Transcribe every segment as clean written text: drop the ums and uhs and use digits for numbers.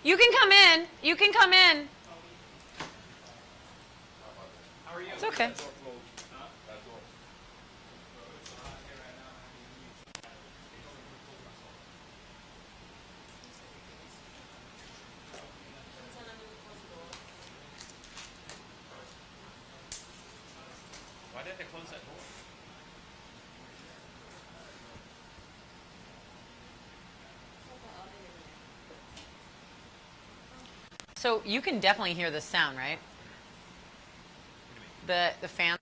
You can come in. You can come in. How are you? It's okay. Why did they close that door? So you can definitely hear the sound, right? The fan.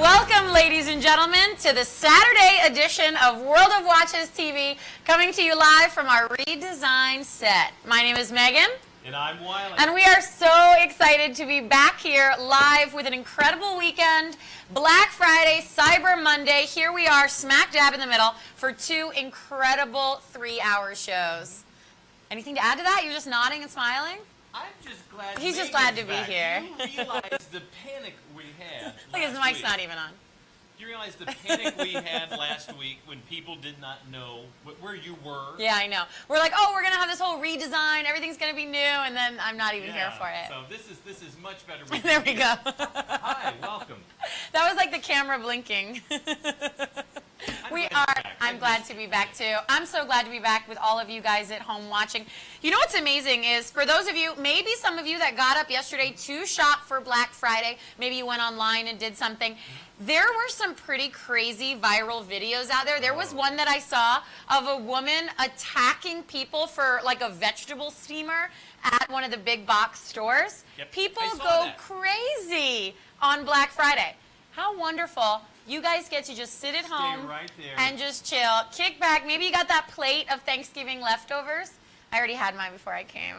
Welcome, ladies and gentlemen, to the Saturday edition of World of Watches TV, coming to you live from our redesigned set. My name is Megan. And I'm Wiley. And we are so excited to be back here live with an incredible weekend, Black Friday, Cyber Monday. Here we are, smack dab in the middle, for two incredible 3-hour shows. Anything to add to that? You're just nodding and smiling? I'm just glad He's just Megan's glad to be back. here. You realize the panic we had Look, his last mic's week. not even on. You realize the panic we had last week when people did not know where you were? Yeah, I know. We're like, oh, we're going to have this whole redesign. Everything's going to be new, and then I'm not even here for it. So this is much better. With There you we here. go. Hi, welcome. That was like the camera blinking. I'm glad to be back too. I'm so glad to be back with all of you guys at home watching. You know what's amazing is for those of you, maybe some of you that got up yesterday to shop for Black Friday, maybe you went online and did something. There were some pretty crazy viral videos out there. There was one that I saw of a woman attacking people for like a vegetable steamer at one of the big box stores. Yep, People I saw go that. crazy on Black Friday. How wonderful. You guys get to just sit at home right there. and just chill, kick back. Maybe you got that plate of Thanksgiving leftovers. I already had mine before I came.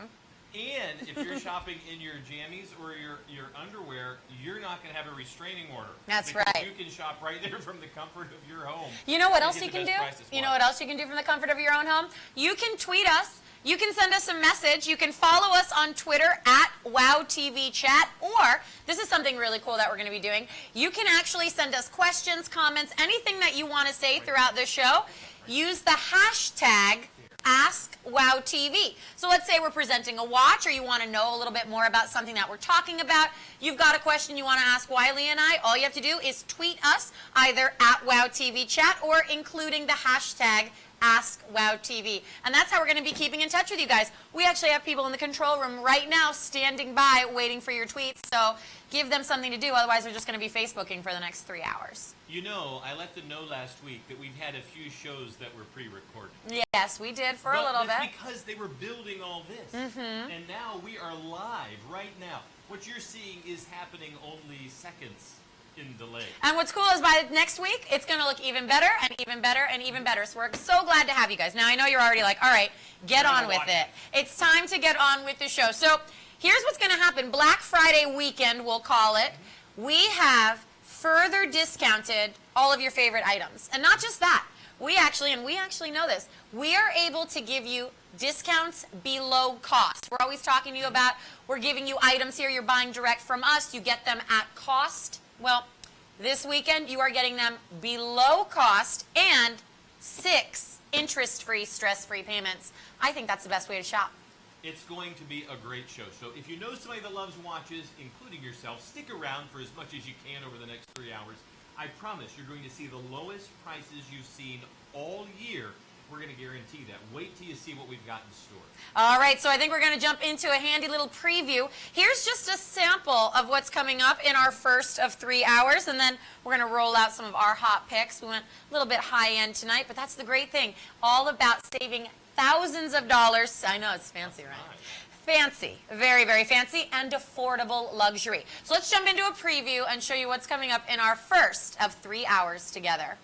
And if you're shopping in your jammies or your underwear, you're not going to have a restraining order. That's because right. You can shop right there from the comfort of your home. You know what and else get you the can best do? prices You for know it. what else you can do from the comfort of your own home? You can tweet us. You can send us a message. You can follow us on Twitter at WowTVChat, or this is something really cool that we're going to be doing. You can actually send us questions, comments, anything that you want to say throughout the show. Use the hashtag AskWowTV. So let's say we're presenting a watch, or you want to know a little bit more about something that we're talking about. You've got a question you want to ask Wiley and I. All you have to do is tweet us either at WowTVChat or including the hashtag AskWowTV. And that's how we're going to be keeping in touch with you guys. We actually have people in the control room right now standing by waiting for your tweets. So give them something to do. Otherwise, we're just going to be Facebooking for the next 3 hours. You know, I let them know last week that we've had a few shows that were pre-recorded. Yes, we did for a Well, little that's bit. because they were building all this. And now we are live right now. What you're seeing is happening only seconds in delay. And what's cool is by next week, it's going to look even better and even better and even better. So we're so glad to have you guys. Now, I know you're already like, all right, get on with it. It's time to get on with the show. So here's what's going to happen. Black Friday weekend, we'll call it. We have further discounted all of your favorite items. And not just that. We actually know this, we are able to give you discounts below cost. We're always talking to you about, we're giving you items here, you're buying direct from us, you get them at cost. Well, this weekend you are getting them below cost and 6 interest-free, stress-free payments. I think that's the best way to shop. It's going to be a great show. So if you know somebody that loves watches, including yourself, stick around for as much as you can over the next 3 hours. I promise you're going to see the lowest prices you've seen all year. We're going to guarantee that. Wait till you see what we've got in store. All right, so I think we're going to jump into a handy little preview. Here's just a sample of what's coming up in our first of 3 hours, and then we're going to roll out some of our hot picks. We went a little bit high-end tonight, but that's the great thing. All about saving thousands of dollars. I know, it's fancy, right? Fancy, very, very fancy, and affordable luxury. So let's jump into a preview and show you what's coming up in our first of 3 hours together.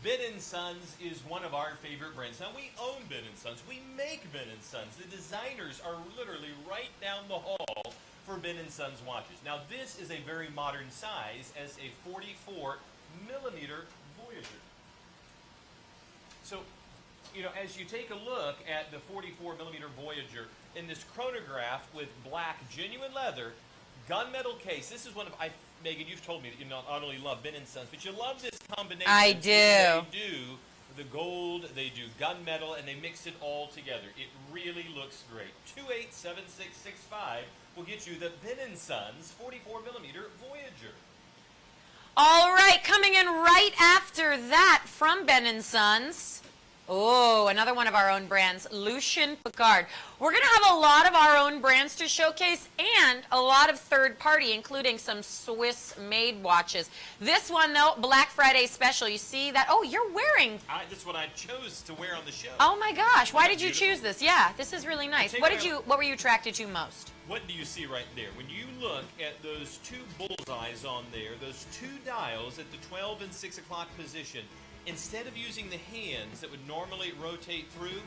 Ben & Sons is one of our favorite brands. Now, we own Ben & Sons. We make Ben & Sons. The designers are literally right down the hall for Ben & Sons watches. Now, this is a very modern size as a 44-millimeter Voyager. So, you know, as you take a look at the 44-millimeter Voyager in this chronograph with black genuine leather, gunmetal case. This is one of, Megan, you've told me that you not only love Ben & Sons, but you love this combination. I do. They do the gold, they do gunmetal, and they mix it all together. It really looks great. 287665 will get you the Ben & Sons 44-millimeter Voyager. All right, coming in right after that from Ben & Sons, Oh, another one of our own brands, LUCIEN PICCARD. We're going to have a lot of our own brands to showcase and a lot of third-party, including some Swiss-made watches. This one, though, Black Friday special. You see that? Oh, you're wearing... That's what I chose to wear on the show. Oh, my gosh. Why did you choose this? Yeah, this is really nice. What were you attracted to most? What do you see right there? When you look at those two bullseyes on there, those two dials at the 12 and 6 o'clock position, instead of using the hands that would normally rotate through,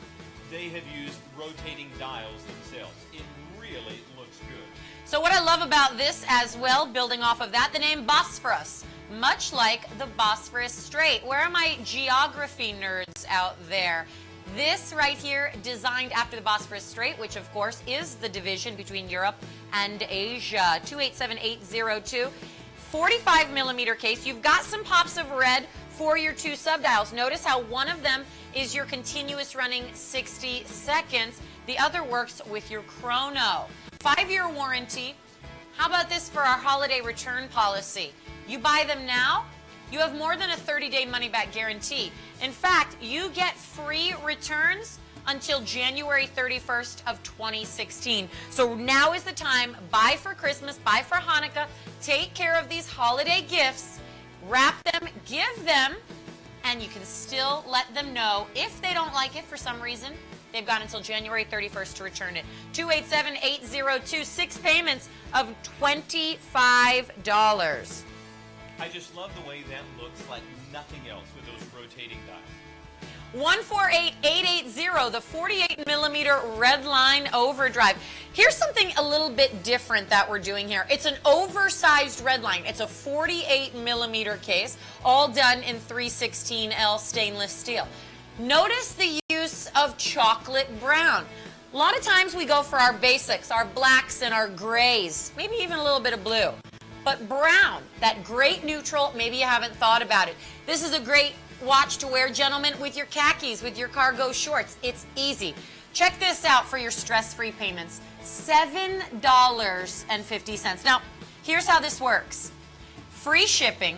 they have used rotating dials themselves. It really looks good. So what I love about this as well, building off of that, the name Bosphorus, much like the Bosphorus Strait. Where are my geography nerds out there? This right here, designed after the Bosphorus Strait, which of course is the division between Europe and Asia. 287802, 45 millimeter case. You've got some pops of red for your two subdials. Notice how one of them is your continuous running 60 seconds. The other works with your chrono. 5-year warranty. How about this for our holiday return policy? You buy them now, you have more than a 30-day money-back guarantee. In fact, you get free returns until January 31st of 2016. So now is the time. Buy for Christmas, buy for Hanukkah. Take care of these holiday gifts. Wrap them, give them, and you can still let them know if they don't like it for some reason. They've got until January 31st to return it. 287802, 6 payments of $25. I just love the way that looks like nothing else with those rotating dials. 148880, the 48 millimeter red line overdrive. Here's something a little bit different that we're doing here. It's an oversized red line. It's a 48 millimeter case, all done in 316L stainless steel. Notice the use of chocolate brown. A lot of times we go for our basics, our blacks and our grays, maybe even a little bit of blue. But brown, that great neutral, maybe you haven't thought about it. This is a great watch to wear, gentlemen, with your khakis, with your cargo shorts. It's easy. Check this out for your stress-free payments. $7.50. Now, here's how this works. Free shipping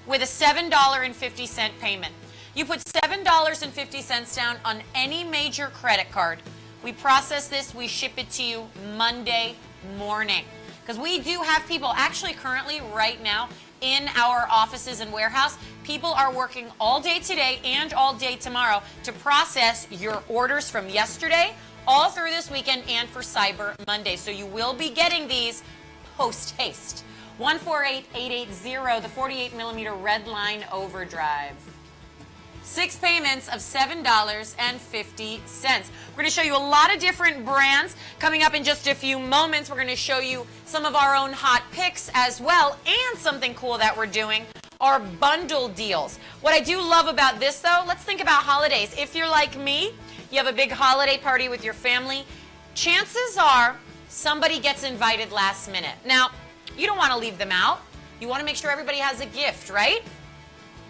with a $7.50 payment. You put $7.50 down on any major credit card. We process this, we ship it to you Monday morning. Because we do have people, actually currently right now, in our offices and warehouse, people are working all day today and all day tomorrow to process your orders from yesterday, all through this weekend, and for Cyber Monday. So you will be getting these post-haste. 148880, the 48 millimeter red line overdrive. 6 payments of $7.50. We're going to show you a lot of different brands. Coming up in just a few moments, we're going to show you some of our own hot picks as well, and something cool that we're doing, our bundle deals. What I do love about this, though, let's think about holidays. If you're like me, you have a big holiday party with your family, chances are somebody gets invited last minute. Now, you don't want to leave them out. You want to make sure everybody has a gift, right?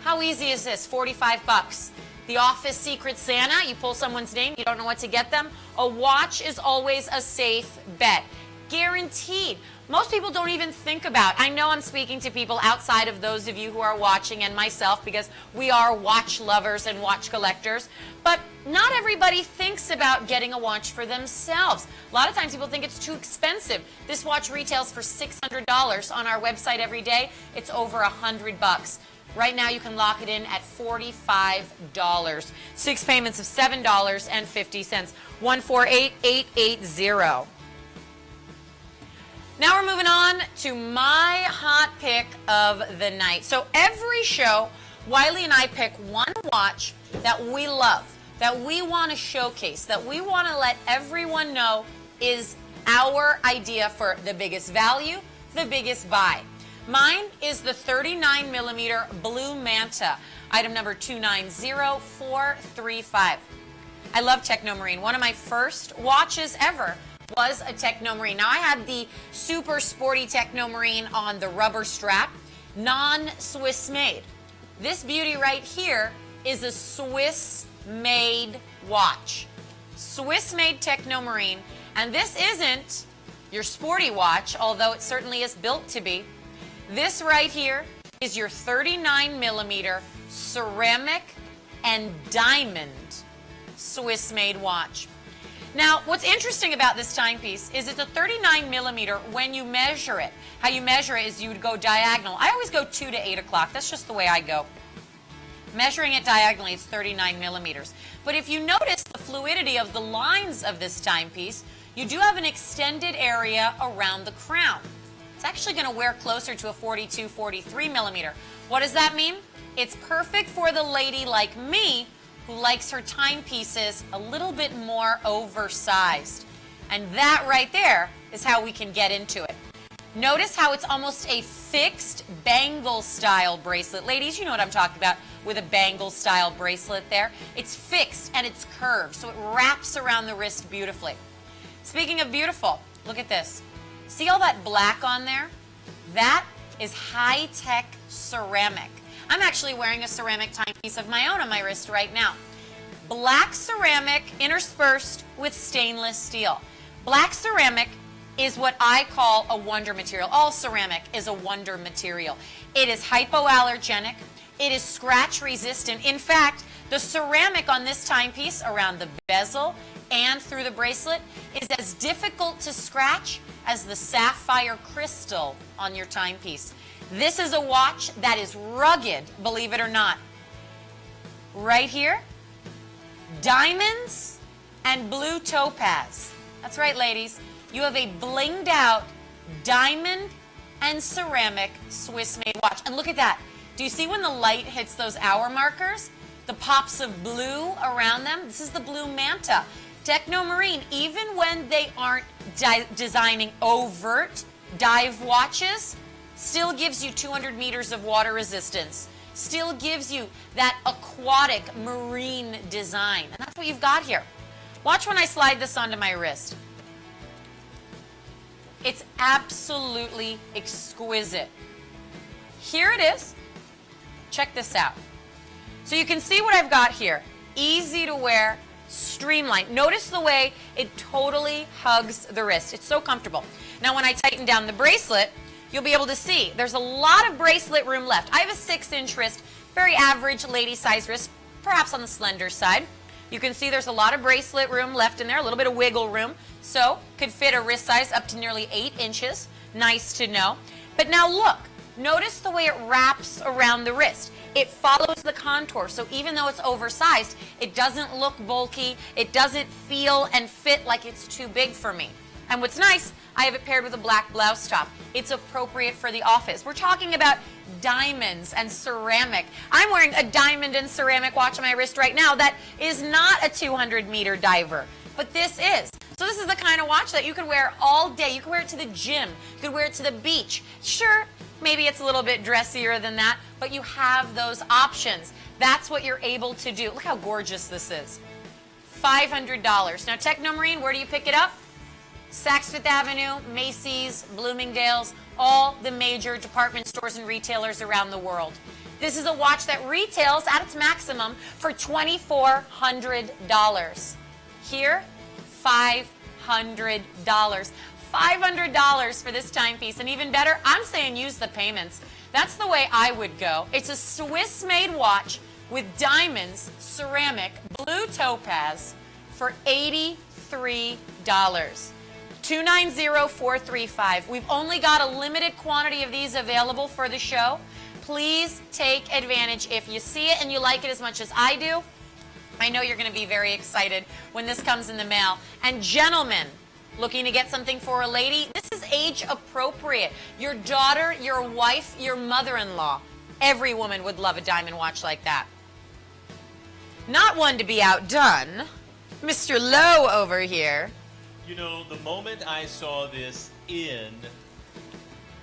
How easy is this? 45 bucks. The Office Secret Santa, you pull someone's name, you don't know what to get them. A watch is always a safe bet. Guaranteed. Most people don't even think about. I know I'm speaking to people outside of those of you who are watching and myself, because we are watch lovers and watch collectors. But not everybody thinks about getting a watch for themselves. A lot of times people think it's too expensive. This watch retails for $600 on our website every day. It's over 100 bucks. Right now, you can lock it in at $45. 6 payments of $7.50. 148880. Now we're moving on to my hot pick of the night. So every show, Wiley and I pick one watch that we love, that we want to showcase, that we want to let everyone know is our idea for the biggest value, the biggest buy. Mine is the 39 millimeter Blue Manta, item number 290435. I love TECHNOMARINE. One of my first watches ever was a TECHNOMARINE. Now, I had the super sporty TECHNOMARINE on the rubber strap, non-Swiss made. This beauty right here is a Swiss made watch. Swiss made TECHNOMARINE, and this isn't your sporty watch, although it certainly is built to be. This right here is your 39 millimeter ceramic and diamond Swiss-made watch. Now, what's interesting about this timepiece is it's a 39 millimeter when you measure it. How you measure it is you would go diagonal. I always go 2 to 8 o'clock. That's just the way I go. Measuring it diagonally, it's 39 millimeters. But if you notice the fluidity of the lines of this timepiece, you do have an extended area around the crown. It's actually going to wear closer to a 42, 43 millimeter. What does that mean? It's perfect for the lady like me who likes her timepieces a little bit more oversized. And that right there is how we can get into it. Notice how it's almost a fixed bangle style bracelet. Ladies, you know what I'm talking about with a bangle style bracelet there. It's fixed and it's curved, so it wraps around the wrist beautifully. Speaking of beautiful, look at this. See all that black on there? That is high-tech ceramic. I'm actually wearing a ceramic timepiece of my own on my wrist right now. Black ceramic interspersed with stainless steel. Black ceramic is what I call a wonder material. All ceramic is a wonder material. It is hypoallergenic. It is scratch resistant. In fact, the ceramic on this timepiece around the bezel and through the bracelet is as difficult to scratch as the sapphire crystal on your timepiece. This is a watch that is rugged, believe it or not. Right here, diamonds and blue topaz. That's right, ladies. You have a blinged out diamond and ceramic Swiss-made watch. And look at that. Do you see when the light hits those hour markers? The pops of blue around them? This is the blue manta. TECHNOMARINE, even when they aren't designing overt dive watches, still gives you 200 meters of water resistance. Still gives you that aquatic marine design. And that's what you've got here. Watch when I slide this onto my wrist. It's absolutely exquisite. Here it is. Check this out. So you can see what I've got here. Easy to wear, streamlined. Notice the way it totally hugs the wrist. It's so comfortable. Now when I tighten down the bracelet, you'll be able to see there's a lot of bracelet room left. I have a 6-inch wrist, very average lady size wrist, perhaps on the slender side. You can see there's a lot of bracelet room left in there, a little bit of wiggle room. So could fit a wrist size up to nearly 8 inches. Nice to know. But now look, notice the way it wraps around the wrist. It follows the contour, so even though it's oversized, it doesn't look bulky. It doesn't feel and fit like it's too big for me. And what's nice, I have it paired with a black blouse top. It's appropriate for the office. We're talking about diamonds and ceramic. I'm wearing a diamond and ceramic watch on my wrist right now that is not a 200-meter diver, but this is. So this is the kind of watch that you can wear all day. You can wear it to the gym. You can wear it to the beach. Sure, maybe it's a little bit dressier than that, but you have those options. That's what you're able to do. Look how gorgeous this is. $500. Now, TECHNOMARINE, where do you pick it up? Saks Fifth Avenue, Macy's, Bloomingdale's, all the major department stores and retailers around the world. This is a watch that retails at its maximum for $2,400. Here, $500. $500 for this timepiece. And even better, I'm saying use the payments. That's the way I would go. It's a Swiss-made watch with diamonds, ceramic, blue topaz for $83. $290,435. We've only got a limited quantity of these available for the show. Please take advantage. If you see it and you like it as much as I do, I know you're going to be very excited when this comes in the mail. And gentlemen, looking to get something for a lady, this is age appropriate. Your daughter, your wife, your mother-in-law. Every woman would love a diamond watch like that. Not one to be outdone. Mr. Lowe over here. You know, the moment I saw this in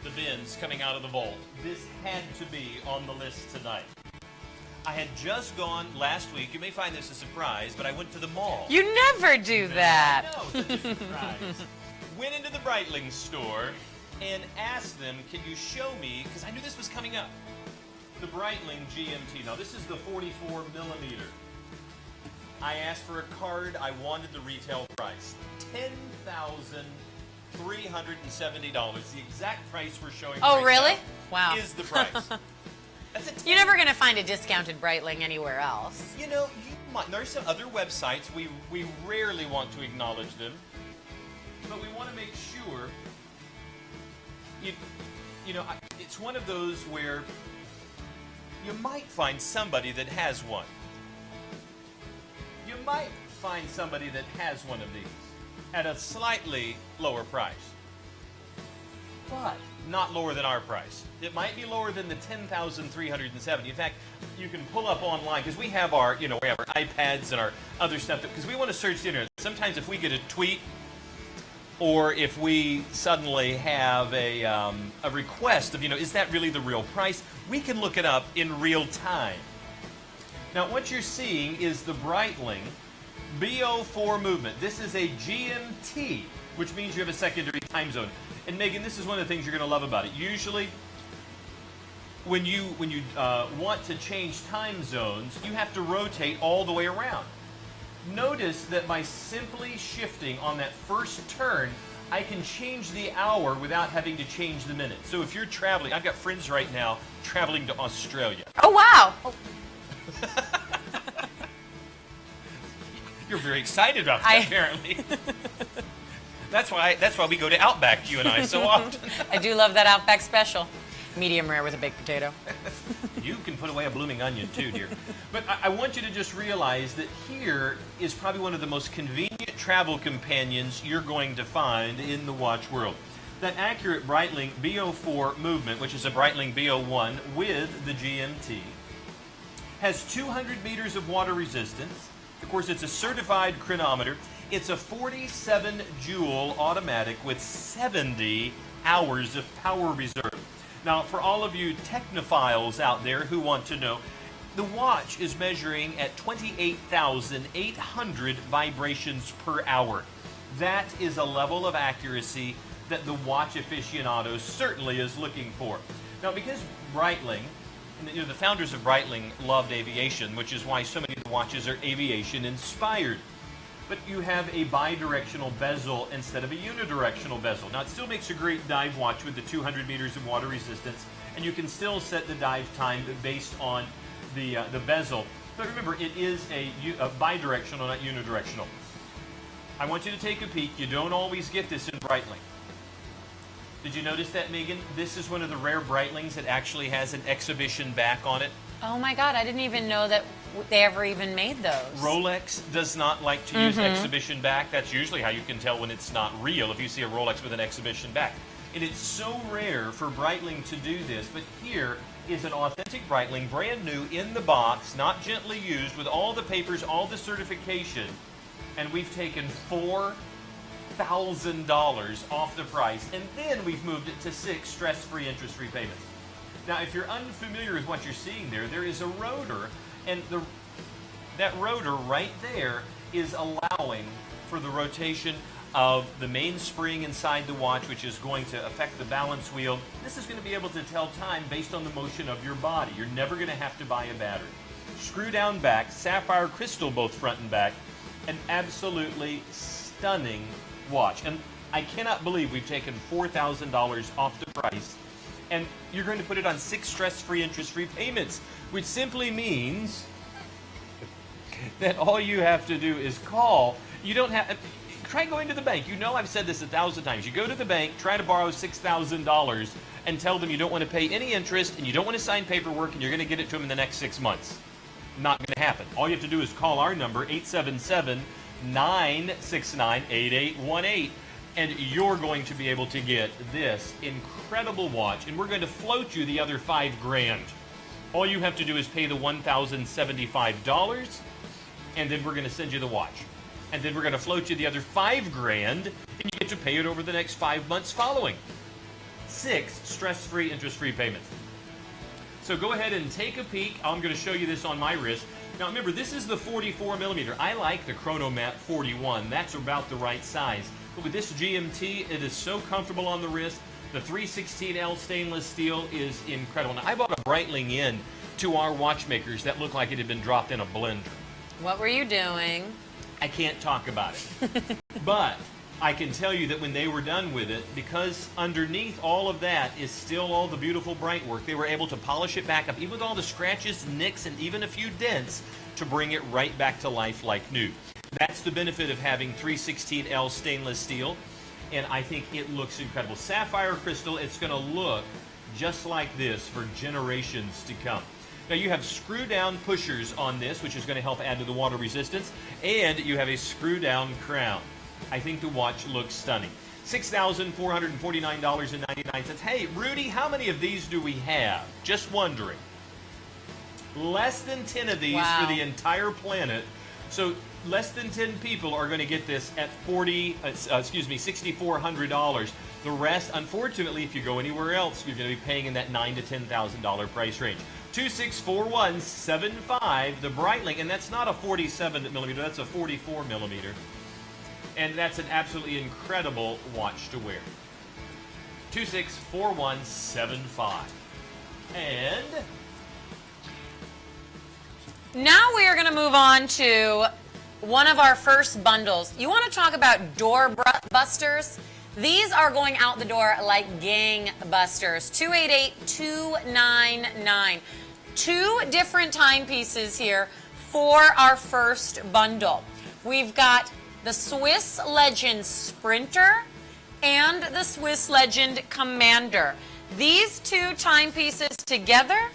the bins coming out of the vault, this had to be on the list tonight. I had just gone last week. You may find this a surprise, but I went to the mall. You never do that. I know, such a surprise. Went into the Breitling store and asked them, can you show me, because I knew this was coming up, the Breitling GMT. Now, this is the 44 millimeter. I asked for a card. I wanted the retail price. $10,370. The exact price we're showing Oh, right really? now Wow. is the price. That's a You're never going to find a discounted Breitling anywhere else. You know, you might. There's some other websites. We rarely want to acknowledge them, but we want to make sure. You know, it's one of those where you might find somebody that has one. You might find somebody that has one of these at a slightly lower price, but not lower than our price. It might be lower than the $10,370. In fact, you can pull up online because we have our, we have our iPads and our other stuff because we want to search the internet. Sometimes if we get a tweet or if we suddenly have a request of, is that really the real price? We can look it up in real time. Now, what you're seeing is the Breitling BO4 movement. This is a GMT, which means you have a secondary time zone. And Megan, this is one of the things you're going to love about it. Usually, when you want to change time zones, you have to rotate all the way around. Notice that by simply shifting on that first turn, I can change the hour without having to change the minute. So if you're traveling, I've got friends right now traveling to Australia. Oh, wow. You're very excited about that, apparently. That's why we go to Outback, you and I, so often. I do love that Outback special. Medium rare with a baked potato. You can put away a blooming onion too, dear. But I want you to just realize that here is probably one of the most convenient travel companions you're going to find in the watch world. That accurate Breitling BO4 movement, which is a Breitling BO1 with the GMT, has 200 meters of water resistance. Of course, it's a certified chronometer. It's a 47 joule automatic with 70 hours of power reserve. Now, for all of you technophiles out there who want to know, the watch is measuring at 28,800 vibrations per hour. That is a level of accuracy that the watch aficionado certainly is looking for. Now, because Breitling, the founders of Breitling loved aviation, which is why so many of the watches are aviation inspired. But you have a bidirectional bezel instead of a unidirectional bezel. Now, it still makes a great dive watch with the 200 meters of water resistance, and you can still set the dive time based on the bezel. But remember, it is a bidirectional, not unidirectional. I want you to take a peek. You don't always get this in Breitling. Did you notice that, Megan? This is one of the rare Breitlings that actually has an exhibition back on it. Oh my God, I didn't even know that they ever even made those. Rolex does not like to use exhibition back. That's usually how you can tell when it's not real, if you see a Rolex with an exhibition back. And it's so rare for Breitling to do this, but here is an authentic Breitling, brand new in the box, not gently used, with all the papers, all the certification, and we've taken $4,000 off the price, and then we've moved it to 6 stress-free, interest-free payments. Now, if you're unfamiliar with what you're seeing there is a rotor, and that rotor right there is allowing for the rotation of the mainspring inside the watch, which is going to affect the balance wheel. This is going to be able to tell time based on the motion of your body. You're never going to have to buy a battery. Screw down back, sapphire crystal both front and back, an absolutely stunning watch. And I cannot believe we've taken $4,000 off the price. And you're going to put it on 6 stress-free, interest-free payments, which simply means that all you have to do is call. You don't have. Try going to the bank. I've said this 1,000 times. You go to the bank, try to borrow $6,000, and tell them you don't want to pay any interest and you don't want to sign paperwork, and you're going to get it to them in the next 6 months. Not going to happen. All you have to do is call our number, 877-969-8818. And you're going to be able to get this incredible watch, and we're going to float you the other $5,000. All you have to do is pay the $1,075, and then we're going to send you the watch. And then we're going to float you the other $5,000, and you get to pay it over the next 5 months following. 6 stress-free, interest-free payments. So go ahead and take a peek. I'm going to show you this on my wrist. Now remember, this is the 44 millimeter. I like the Chronomat 41. That's about the right size. But with this GMT, it is so comfortable on the wrist. The 316L stainless steel is incredible. Now, I bought a Breitling in to our watchmakers that looked like it had been dropped in a blender. What were you doing? I can't talk about it. But I can tell you that when they were done with it, because underneath all of that is still all the beautiful bright work, they were able to polish it back up, even with all the scratches, nicks, and even a few dents, to bring it right back to life like new. That's the benefit of having 316L stainless steel, and I think it looks incredible. Sapphire crystal, it's going to look just like this for generations to come. Now you have screw-down pushers on this, which is going to help add to the water resistance, and you have a screw-down crown. I think the watch looks stunning. $6,449.99. Hey, Rudy, how many of these do we have? Just wondering. Less than 10 of these for the entire planet. So less than 10 people are going to get this at $6,400. The rest, unfortunately, if you go anywhere else, you're going to be paying in that $9,000 to $10,000 price range. 264175, the Breitling, and that's not a 47 millimeter, that's a 44 millimeter. And that's an absolutely incredible watch to wear. 264175. And now we are going to move on to one of our first bundles. You want to talk about door busters? These are going out the door like gangbusters. 288299. Two different timepieces here for our first bundle. We've got the Swiss Legend Sprinter and the Swiss Legend Commander. These two timepieces together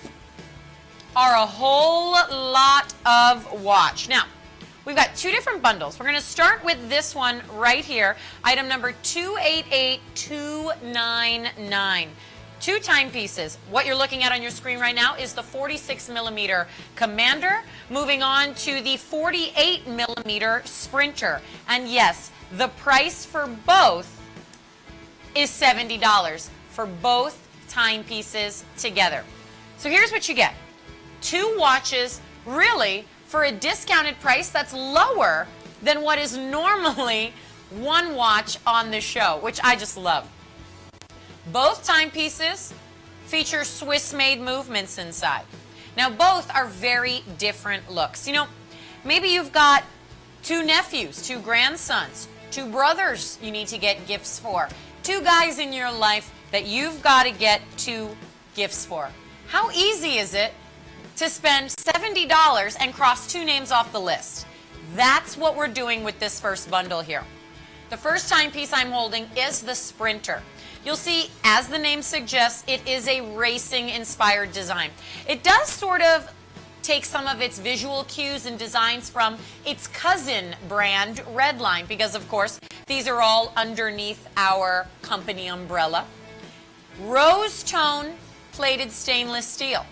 are a whole lot of watch. Now, we've got two different bundles. We're going to start with this one right here, item number 288299. Two timepieces. What you're looking at on your screen right now is the 46 millimeter Commander, moving on to the 48 millimeter Sprinter. And yes, the price for both is $70 for both timepieces together. So here's what you get. Two watches, really, for a discounted price that's lower than what is normally one watch on the show, which I just love. Both timepieces feature Swiss-made movements inside. Now, both are very different looks. You know, maybe you've got two nephews, two grandsons, two brothers you need to get gifts for, two guys in your life that you've got to get two gifts for. How easy is it to spend $70 and cross two names off the list? That's what we're doing with this first bundle here. The first timepiece I'm holding is the Sprinter. You'll see, as the name suggests, it is a racing-inspired design. It does sort of take some of its visual cues and designs from its cousin brand, Redline, because, of course, these are all underneath our company umbrella. Rose tone plated stainless steel,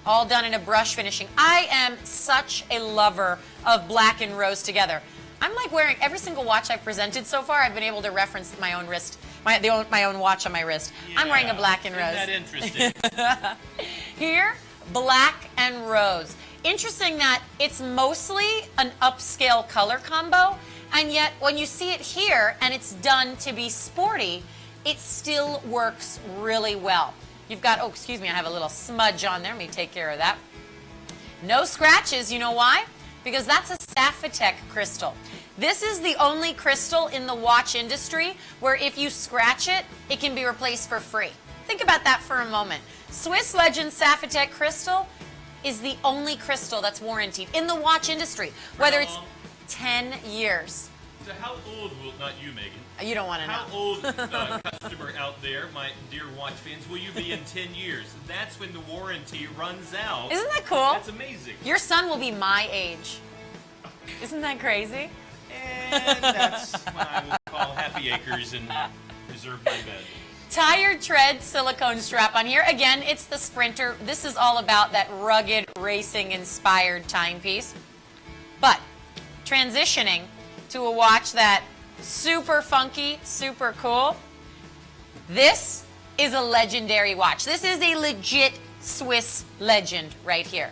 all done in a brush finishing. I am such a lover of black and rose together. I'm like wearing every single watch I've presented so far. I've been able to reference my own wrist, my own watch on my wrist. Yeah, I'm wearing a black and rose. Isn't that interesting? Here, black and rose. Interesting that it's mostly an upscale color combo, and yet when you see it here and it's done to be sporty, it still works really well. You've got, oh, excuse me, I have a little smudge on there. Let me take care of that. No scratches. You know why? Because that's a Sapphitech crystal. This is the only crystal in the watch industry where if you scratch it, it can be replaced for free. Think about that for a moment. Swiss Legend Sapphitech crystal is the only crystal that's warranted in the watch industry, whether it's 10 years. So how old will, not you, Megan. You don't want to know. How old, customer out there, my dear watch fans, will you be in 10 years? That's when the warranty runs out. Isn't that cool? That's amazing. Your son will be my age. Isn't that crazy? And that's what I will call happy acres and reserve my bed. Tired tread silicone strap on here. Again, it's the Sprinter. This is all about that rugged, racing-inspired timepiece. But transitioning to a watch that super funky, super cool. This is a legendary watch. This is a legit Swiss Legend right here.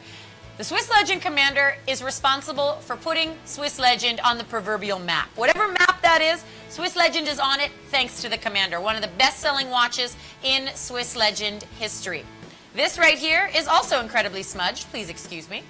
The Swiss Legend Commander is responsible for putting Swiss Legend on the proverbial map. Whatever map that is, Swiss Legend is on it thanks to the Commander, one of the best-selling watches in Swiss Legend history. This right here is also incredibly smudged. Please excuse me.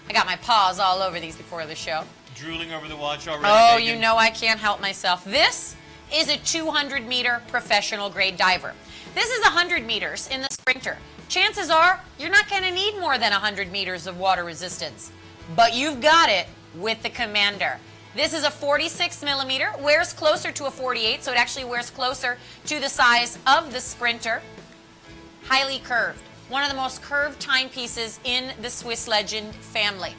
I got my paws all over these before the show. Drooling over the watch already. Oh, Megan? you know I can't help myself. This is a 200-meter professional grade diver. This is 100 meters in the Sprinter. Chances are you're not going to need more than 100 meters of water resistance, but you've got it with the Commander. This is a 46 millimeter, wears closer to a 48, so it actually wears closer to the size of the Sprinter. Highly curved. One of the most curved timepieces in the Swiss Legend family.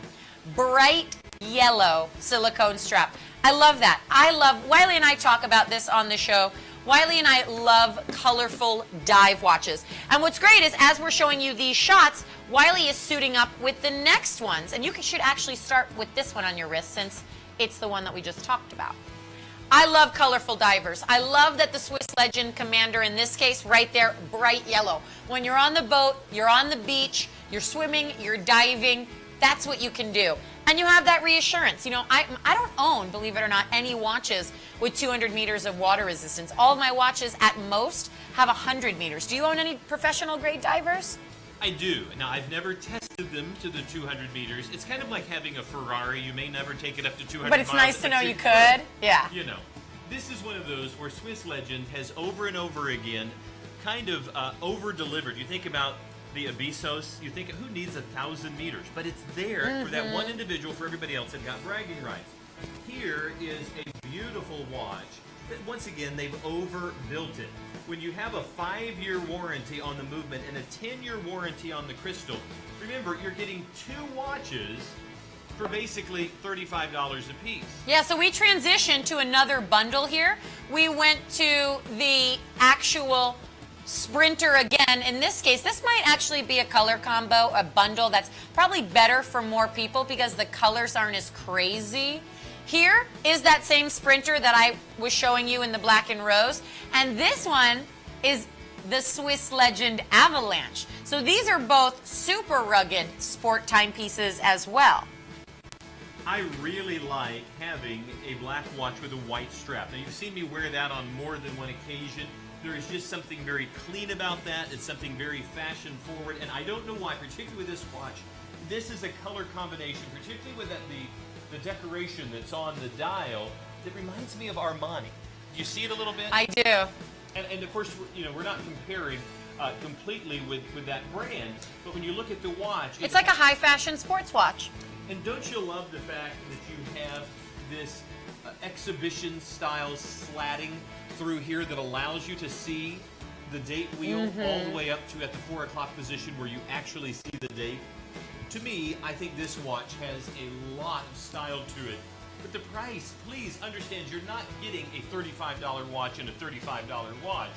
Bright yellow silicone strap. I love that. Wiley and I talk about this on the show. Wiley and I love colorful dive watches. And what's great is as we're showing you these shots, Wiley is suiting up with the next ones. And you should actually start with this one on your wrist since it's the one that we just talked about. I love colorful divers. I love that the Swiss Legend Commander, in this case, right there, bright yellow. When you're on the boat, you're on the beach, you're swimming, you're diving, that's what you can do. And you have that reassurance. You know, I don't own, believe it or not, any watches with 200 meters of water resistance. All of my watches at most have 100 meters. Do you own any professional grade divers? I do. Now, I've never tested them to the 200 meters. It's kind of like having a Ferrari. You may never take it up to 200 But it's miles, nice to know you could. Yeah. You know, this is one of those where Swiss Legend has over and over again kind of over-delivered. You think about the Abyssos, you think, who needs 1,000 meters? But it's there for that one individual, for everybody else that got bragging rights. Here is a beautiful watch that, once again, they've overbuilt it. When you have a 5-year warranty on the movement and a 10-year warranty on the crystal, remember, you're getting 2 watches for basically $35 a piece. Yeah, so we transitioned to another bundle here. We went to the actual Sprinter again. In this case, this might actually be a color combo, a bundle that's probably better for more people because the colors aren't as crazy. Here is that same Sprinter that I was showing you in the black and rose, and this one is the Swiss Legend Avalanche. So these are both super rugged sport timepieces as well. I really like having a black watch with a white strap. Now, you've seen me wear that on more than one occasion. There is just something very clean about that. It's something very fashion forward, and I don't know why, particularly with this watch. This is a color combination, particularly with the decoration that's on the dial, that reminds me of Armani. Do you see it a little bit? I do. And of course, you know, we're not comparing completely with that brand, but when you look at the watch, It's like a high fashion sports watch. And don't you love the fact that you have this exhibition style slatting through here that allows you to see the date wheel all the way up to at the 4 o'clock position where you actually see the date? To me, I think this watch has a lot of style to it. But the price, please understand, you're not getting a $35 watch and a $35 watch.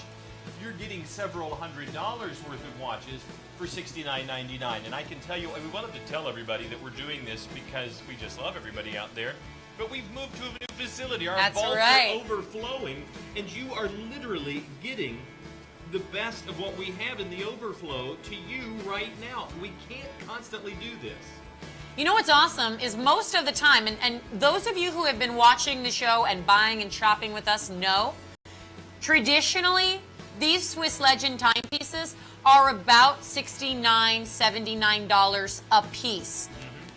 You're getting several $100s worth of watches for $69.99. And I can tell you, we wanted to tell everybody that we're doing this because we just love everybody out there. But we've moved to a new facility. Our vaults are overflowing, and you are literally getting the best of what we have in the overflow to you right now. We can't constantly do this. You know what's awesome is most of the time, and those of you who have been watching the show and buying and shopping with us know, traditionally, these Swiss Legend timepieces are about $69, $79 a piece.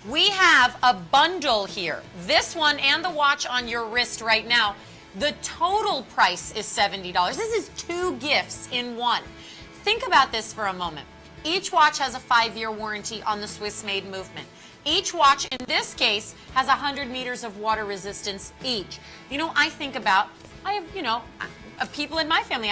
We have a bundle here. This one and the watch on your wrist right now. The total price is $70. This is 2 gifts in one. Think about this for a moment. Each watch has a 5-year warranty on the Swiss-made movement. Each watch, in this case, has 100 meters of water resistance each. You know, I think about, I have, you know, people in my family,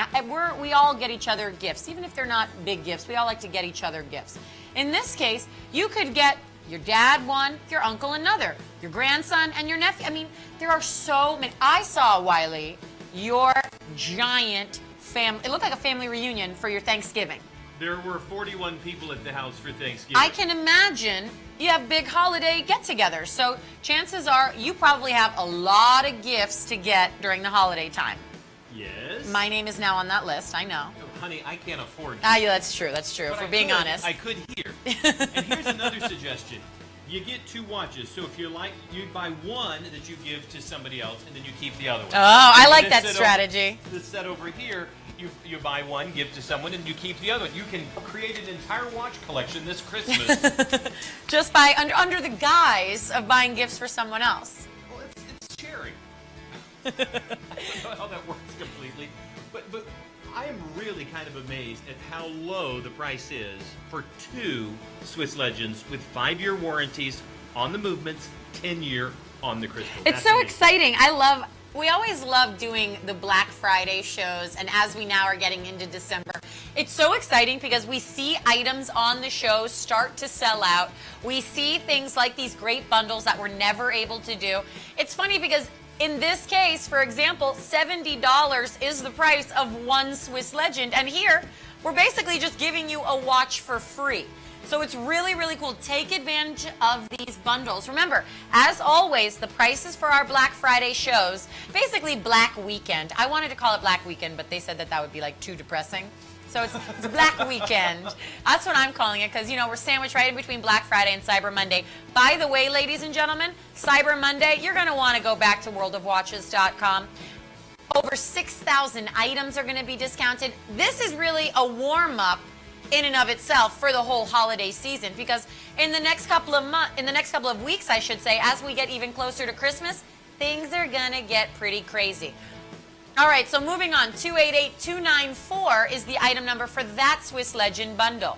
we all get each other gifts. Even if they're not big gifts, we all like to get each other gifts. In this case, you could get your dad one, your uncle another, your grandson and your nephew. I mean, there are so many. I saw, Wiley, your giant family. It looked like a family reunion for your Thanksgiving. There were 41 people at the house for Thanksgiving. I can imagine you have big holiday get-togethers. So chances are you probably have a lot of gifts to get during the holiday time. Yes. My name is now on that list, I know. Oh, honey, I can't afford it. Yeah, that's true, if we're being honest. I could here. And here's another suggestion. You get 2 watches, so if you like, you buy one that you give to somebody else, and then you keep the other one. Oh, I like that strategy. This set over here, you buy one, give to someone, and you keep the other one. You can create an entire watch collection this Christmas. Just by under the guise of buying gifts for someone else. Well, it's sharing. I don't know how that works completely. But I am really kind of amazed at how low the price is for 2 Swiss Legends with 5-year warranties on the movements, 10-year on the crystal. It's so exciting. We always love doing the Black Friday shows, and as we now are getting into December, it's so exciting because we see items on the show start to sell out. We see things like these great bundles that we're never able to do. It's funny because in this case, for example, $70 is the price of 1 Swiss Legend, and here we're basically just giving you a watch for free. So it's really, really cool. Take advantage of these bundles. Remember, as always, the prices for our Black Friday shows, basically Black Weekend. I wanted to call it Black Weekend, but they said that that would be like too depressing. So it's Black Weekend. That's what I'm calling it because, you know, we're sandwiched right in between Black Friday and Cyber Monday. By the way, ladies and gentlemen, Cyber Monday, you're going to want to go back to WorldofWatches.com. Over 6,000 items are going to be discounted. This is really a warm-up in and of itself for the whole holiday season, because in the next couple of weeks, I should say, as we get even closer to Christmas, things are gonna get pretty crazy. All right, so moving on, 288294 is the item number for that Swiss Legend bundle.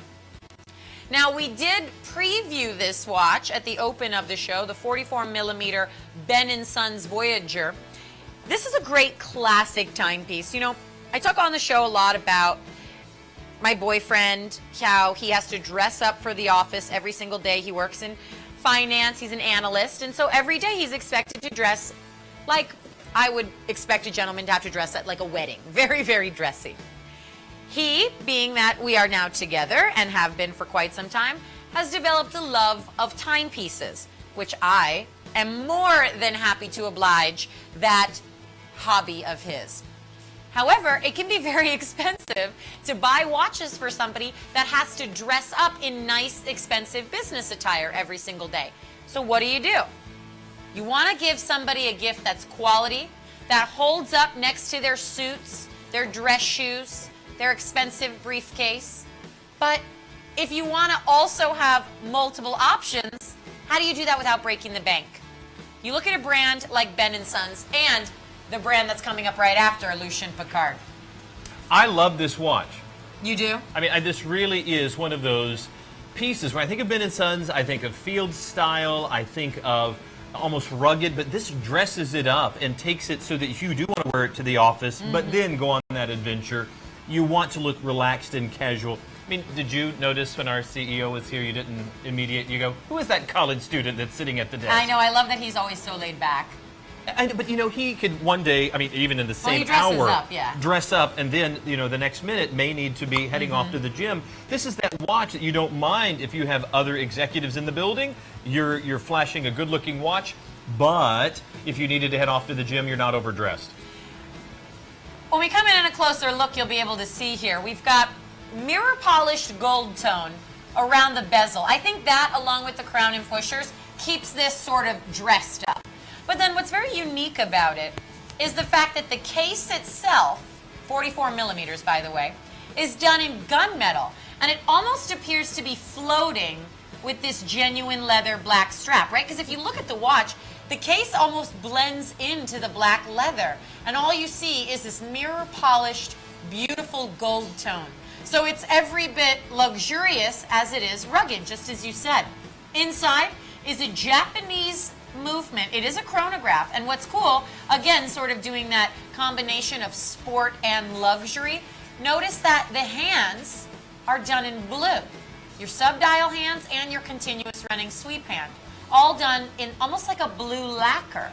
Now, we did preview this watch at the open of the show, the 44mm Ben & Sons Voyager. This is a great classic timepiece. You know, I talk on the show a lot about my boyfriend, how he has to dress up for the office every single day. He works in finance, he's an analyst, and so every day he's expected to dress like I would expect a gentleman to have to dress at like a wedding. Very, very dressy. He, being that we are now together and have been for quite some time, has developed a love of timepieces, which I am more than happy to oblige that hobby of his. However, it can be very expensive to buy watches for somebody that has to dress up in nice, expensive business attire every single day. So what do? You want to give somebody a gift that's quality, that holds up next to their suits, their dress shoes, their expensive briefcase. But if you want to also have multiple options, how do you do that without breaking the bank? You look at a brand like Ben & Sons and the brand that's coming up right after, LUCIEN PICCARD. I love this watch. You do? I mean, this really is one of those pieces. When I think of Ben & Sons, I think of field style, I think of almost rugged, but this dresses it up and takes it so that you do want to wear it to the office, but then go on that adventure. You want to look relaxed and casual. I mean, did you notice when our CEO was here, you didn't you go, who is that college student that's sitting at the desk? I know, I love that he's always so laid back. But, you know, he could one day, I mean, even in the same hour, dress up, and then, you know, the next minute may need to be heading off to the gym. This is that watch that you don't mind if you have other executives in the building. You're flashing a good-looking watch, but if you needed to head off to the gym, you're not overdressed. When we come in a closer look, you'll be able to see here, we've got mirror-polished gold tone around the bezel. I think that, along with the crown and pushers, keeps this sort of dressed up. But then what's very unique about it is the fact that the case itself, 44mm by the way, is done in gunmetal. And it almost appears to be floating with this genuine leather black strap, right? Because if you look at the watch, the case almost blends into the black leather. And all you see is this mirror-polished, beautiful gold tone. So it's every bit luxurious as it is rugged, just as you said. Inside is a Japanese movement. It is a chronograph, and what's cool, again, sort of doing that combination of sport and luxury, notice that the hands are done in blue. Your subdial hands and your continuous running sweep hand, all done in almost like a blue lacquer.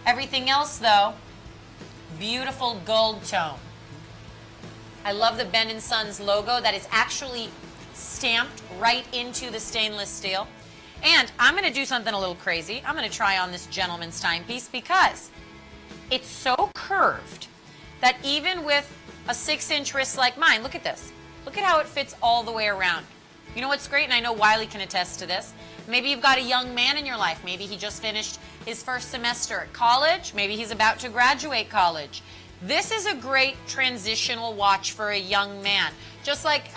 Everything else, though, beautiful gold tone. I love the Ben & Sons logo that is actually stamped right into the stainless steel. And I'm going to do something a little crazy. I'm going to try on this gentleman's timepiece because it's so curved that even with a 6-inch wrist like mine, look at this. Look at how it fits all the way around. You know what's great, and I know Wiley can attest to this? Maybe you've got a young man in your life. Maybe he just finished his first semester at college. Maybe he's about to graduate college. This is a great transitional watch for a young man, just like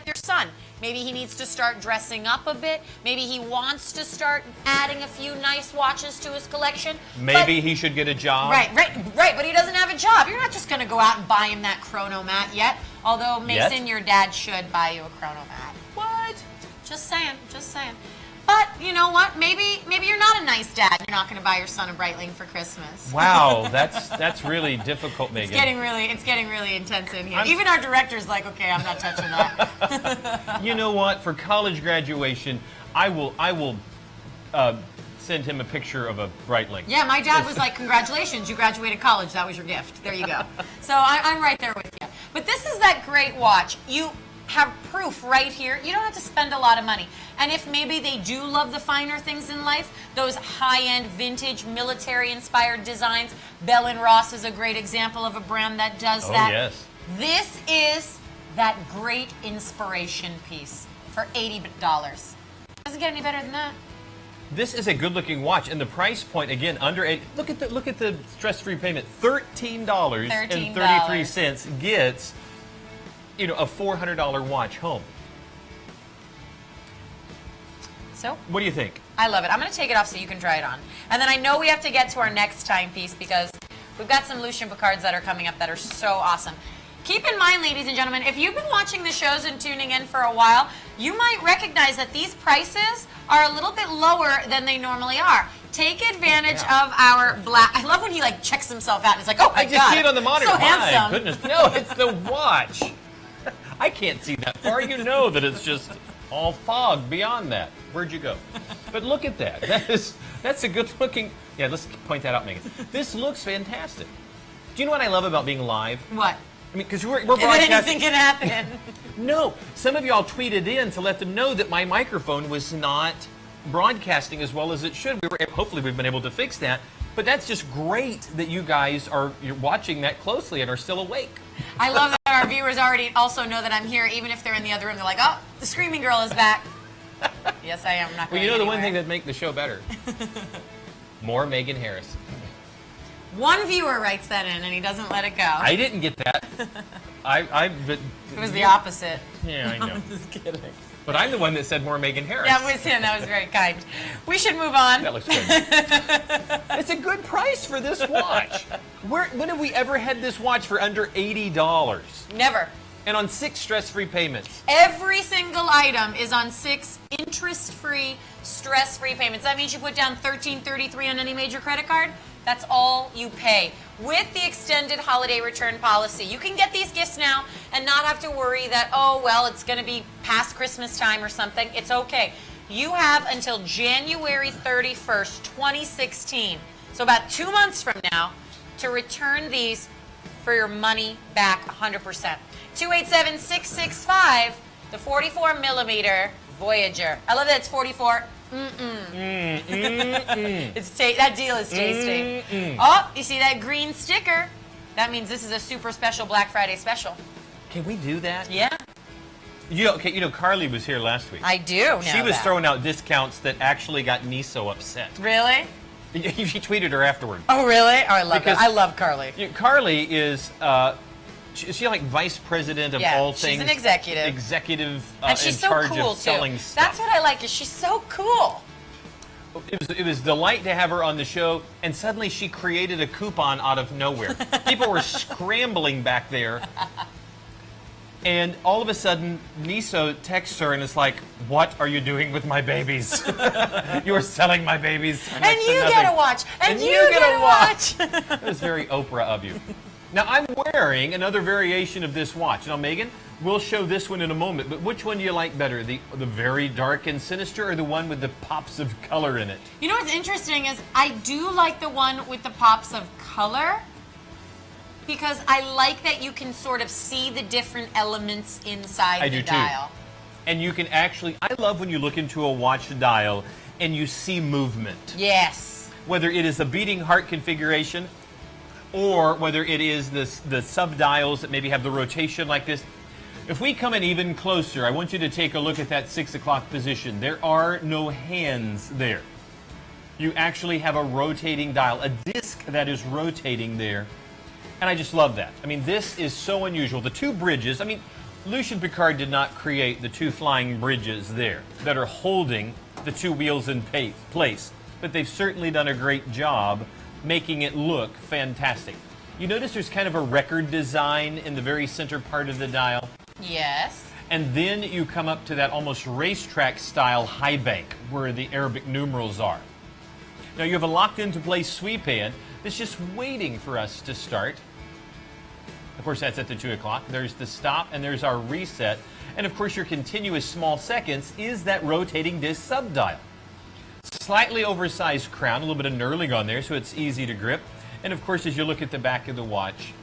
your son. Maybe he needs to start dressing up a bit. Maybe he wants to start adding a few nice watches to his collection. Maybe he should get a job. Right, but he doesn't have a job. You're not just going to go out and buy him that chronomat yet. Although, Mason, your dad should buy you a chronomat. What? Just saying, just saying. But you know what? Maybe you're not a nice dad. You're not going to buy your son a Breitling for Christmas. Wow, that's really difficult, Megan. It's getting really intense in here. Even our director's like, okay, I'm not touching that. You know what? For college graduation, I will send him a picture of a Breitling. Yeah, my dad was like, congratulations, you graduated college. That was your gift. There you go. So I'm right there with you. But this is that great watch. You have proof right here. You don't have to spend a lot of money. And if maybe they do love the finer things in life, those high-end vintage military-inspired designs, Bell & Ross is a great example of a brand that does that. Oh, yes. This is that great inspiration piece for $80. Doesn't get any better than that. This is a good-looking watch, and the price point again under $8. Look at the stress-free payment. $13.33 gets a $400 watch home. So, what do you think? I love it. I'm going to take it off so you can try it on. And then I know we have to get to our next timepiece because we've got some LUCIEN PICCARDs that are coming up that are so awesome. Keep in mind, ladies and gentlemen, if you've been watching the shows and tuning in for a while, you might recognize that these prices are a little bit lower than they normally are. Take advantage of our black. I love when he like checks himself out. It's like, oh my God, I just see it on the monitor. So handsome. My goodness, no, it's the watch. I can't see that far. You know that it's just all fog beyond that. Where'd you go? But look at that. That's a good looking. Yeah, let's point that out, Megan. This looks fantastic. Do you know what I love about being live? What? I mean, because we're broadcasting. Anything can happen. No, some of y'all tweeted in to let them know that my microphone was not broadcasting as well as it should. Hopefully we've been able to fix that. But that's just great that you guys you're watching that closely and are still awake. I love that our viewers already also know that I'm here, even if they're in the other room. They're like, oh, the screaming girl is back. Yes, I am. I'm not going Well, you know the anywhere. one thing that make the show better? More Megan Harris. One viewer writes that in, and he doesn't let it go. I didn't get that. But it was the opposite. Yeah, I know. I'm just kidding. But I'm the one that said more Megan Harris. That was him. That was very kind. We should move on. That looks good. It's a good price for this watch. When have we ever had this watch for under $80? Never. And on 6 stress-free payments. Every single item is on 6 interest-free, stress-free payments. That means you put down $13.33 on any major credit card. That's all you pay. With the extended holiday return policy, you can get these gifts now and not have to worry that, oh, well, it's going to be past Christmas time or something. It's okay. You have until January 31st, 2016, so about 2 months from now, to return these for your money back 100%. 287-665, the 44 millimeter Voyager. I love that it's 44. That deal is tasty. Oh, you see that green sticker? That means this is a super special Black Friday special. Can we do that? Yeah. You know, Carly was here last week. I do know She was that. throwing out discounts that actually got me so upset. Really? She tweeted her afterward. Oh, really? Oh, I love Because- that. I love Carly. Carly is, she's like vice president of all things. She's an executive. Executive And she's in so charge cool, of selling too. stuff. That's what I like, is she's so cool. It was delight to have her on the show, and suddenly she created a coupon out of nowhere. People were scrambling back there. And all of a sudden, Niso texts her and is like, "What are you doing with my babies? You're selling my babies. And you get a watch. And you get a watch. That was very Oprah of you. Now, I'm wearing another variation of this watch. Now, Megan, we'll show this one in a moment, but which one do you like better? The very dark and sinister, or the one with the pops of color in it? You know what's interesting is I do like the one with the pops of color, because I like that you can sort of see the different elements inside the dial. Too. And you can actually, I love when you look into a watch dial and you see movement. Yes. Whether it is a beating heart configuration, or whether it is the sub-dials that maybe have the rotation like this. If we come in even closer, I want you to take a look at that 6 o'clock position. There are no hands there. You actually have a rotating dial, a disc that is rotating there. And I just love that. I mean, this is so unusual. The 2 bridges, I mean, Lucien Piccard did not create the two flying bridges there that are holding the two wheels in place, but they've certainly done a great job making it look fantastic. You notice there's kind of a record design in the very center part of the dial? Yes. And then you come up to that almost racetrack style high bank where the Arabic numerals are. Now you have a locked into place sweep hand that's just waiting for us to start. Of course, that's at the 2 o'clock. There's the stop and there's our reset. And of course, your continuous small seconds is that rotating disc subdial. Slightly oversized crown, a little bit of knurling on there so it's easy to grip. And of course, as you look at the back of the watch,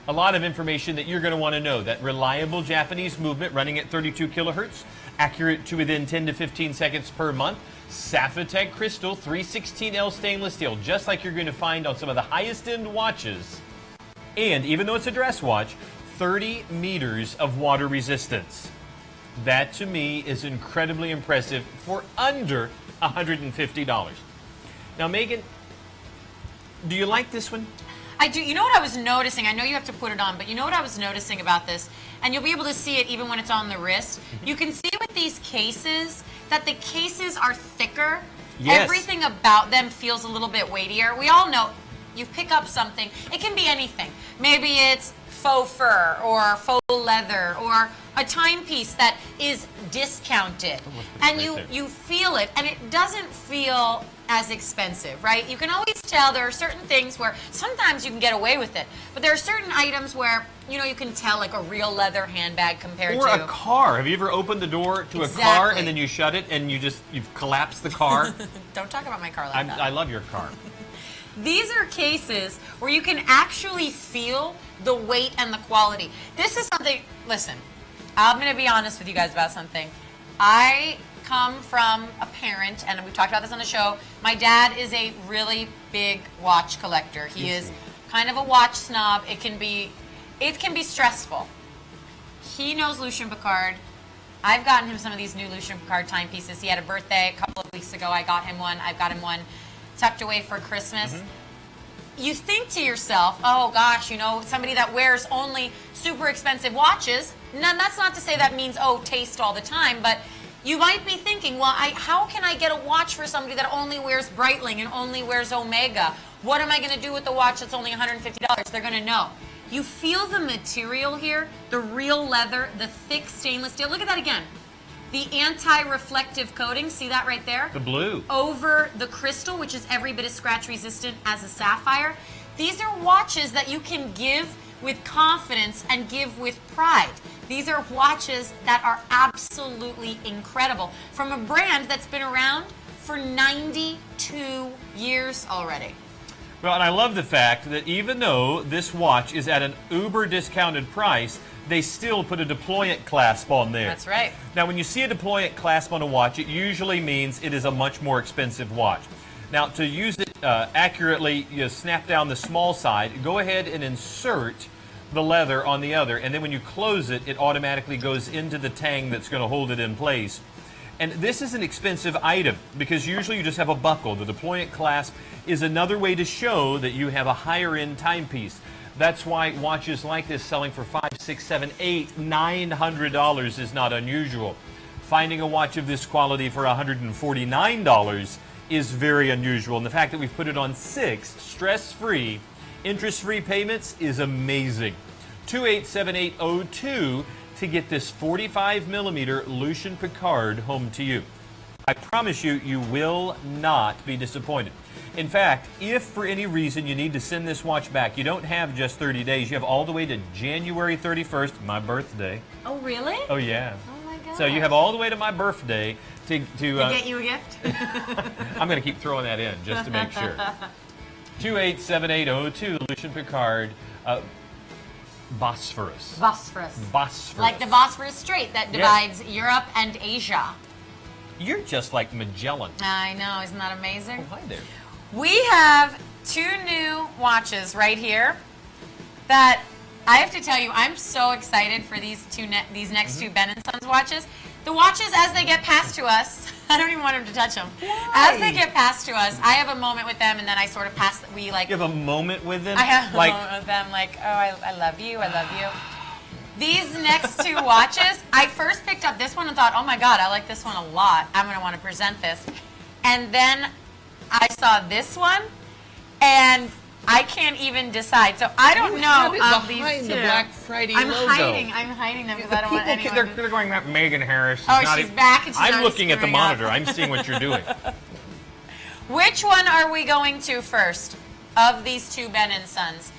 a lot of information that you're going to want to know. That reliable Japanese movement running at 32 kilohertz, accurate to within 10 to 15 seconds per month, Sapphitech crystal 316L stainless steel, just like you're going to find on some of the highest end watches. And even though it's a dress watch, 30 meters of water resistance. That to me is incredibly impressive for under $150. Now, Megan, do you like this one? I do. You know what I was noticing? I know you have to put it on, but you know what I was noticing about this? And you'll be able to see it even when it's on the wrist. You can see with these cases that the cases are thicker. Yes. Everything about them feels a little bit weightier. We all know you pick up something. It can be anything. Maybe it's faux fur or faux leather or a timepiece that is discounted. And you feel it, and it doesn't feel as expensive, right? You can always tell there are certain things where sometimes you can get away with it, but there are certain items where, you know, you can tell like a real leather handbag compared or to a car. Have you ever opened the door to a car and then you shut it and you've collapsed the car? Don't talk about my car like that. I love your car. These are cases where you can actually feel the weight and the quality. This is something, listen, I'm going to be honest with you guys about something. I come from a parent, and we've talked about this on the show. My dad is a really big watch collector. He is kind of a watch snob. It can be stressful. He knows Lucien Piccard. I've gotten him some of these new Lucien Piccard timepieces. He had a birthday a couple of weeks ago. I got him one. I've got him one tucked away for Christmas. You think to yourself, oh gosh, you know, somebody that wears only super expensive watches. Now, that's not to say that means, oh, taste all the time, but you might be thinking, well, how can I get a watch for somebody that only wears Breitling and only wears Omega? What am I going to do with the watch that's only $150? They're going to know. You feel the material here, the real leather, the thick stainless steel. Look at that again. The anti-reflective coating, see that right there? The blue. Over the crystal, which is every bit as scratch resistant as a sapphire. These are watches that you can give with confidence and give with pride. These are watches that are absolutely incredible from a brand that's been around for 92 years already. Well, and I love the fact that even though this watch is at an uber discounted price, they still put a deployant clasp on there. That's right. Now, when you see a deployant clasp on a watch, it usually means it is a much more expensive watch. Now, to use it accurately, you snap down the small side, go ahead and insert the leather on the other, and then when you close it, it automatically goes into the tang that's going to hold it in place. And this is an expensive item because usually you just have a buckle. The deployant clasp is another way to show that you have a higher end timepiece. That's why watches like this selling for $500, $600, $700, $800, $900 is not unusual. Finding a watch of this quality for $149 is very unusual. And the fact that we've put it on 6 stress-free, interest-free payments is amazing. 287802 to get this 45mm Lucien Piccard home to you. I promise you, you will not be disappointed. In fact, if for any reason you need to send this watch back, you don't have just 30 days. You have all the way to January 31st, my birthday. Oh, really? Oh, yeah. Oh, my God. So you have all the way to my birthday to get you a gift? I'm going to keep throwing that in just to make sure. 287802, Lucien Piccard, Bosphorus. Bosphorus. Bosphorus. Like the Bosphorus Strait that divides Europe and Asia. You're just like Magellan. I know, isn't that amazing? Oh, hi there. We have 2 new watches right here that I have to tell you, I'm so excited for these next 2 Ben & Sons watches. The watches, as they get passed to us, I don't even want him to touch them. Why? As they get passed to us, I have a moment with them, and then I sort of pass. You have a moment with them? I have a moment with them, like, oh, I love you, I love you. These next two watches, I first picked up this one and thought, oh my God, I like this one a lot. I'm going to want to present this. And then I saw this one, and I can't even decide. So I don't know of these two. The Black Friday I'm logo. I'm hiding them because I don't want anyone to... They're going at Megan Harris. Oh, she's back and she's I'm already looking at the screwing up. monitor. I'm seeing what you're doing. Which one are we going to first of these two Ben & Sons?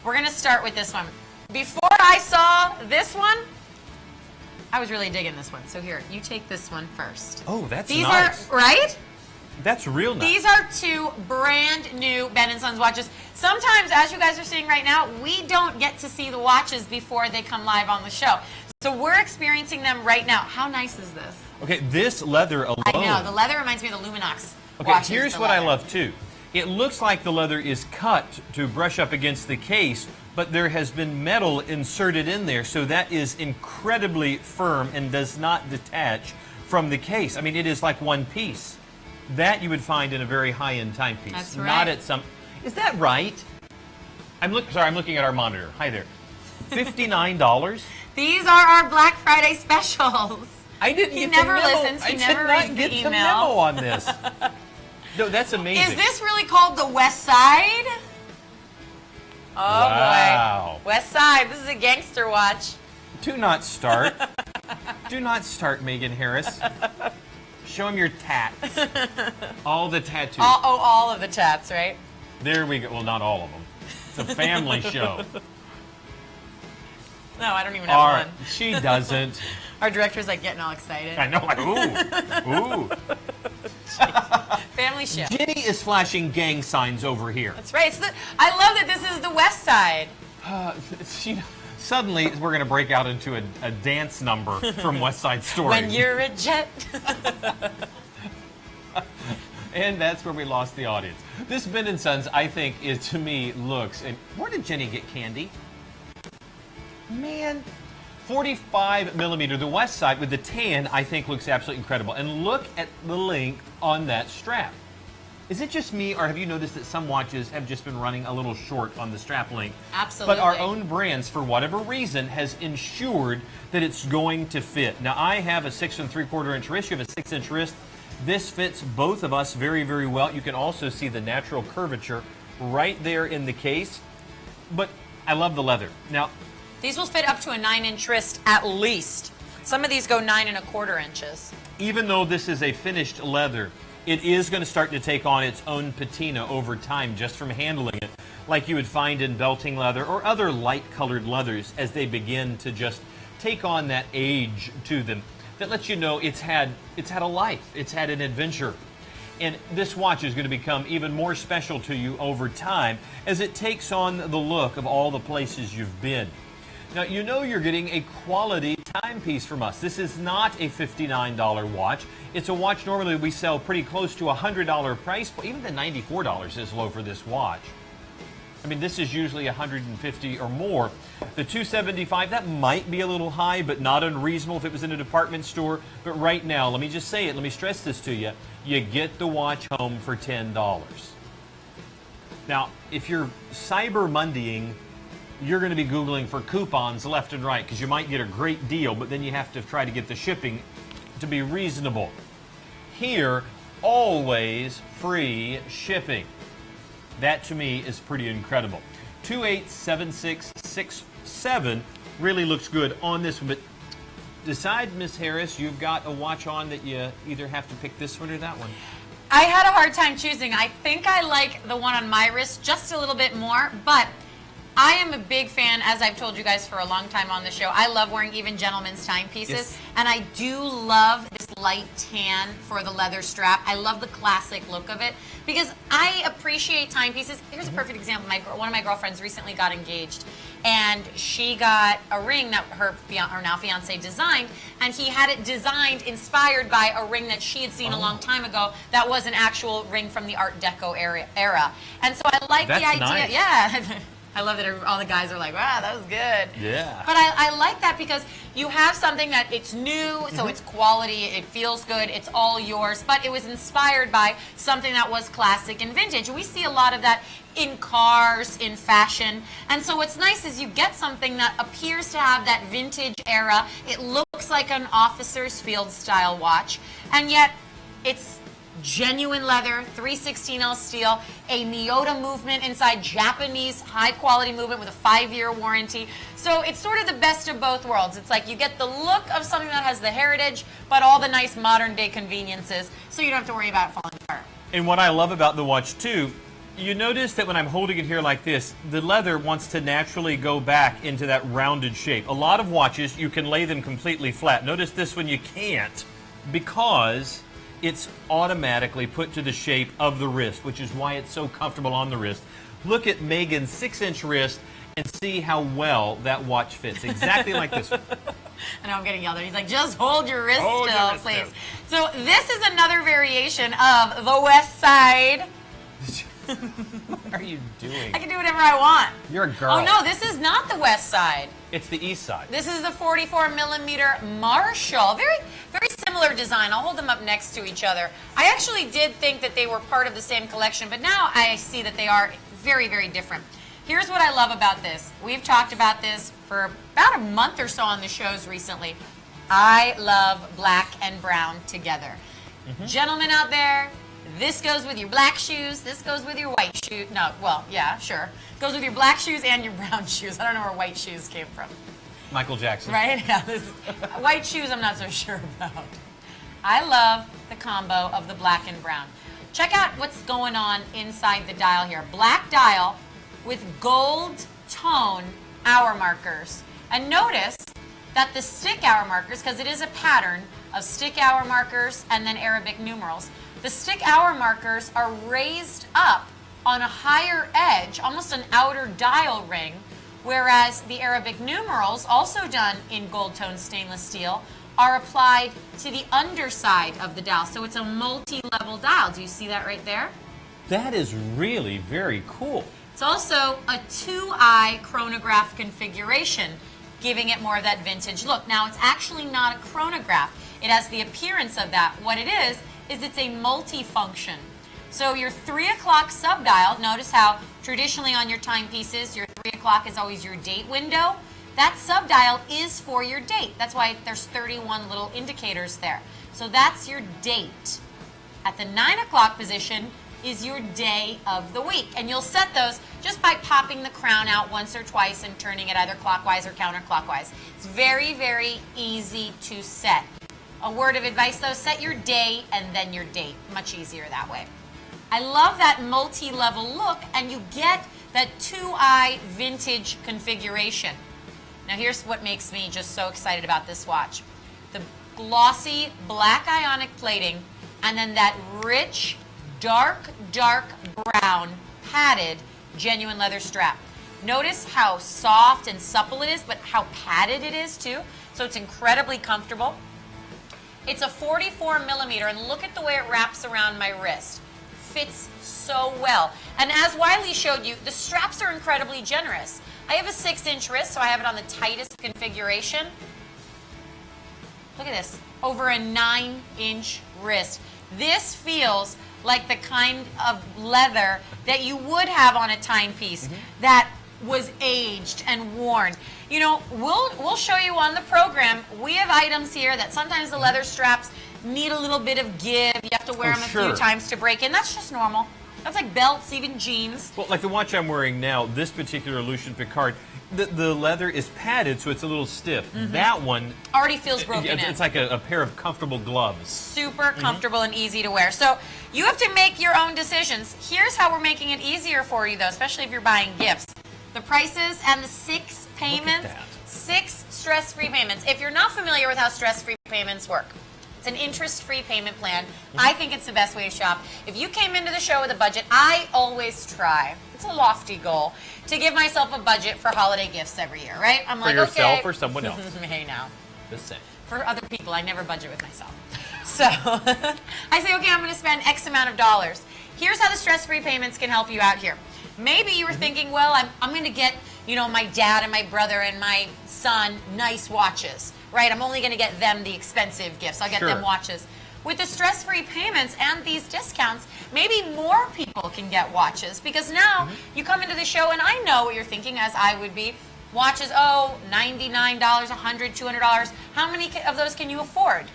We're going to start with this one. Before I saw this one, I was really digging this one. So here, you take this one first. Oh, that's these nice. Are, right? That's real nice. These are two brand new Ben & Sons watches. Sometimes, as you guys are seeing right now, we don't get to see the watches before they come live on the show. So we're experiencing them right now. How nice is this? Okay, this leather alone. I know, the leather reminds me of the Luminox Okay, watches, here's what I love too. It looks like the leather is cut to brush up against the case, but there has been metal inserted in there, so that is incredibly firm and does not detach from the case. I mean, it is like one piece. That you would find in a very high-end timepiece. That's right. Not at some... Is that right? I'm looking at our monitor. Hi there. $59? These are our Black Friday specials. I didn't He get never the memo. listens. He I never did not reads get the the email. memo on this. No, that's amazing. Is this really called the West Side? Oh Wow. boy. West Side. This is a gangster watch. Do not start. Do not start, Megan Harris. Show him your tats. All the tattoos. All of the tats, right? There we go. Well, not all of them. It's a family show. No, I don't even have one. She doesn't. Our director's like getting all excited. I know, like, ooh. Family show. Jenny is flashing gang signs over here. That's right. I love that this is the West Side. Suddenly, we're going to break out into a dance number from West Side Story. When you're a jet. And that's where we lost the audience. This Ben & Sons, I think, is to me looks... And where did Jenny get candy? Man, 45 millimeter. The West Side with the tan, I think, looks absolutely incredible. And look at the length on that strap. Is it just me, or have you noticed that some watches have just been running a little short on the strap length? Absolutely. But our own brands, for whatever reason, has ensured that it's going to fit. Now, I have a 6 3/4 inch wrist. You have a 6-inch wrist. This fits both of us very, very well. You can also see the natural curvature right there in the case. But I love the leather. Now, these will fit up to a 9-inch wrist at least. Some of these go 9 1/4 inches. even though this is a finished leather, it is going to start to take on its own patina over time just from handling it, like you would find in belting leather or other light-colored leathers as they begin to just take on that age to them. That lets you know it's had a life, it's had an adventure. And this watch is going to become even more special to you over time as it takes on the look of all the places you've been. Now, you know you're getting a quality timepiece from us. This is not a $59 watch. It's a watch normally we sell pretty close to a $100 price, but even the $94 is low for this watch. I mean, this is usually $150 or more. The $275, that might be a little high, but not unreasonable if it was in a department store. But right now, let me just say it, let me stress this to you, you get the watch home for $10. Now, if you're Cyber Mondaying, you're going to be Googling for coupons left and right because you might get a great deal, but then you have to try to get the shipping to be reasonable. Here, always free shipping. That, to me, is pretty incredible. 287667 really looks good on this one. But decide, Miss Harris, you've got a watch on that you either have to pick this one or that one. I had a hard time choosing. I think I like the one on my wrist just a little bit more, but I am a big fan, as I've told you guys for a long time on the show. I love wearing even gentlemen's timepieces, Yes. and I do love this light tan for the leather strap. I love the classic look of it because I appreciate timepieces. Here's a perfect example. One of my girlfriends recently got engaged, and she got a ring that her now fiance designed, and he had it designed inspired by a ring that she had seen a long time ago that was an actual ring from the Art Deco era. And so I like the That's idea. nice. Yeah. I love that all the guys are like, wow, that was good. Yeah. But I like that because you have something that it's new, so it's quality, it feels good, it's all yours, but it was inspired by something that was classic and vintage. We see a lot of that in cars, in fashion, and so what's nice is you get something that appears to have that vintage era. It looks like an officer's field style watch, and yet it's genuine leather, 316L steel, a Miyota movement inside, Japanese high-quality movement with a 5-year warranty. So it's sort of the best of both worlds. It's like you get the look of something that has the heritage, but all the nice modern-day conveniences, so you don't have to worry about it falling apart. And what I love about the watch, too, you notice that when I'm holding it here like this, the leather wants to naturally go back into that rounded shape. A lot of watches, you can lay them completely flat. Notice this one you can't, because it's automatically put to the shape of the wrist, which is why it's so comfortable on the wrist. Look at Megan's 6-inch wrist and see how well that watch fits. Exactly like this one. I know I'm getting yelled at. He's like, just hold your wrist Hold your still, wrist please. still. So this is another variation of the West Side. What are you doing? I can do whatever I want. You're a girl. Oh no, this is not the West Side. It's the East Side. This is the 44mm Marshall. Very, very similar design. I'll hold them up next to each other. I actually did think that they were part of the same collection, but now I see that they are very, very different. Here's what I love about this. We've talked about this for about a month or so on the shows recently. I love black and brown together. Gentlemen out there, this goes with your black shoes. This goes with your white shoes. No, well, yeah, sure. Goes with your black shoes and your brown shoes. I don't know where white shoes came from. Michael Jackson. Right? Yeah, white shoes I'm not so sure about. I love the combo of the black and brown. Check out what's going on inside the dial here. Black dial with gold tone hour markers. And notice that the stick hour markers, because it is a pattern of stick hour markers and then Arabic numerals, the stick hour markers are raised up on a higher edge, almost an outer dial ring, whereas the Arabic numerals, also done in gold tone stainless steel, are applied to the underside of the dial. So it's a multi-level dial. Do you see that right there? That is really very cool. It's also a 2-eye chronograph configuration, giving it more of that vintage look. Now, it's actually not a chronograph. It has the appearance of that. What it is it's a multi-function. So your 3 o'clock subdial, notice how traditionally on your timepieces, your 3 o'clock is always your date window. That subdial is for your date. That's why there's 31 little indicators there. So that's your date. At the 9 o'clock position is your day of the week. And you'll set those just by popping the crown out once or twice and turning it either clockwise or counterclockwise. It's very, very easy to set. A word of advice though, set your day and then your date. Much easier that way. I love that multi-level look, and you get that 2-eye vintage configuration. Now here's what makes me just so excited about this watch. The glossy black ionic plating and then that rich, dark brown padded genuine leather strap. Notice how soft and supple it is, but how padded it is too. So it's incredibly comfortable. It's a 44mm, and look at the way it wraps around my wrist. Fits so well. And as Wiley showed you, the straps are incredibly generous. I have a 6-inch wrist, so I have it on the tightest configuration. Look at this, over a 9-inch wrist. This feels like the kind of leather that you would have on a timepiece that was aged and worn. You know, we'll show you on the program. We have items here that sometimes the leather straps need a little bit of give. You have to wear them a few times to break in. That's just normal. That's like belts, even jeans. Well, like the watch I'm wearing now, this particular Lucien Piccard, the leather is padded, so it's a little stiff. That one already feels broken in. It's like a pair of comfortable gloves. Super comfortable and easy to wear. So you have to make your own decisions. Here's how we're making it easier for you, though, especially if you're buying gifts. The prices and the 6 payments, Look at that. 6 stress-free payments. If you're not familiar with how stress-free payments work, it's an interest-free payment plan. I think it's the best way to shop. If you came into the show with a budget, I always try, it's a lofty goal, to give myself a budget for holiday gifts every year, right? I'm For like, yourself okay. or someone else? Hey, now. The same. For other people, I never budget with myself. So I say, okay, I'm going to spend X amount of dollars. Here's how the stress-free payments can help you out here. Maybe you were thinking, well, I'm going to get, you know, my dad and my brother and my son nice watches, right? I'm only going to get them the expensive gifts. I'll get them watches. With the stress-free payments and these discounts, maybe more people can get watches, because now you come into the show and I know what you're thinking, as I would be. Watches, oh, $99, $100, $200. How many of those can you afford?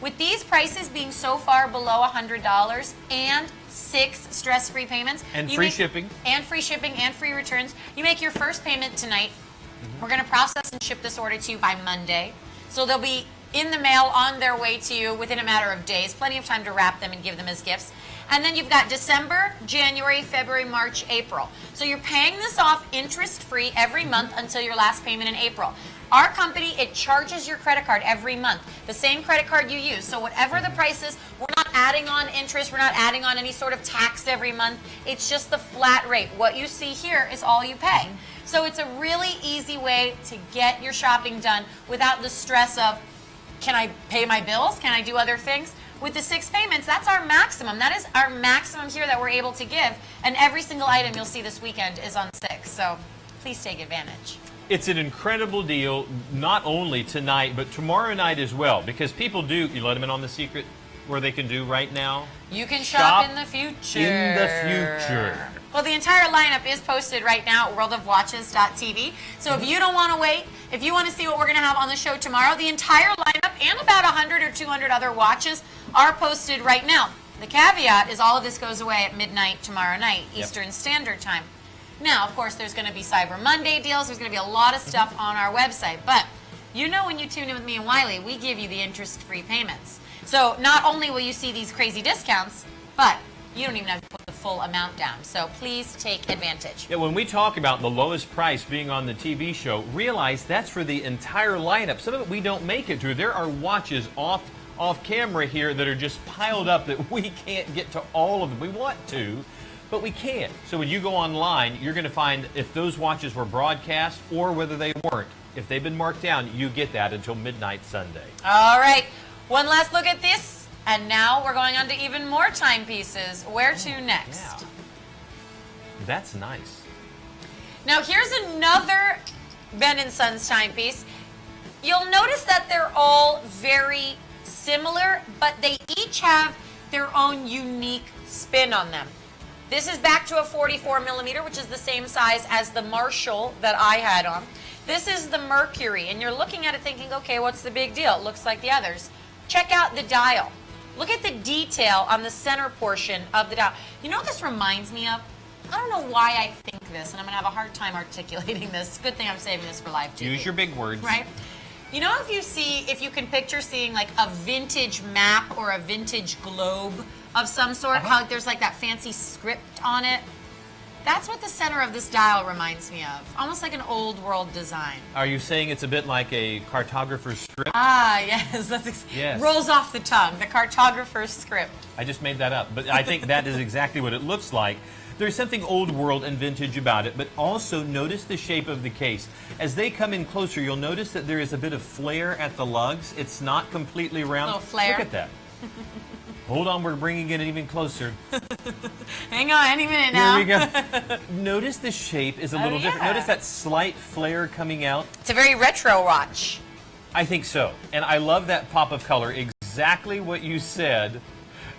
With these prices being so far below $100 and 6 stress-free payments. And free shipping. And free shipping and free returns. You make your first payment tonight. We're going to process and ship this order to you by Monday. So they'll be in the mail on their way to you within a matter of days. Plenty of time to wrap them and give them as gifts. And then you've got December, January, February, March, April. So you're paying this off interest-free every month until your last payment in April. Our company, it charges your credit card every month, the same credit card you use. So whatever the price is, we're not adding on interest, we're not adding on any sort of tax every month. It's just the flat rate. What you see here is all you pay. So it's a really easy way to get your shopping done without the stress of, can I pay my bills? Can I do other things? With the 6 payments, that's our maximum. That is our maximum here that we're able to give. And every single item you'll see this weekend is on 6. So please take advantage. It's an incredible deal, not only tonight, but tomorrow night as well. Because people do, you let them in on the secret where they can do right now? You can shop in the future. In the future. Well, the entire lineup is posted right now at WorldofWatches.tv. So if you don't want to wait, if you want to see what we're going to have on the show tomorrow, the entire lineup and about 100 or 200 other watches are posted right now. The caveat is all of this goes away at midnight tomorrow night, Eastern Standard Time. Now, of course, there's going to be Cyber Monday deals. There's going to be a lot of stuff on our website. But you know, when you tune in with me and Wiley, we give you the interest-free payments. So not only will you see these crazy discounts, but you don't even have to put the full amount down. So please take advantage. Yeah, when we talk about the lowest price being on the TV show, realize that's for the entire lineup. Some of it we don't make it through. There are watches off camera here that are just piled up that we can't get to all of them. We want to, but we can't. So when you go online, you're going to find if those watches were broadcast or whether they weren't. If they've been marked down, you get that until midnight Sunday. All right. One last look at this. And now we're going on to even more timepieces. Where to next? Yeah. That's nice. Now here's another Ben & Sons timepiece. You'll notice that they're all very similar, but they each have their own unique spin on them. This is back to a 44 millimeter, which is the same size as the Marshall that I had on. This is the Mercury, and you're looking at it thinking, okay, what's the big deal? It looks like the others. Check out the dial. Look at the detail on the center portion of the dial. You know what this reminds me of? I don't know why I think this, and I'm going to have a hard time articulating this. It's a good thing I'm saving this for live TV. Use your big words. Right? You know, if you can picture seeing like a vintage map or a vintage globe of some sort, how there's like that fancy script on it? That's what the center of this dial reminds me of. Almost like an old world design. Are you saying it's a bit like a cartographer's script? Ah, yes. Yes. Rolls off the tongue. The cartographer's script. I just made that up, but I think that is exactly what it looks like. There's something old world and vintage about it, but also notice the shape of the case. As they come in closer, you'll notice that there is a bit of flare at the lugs. It's not completely round. A little flare. Look at that. Hold on, we're bringing it even closer. Hang on, any minute now. Here we go. Notice the shape is a little different. Notice that slight flare coming out. It's a very retro watch. I think so. And I love that pop of color. Exactly what you said.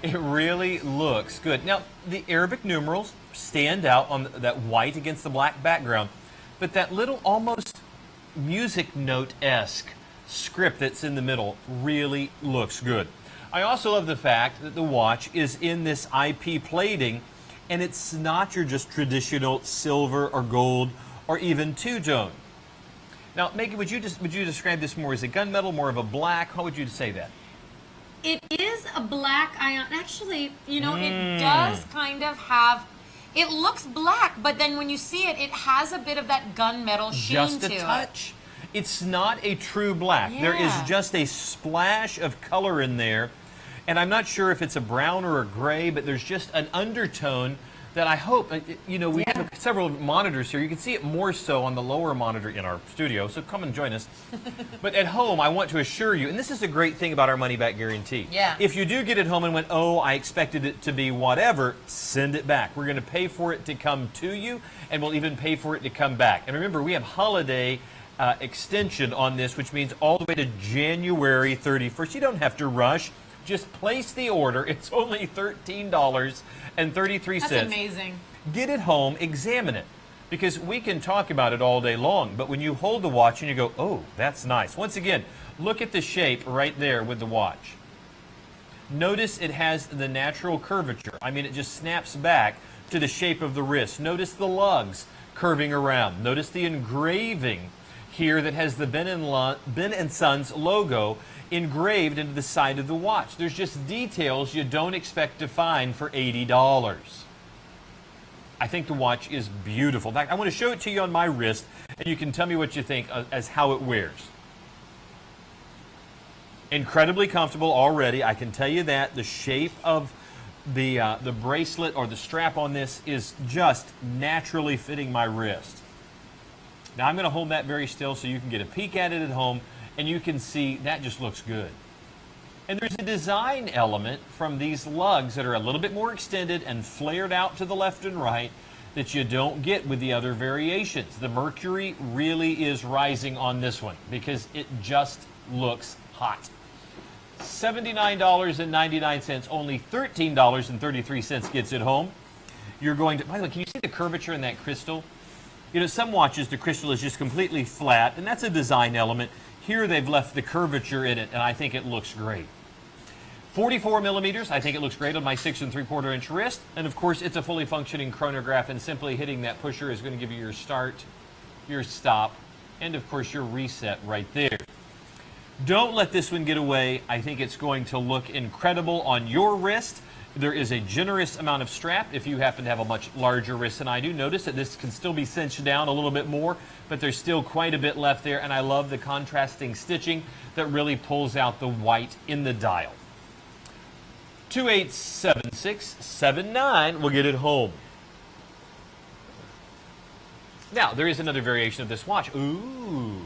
It really looks good. Now, the Arabic numerals stand out on that white against the black background. But that little almost music note-esque script that's in the middle really looks good. I also love the fact that the watch is in this IP plating, and it's not your just traditional silver or gold or even two-tone. Now, Megan, would you describe this more as a gunmetal, more of a black? How would you say that? It is a black ion. Actually, you know, it does kind of have. It looks black, but then when you see it, it has a bit of that gunmetal sheen to it. Just a touch. It's not a true black. Yeah. There is just a splash of color in there. And I'm not sure if it's a brown or a gray, but there's just an undertone that I hope, you know, we have several monitors here. You can see it more so on the lower monitor in our studio, so come and join us. But at home, I want to assure you, and this is a great thing about our money-back guarantee. Yeah. If you do get it home and went, oh, I expected it to be whatever, send it back. We're going to pay for it to come to you, and we'll even pay for it to come back. And remember, we have holiday extension on this, which means all the way to January 31st. You don't have to rush. Just place the order. It's only $13.33. That's amazing. Get it home, examine it. Because we can talk about it all day long, but when you hold the watch and you go, oh, that's nice. Once again, look at the shape right there with the watch. Notice it has the natural curvature. I mean, it just snaps back to the shape of the wrist. Notice the lugs curving around. Notice the engraving here that has the Ben & Sons logo engraved into the side of the watch. There's just details you don't expect to find for $80. I think the watch is beautiful. In fact, I want to show it to you on my wrist, and you can tell me what you think as how it wears. Incredibly comfortable already, I can tell you that. The shape of the bracelet or the strap on this is just naturally fitting my wrist. Now I'm going to hold that very still so you can get a peek at it at home, and you can see that just looks good. And there's a design element from these lugs that are a little bit more extended and flared out to the left and right that you don't get with the other variations. The mercury really is rising on this one because it just looks hot. $79.99, only $13.33 gets it home. You're going to, by the way, can you see the curvature in that crystal? You know, some watches, the crystal is just completely flat, and that's a design element. Here they've left the curvature in it, and I think it looks great. 44 millimeters, I think it looks great on my 6 3/4 inch wrist. And of course, it's a fully functioning chronograph, and simply hitting that pusher is going to give you your start, your stop, and of course your reset right there. Don't let this one get away. I think it's going to look incredible on your wrist. There is a generous amount of strap if you happen to have a much larger wrist than I do. Notice that this can still be cinched down a little bit more, but there's still quite a bit left there, and I love the contrasting stitching that really pulls out the white in the dial. 287679 will get it home. Now, there is another variation of this watch. Ooh,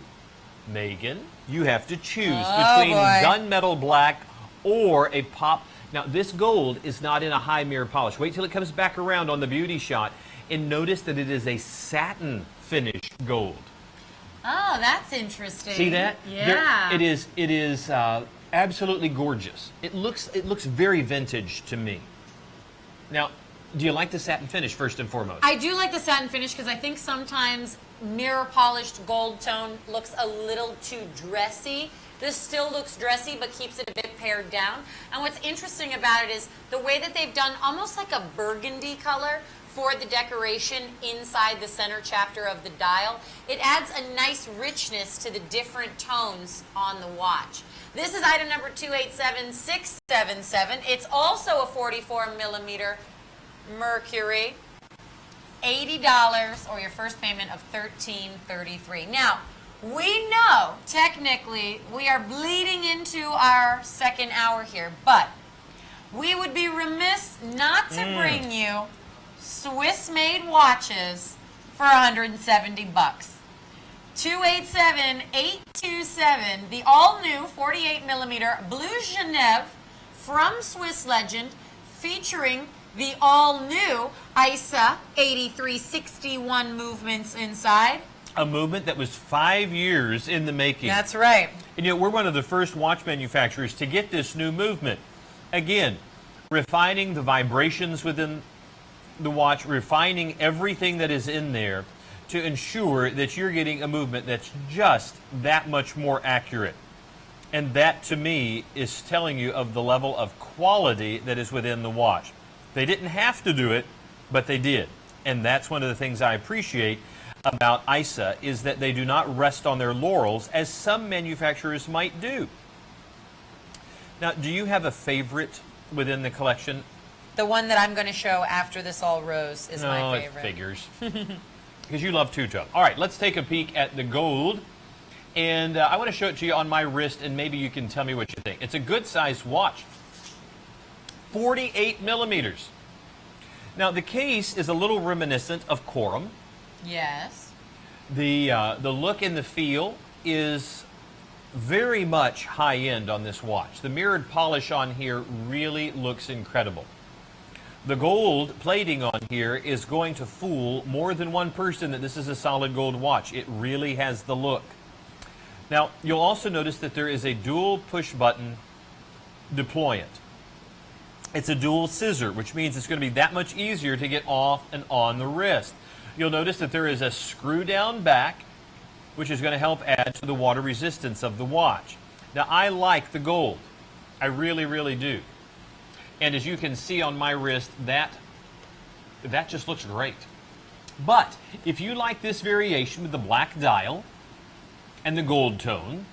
Megan, you have to choose between gunmetal black or a pop. Now, this gold is not in a high mirror polish. Wait till it comes back around on the beauty shot and notice that it is a satin finish gold. Oh, that's interesting. See that? Yeah. It is absolutely gorgeous. It looks very vintage to me. Now, do you like the satin finish first and foremost? I do like the satin finish because I think sometimes mirror polished gold tone looks a little too dressy. This still looks dressy but keeps it a bit pared down. And what's interesting about it is the way that they've done almost like a burgundy color for the decoration inside the center chapter of the dial. It adds a nice richness to the different tones on the watch. This is item number 287677. It's also a 44 millimeter mercury. $80 or your first payment of $13.33. Now, we know technically we are bleeding into our second hour here, but we would be remiss not to bring you Swiss-made watches for $170. 287827, the all-new 48 millimeter Blue Genève from Swiss Legend, featuring the all-new ISA 8361 movements inside. A movement that was 5 years in the making. That's right. And yet we're one of the first watch manufacturers to get this new movement. Again, refining the vibrations within the watch, refining everything that is in there to ensure that you're getting a movement that's just that much more accurate. And that, to me, is telling you of the level of quality that is within the watch. They didn't have to do it, but they did. And that's one of the things I appreciate about ISA, is that they do not rest on their laurels as some manufacturers might do. Now, do you have a favorite within the collection? The one that I'm going to show after this all rose is my favorite. It figures. Because you love two-tone. All right, let's take a peek at the gold. And I want to show it to you on my wrist, and maybe you can tell me what you think. It's a good-sized watch. 48 millimeters. Now, the case is a little reminiscent of Corum. Yes. The look and the feel is very much high-end on this watch. The mirrored polish on here really looks incredible. The gold plating on here is going to fool more than one person that this is a solid gold watch. It really has the look. Now, you'll also notice that there is a dual push-button deployant. It's a dual scissor, which means it's going to be that much easier to get off and on the wrist. You'll notice that there is a screw down back, which is going to help add to the water resistance of the watch. Now, I like the gold. I really, really do. And as you can see on my wrist, that just looks great. But if you like this variation with the black dial and the gold tone,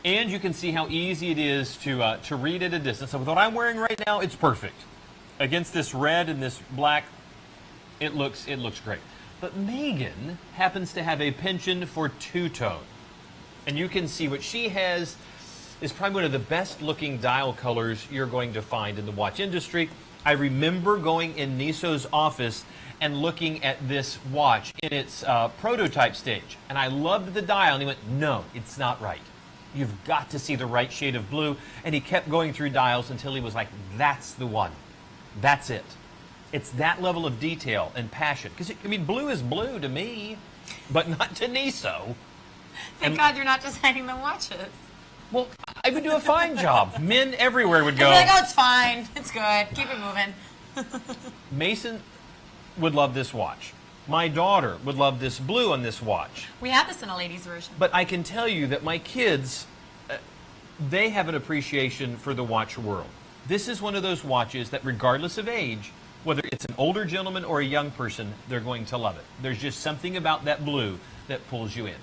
and you can see how easy it is to read at a distance. So with what I'm wearing right now, it's perfect. Against this red and this black, it looks great. But Megan happens to have a penchant for two-tone. And you can see what she has is probably one of the best looking dial colors you're going to find in the watch industry. I remember going in Niso's office and looking at this watch in its prototype stage. And I loved the dial, and he went, no, it's not right. You've got to see the right shade of blue. And he kept going through dials until he was like, that's the one. That's it. It's that level of detail and passion. Because, I mean, blue is blue to me, but not to Niso. Thank God you're not designing the watches. Well, I would do a fine job. Men everywhere would go. I'd be like, oh, it's fine. It's good. Keep it moving. Mason would love this watch. My daughter would love this blue on this watch. We have this in a ladies' version. But I can tell you that my kids, they have an appreciation for the watch world. This is one of those watches that regardless of age, whether it's an older gentleman or a young person, they're going to love it. There's just something about that blue that pulls you in.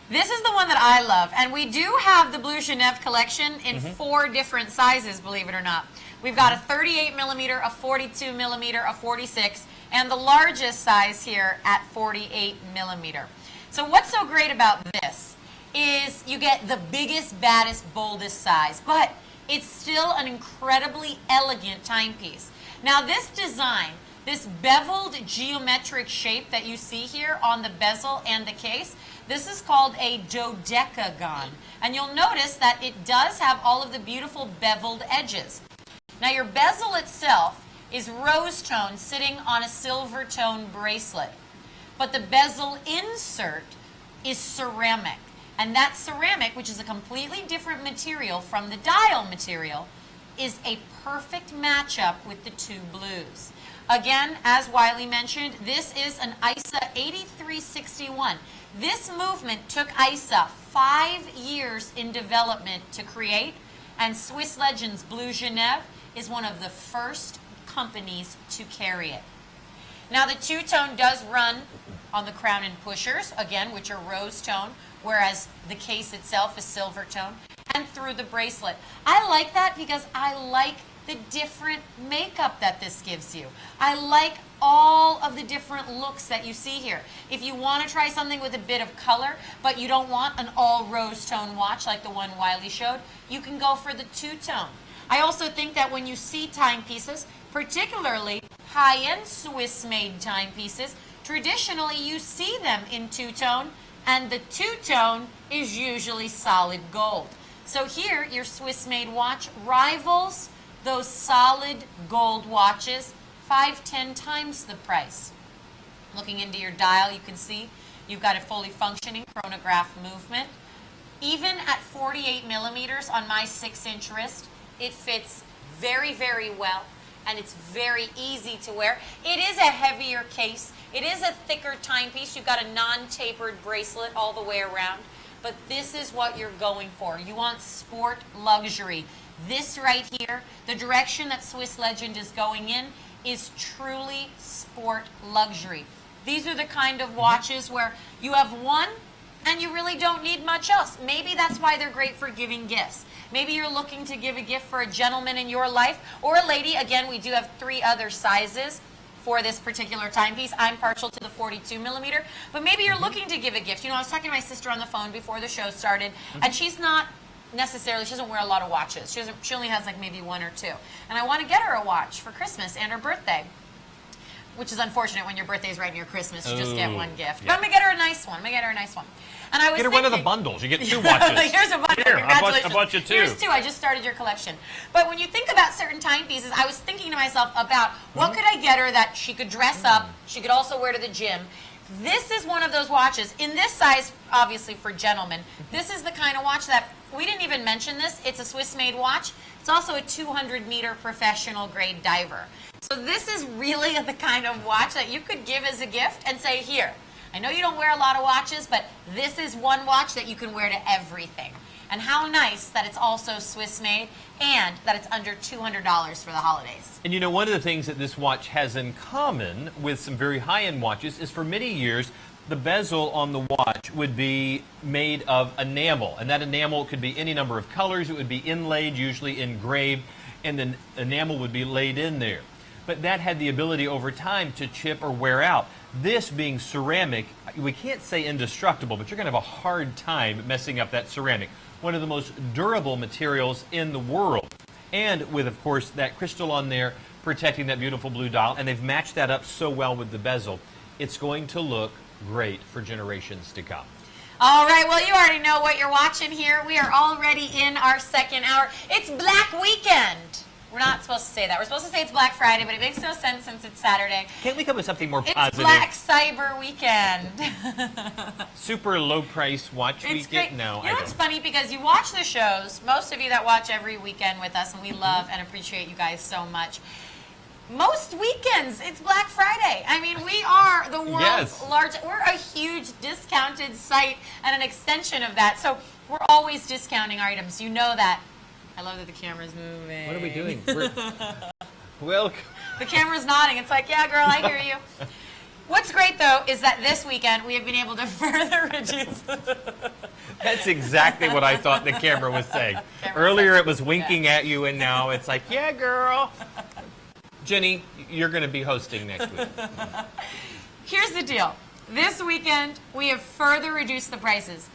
This is the one that I love, and we do have the Blue Genève collection in 4 different sizes, believe it or not. We've got a 38 millimeter, a 42 millimeter, a 46, and the largest size here at 48 millimeter. So what's so great about this is you get the biggest, baddest, boldest size, but it's still an incredibly elegant timepiece. Now this design, this beveled geometric shape that you see here on the bezel and the case, this is called a dodecagon. And you'll notice that it does have all of the beautiful beveled edges. Now your bezel itself is rose tone sitting on a silver tone bracelet. But the bezel insert is ceramic. And that ceramic, which is a completely different material from the dial material, is a perfect matchup with the two blues. Again, as Wiley mentioned, this is an ISA 8361. This movement took ISA 5 years in development to create, and Swiss Legend's Blue Genève is one of the first companies to carry it. Now the two-tone does run on the crown and pushers, again, which are rose tone, whereas the case itself is silver tone, and through the bracelet. I like that because I like the different makeup that this gives you. I like all of the different looks that you see here. If you want to try something with a bit of color, but you don't want an all rose tone watch like the one Wiley showed, you can go for the two-tone. I also think that when you see timepieces, particularly high-end Swiss-made timepieces, traditionally you see them in two-tone, and the two-tone is usually solid gold. So here, your Swiss-made watch rivals those solid gold watches 5-10 times the price. Looking into your dial, you can see you've got a fully functioning chronograph movement. Even at 48 millimeters on my 6-inch wrist, it fits very, very well, and it's very easy to wear. It is a heavier case. It is a thicker timepiece. You've got a non-tapered bracelet all the way around, but this is what you're going for. You want sport luxury. This right here, the direction that Swiss Legend is going in, is truly sport luxury. These are the kind of watches where you have one and you really don't need much else. Maybe that's why they're great for giving gifts. Maybe you're looking to give a gift for a gentleman in your life or a lady. Again, we do have 3 other sizes for this particular timepiece. I'm partial to the 42 millimeter, but maybe you're looking to give a gift. You know, I was talking to my sister on the phone before the show started, and she's not necessarily, she doesn't wear a lot of watches. She only has like maybe 1 or 2. And I want to get her a watch for Christmas and her birthday. which is unfortunate when your birthday's right near Christmas. You just get one gift. Yeah. But I'm going to get her a nice one. And I was Get her thinking, one of the bundles. You get 2 watches. Here's a bundle. Here, Congratulations. I bought you 2. Here's 2. I just started your collection. But when you think about certain timepieces, I was thinking to myself about what could I get her that she could dress up, she could also wear to the gym. This is one of those watches in this size, obviously for gentlemen. This is the kind of watch that we didn't even mention this. It's a Swiss-made watch. It's also a 200-meter professional grade diver. So this is really the kind of watch that you could give as a gift and say, here, I know you don't wear a lot of watches, but this is one watch that you can wear to everything. And how nice that it's also Swiss-made and that it's under $200 for the holidays. And you know, one of the things that this watch has in common with some very high-end watches is for many years, the bezel on the watch would be made of enamel. And that enamel could be any number of colors. It would be inlaid, usually engraved, and then enamel would be laid in there. But that had the ability over time to chip or wear out. This being ceramic, we can't say indestructible, but you're going to have a hard time messing up that ceramic. One of the most durable materials in the world. And with, of course, that crystal on there protecting that beautiful blue dial. And they've matched that up so well with the bezel. It's going to look great for generations to come. All right, well, you already know what you're watching here. We are already in our second hour. It's Black Weekend. We're not supposed to say that. We're supposed to say it's Black Friday, but it makes no sense since it's Saturday. Can't we come with something more positive? It's Black Cyber Weekend. Super low price watch It's weekend? great. No, you know what's funny? Because you watch the shows, most of you that watch every weekend with us, and we love and appreciate you guys so much. Most weekends, it's Black Friday. I mean, we are the world's largest, we're a huge discounted site and an extension of that. So we're always discounting our items. You know that. I love that the camera's moving. What are we doing? Well, the camera's nodding. It's like, yeah, girl, I hear you. What's great, though, is that this weekend we have been able to further reduce. That's exactly what I thought the camera was saying. Earlier it was winking at you, and now it's like, yeah, girl. Jenny, you're going to be hosting next week. Here's the deal. This weekend, we have further reduced the prices.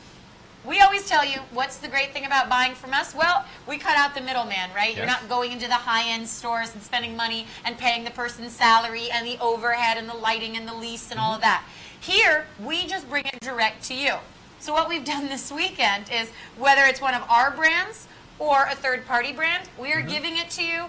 We always tell you, what's the great thing about buying from us? Well, we cut out the middleman, right? Yes. You're not going into the high-end stores and spending money and paying the person's salary and the overhead and the lighting and the lease and all of that. Here, we just bring it direct to you. So what we've done this weekend is, whether it's one of our brands or a third-party brand, we are giving it to you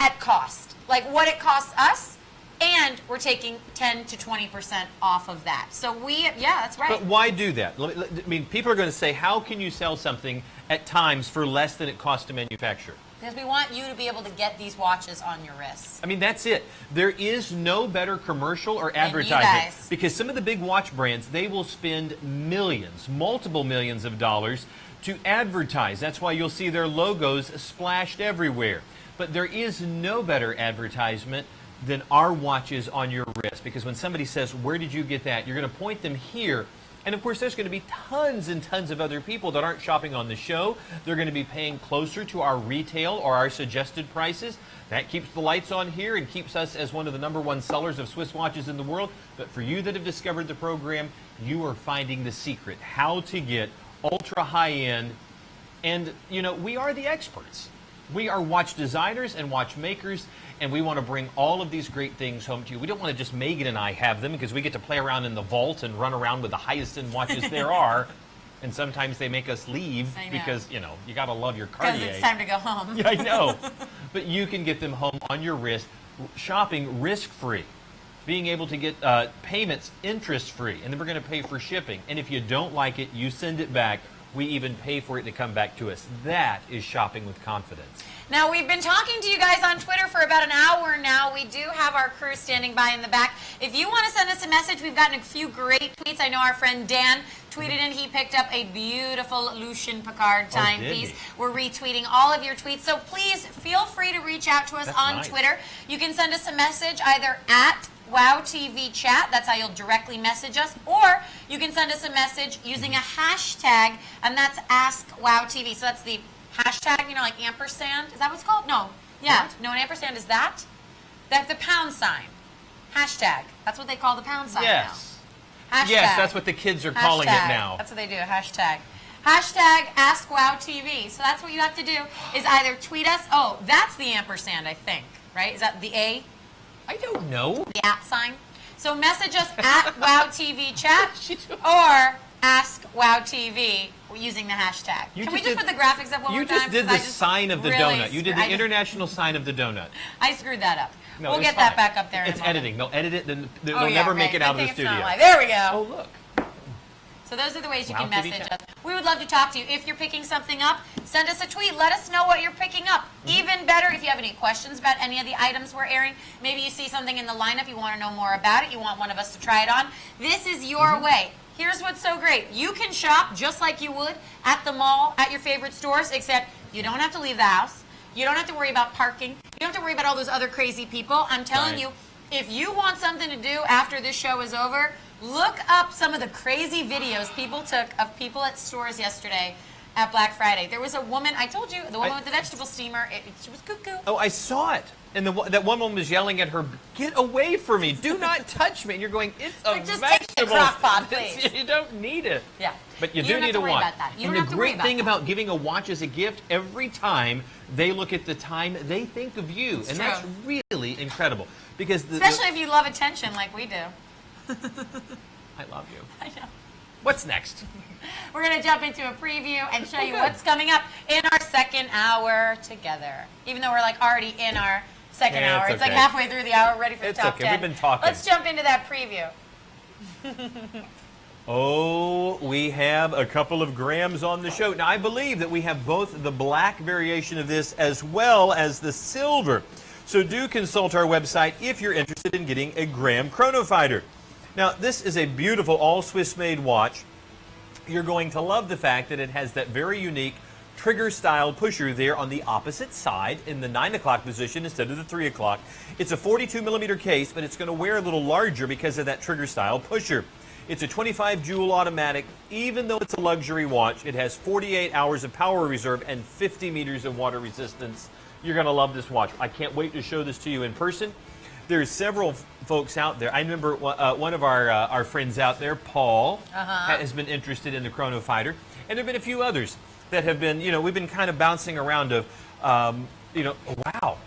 at cost. Like what it costs us, and we're taking 10 to 20% off of that. So yeah, that's right. But why do that? I mean, people are going to say, how can you sell something at times for less than it costs to manufacture? Because we want you to be able to get these watches on your wrists. I mean, that's it. There is no better commercial or you advertising. guys. Because some of the big watch brands, they will spend millions, multiple millions of dollars to advertise. That's why you'll see their logos splashed everywhere. But there is no better advertisement than our watches on your wrist. Because when somebody says, where did you get that? You're going to point them here. And of course, there's going to be tons and tons of other people that aren't shopping on the show. They're going to be paying closer to our retail or our suggested prices. That keeps the lights on here and keeps us as one of the #1 sellers of Swiss watches in the world. But for you that have discovered the program, you are finding the secret, how to get ultra high-end. And, you know, we are the experts. We are watch designers and watchmakers, and we want to bring all of these great things home to you. We don't want to just Megan and I have them because we get to play around in the vault and run around with the highest end watches there are. And sometimes they make us leave because, you know, you got to love your Cartier. Because it's time to go home. Yeah, I know. But you can get them home on your wrist, shopping risk-free, being able to get payments interest-free, and then we're going to pay for shipping. And if you don't like it, you send it back. We even pay for it to come back to us. That is shopping with confidence. Now, we've been talking to you guys on Twitter for about an hour now. We do have our crew standing by in the back. If you want to send us a message, we've gotten a few great tweets. I know our friend Dan tweeted in. He picked up a beautiful LUCIEN PICCARD timepiece. We're retweeting all of your tweets. So please feel free to reach out to us on Twitter. You can send us a message either at Wow TV Chat, that's how you'll directly message us, or you can send us a message using a hashtag, and that's AskWowTV. So that's the hashtag, you know, like ampersand. Is that what it's called? No. Yeah. What? No, an ampersand is that? That's the pound sign. Hashtag. That's what they call the pound sign now. Hashtag. Yes, that's what the kids are calling it now. That's what they do, hashtag. Hashtag AskWowTV. So that's what you have to do, is either tweet us. Oh, that's the ampersand, I think, right? Is that the A? I don't know. The @ sign. So message us at WowTV Chat or ask WowTV using the hashtag. Can we just put the graphics up one more time? You just did the sign of the donut. You did the international sign of the donut. I screwed that up. No, we'll get that back up there in a moment. It's editing. They'll edit it. They'll never make it out of the studio. There we go. Oh, look. So those are the ways you can message us. We would love to talk to you. If you're picking something up, send us a tweet. Let us know what you're picking up. Even better, if you have any questions about any of the items we're airing, maybe you see something in the lineup, you want to know more about it, you want one of us to try it on, this is your way. Here's what's so great. You can shop just like you would at the mall, at your favorite stores, except you don't have to leave the house. You don't have to worry about parking. You don't have to worry about all those other crazy people. I'm telling you, if you want something to do after this show is over, look up some of the crazy videos people took of people at stores yesterday at Black Friday. There was a woman, I told you, the woman with the vegetable steamer, she was cuckoo. Oh, I saw it. And that one woman was yelling at her, "Get away from me. Do not touch me." And you're going, "It's a just vegetable. Take the crock pot, please. You don't need it." Yeah. But you do need a watch. And the great thing about giving a watch as a gift, every time they look at the time, they think of you. It's and true. That's really incredible. Because especially if you love attention like we do. I love you. I know. What's next? We're going to jump into a preview and show you what's coming up in our second hour together. Even though we're like already in our second hour. It's like halfway through the hour, ready for the top 10. We've been talking. Let's jump into that preview. Oh, we have a couple of grams on the show. Now, I believe that we have both the black variation of this as well as the silver. So do consult our website if you're interested in getting a Graham Chronofighter. Now, this is a beautiful all-Swiss-made watch. You're going to love the fact that it has that very unique trigger-style pusher there on the opposite side in the 9 o'clock position instead of the 3 o'clock. It's a 42-millimeter case, but it's going to wear a little larger because of that trigger-style pusher. It's a 25-joule automatic. Even though it's a luxury watch, it has 48 hours of power reserve and 50 meters of water resistance. You're going to love this watch. I can't wait to show this to you in person. There's several folks out there. I remember one of our friends out there, Paul, has been interested in the Chronofighter. And there have been a few others that have been, we've been kind of bouncing around of, wow.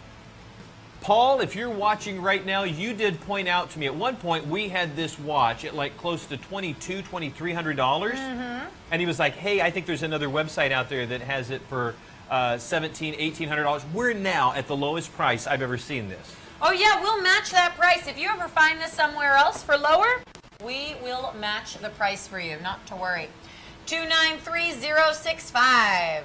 Paul, if you're watching right now, you did point out to me at one point we had this watch at like close to $2,200, $2,300. And he was like, hey, I think there's another website out there that has it for $1,700, $1,800. We're now at the lowest price I've ever seen this. Oh, yeah, we'll match that price. If you ever find this somewhere else for lower, we will match the price for you. Not to worry. 293065.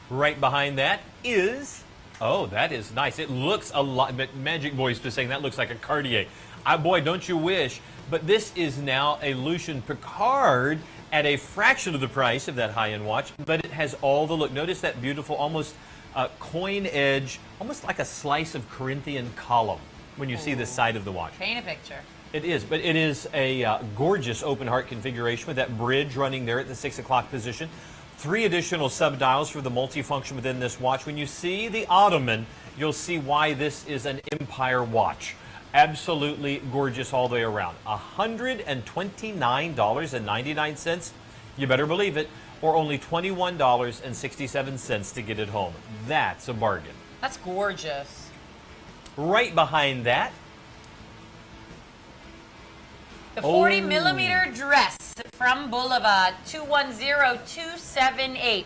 Right behind that is, oh, that is nice. It looks a lot, but Magic Boy's just saying that looks like a Cartier. Boy, don't you wish. But this is now a Lucien PICCARD at a fraction of the price of that high-end watch, but it has all the look. Notice that beautiful, almost coin edge, almost like a slice of Corinthian column when you see the side of the watch. Paint a picture. It is, but it is a gorgeous open heart configuration with that bridge running there at the 6 o'clock position. 3 additional sub-dials for the multifunction within this watch. When you see the ottoman, you'll see why this is an Empire watch. Absolutely gorgeous all the way around. $129.99. You better believe it. Or only $21.67 to get it home. That's a bargain. That's gorgeous. Right behind that, the 40-millimeter dress from Boulevard, 210278.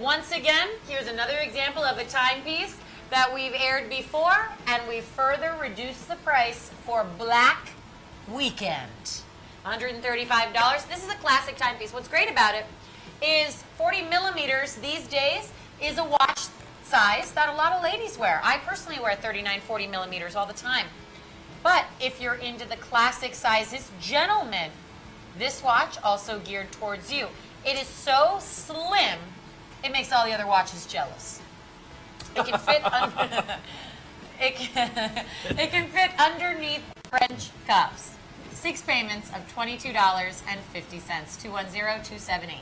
Once again, here's another example of a timepiece that we've aired before, and we further reduced the price for Black Weekend. $135. This is a classic timepiece. What's great about it is 40 millimeters these days is a watch size that a lot of ladies wear. I personally wear 39, 40 millimeters all the time. But if you're into the classic sizes, gentlemen, this watch also geared towards you. It is so slim, it makes all the other watches jealous. It can fit it can fit underneath French cuffs. 6 payments of $22.50, 210278.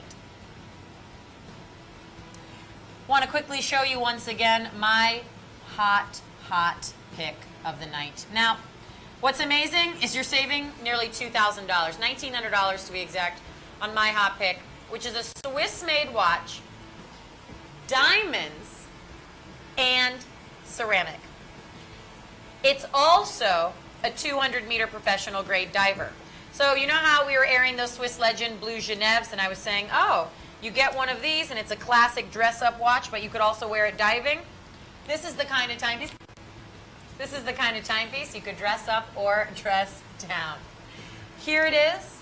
Want to quickly show you once again my hot pick of the night. Now, what's amazing is you're saving nearly $2,000, $1,900 to be exact, on my hot pick, which is a Swiss-made watch, diamonds, and ceramic. It's also a 200-meter professional grade diver. So you know how we were airing those Swiss Legend Blue Genèves, and I was saying, oh, you get one of these and it's a classic dress-up watch, but you could also wear it diving? This is the kind of timepiece. This is the kind of timepiece you could dress up or dress down. Here it is,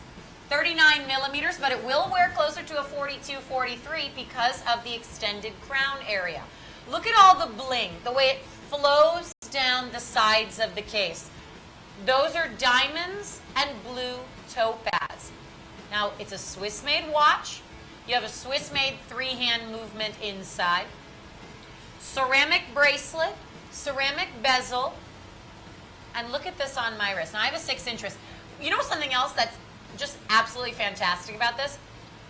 39 millimeters, but it will wear closer to a 42, 43 because of the extended crown area. Look at all the bling, the way it flows down the sides of the case. Those are diamonds and blue topaz. Now, it's a Swiss-made watch. You have a Swiss-made three-hand movement inside. Ceramic bracelet, ceramic bezel, and look at this on my wrist. Now, I have a 6-inch wrist. You know something else that's just absolutely fantastic about this?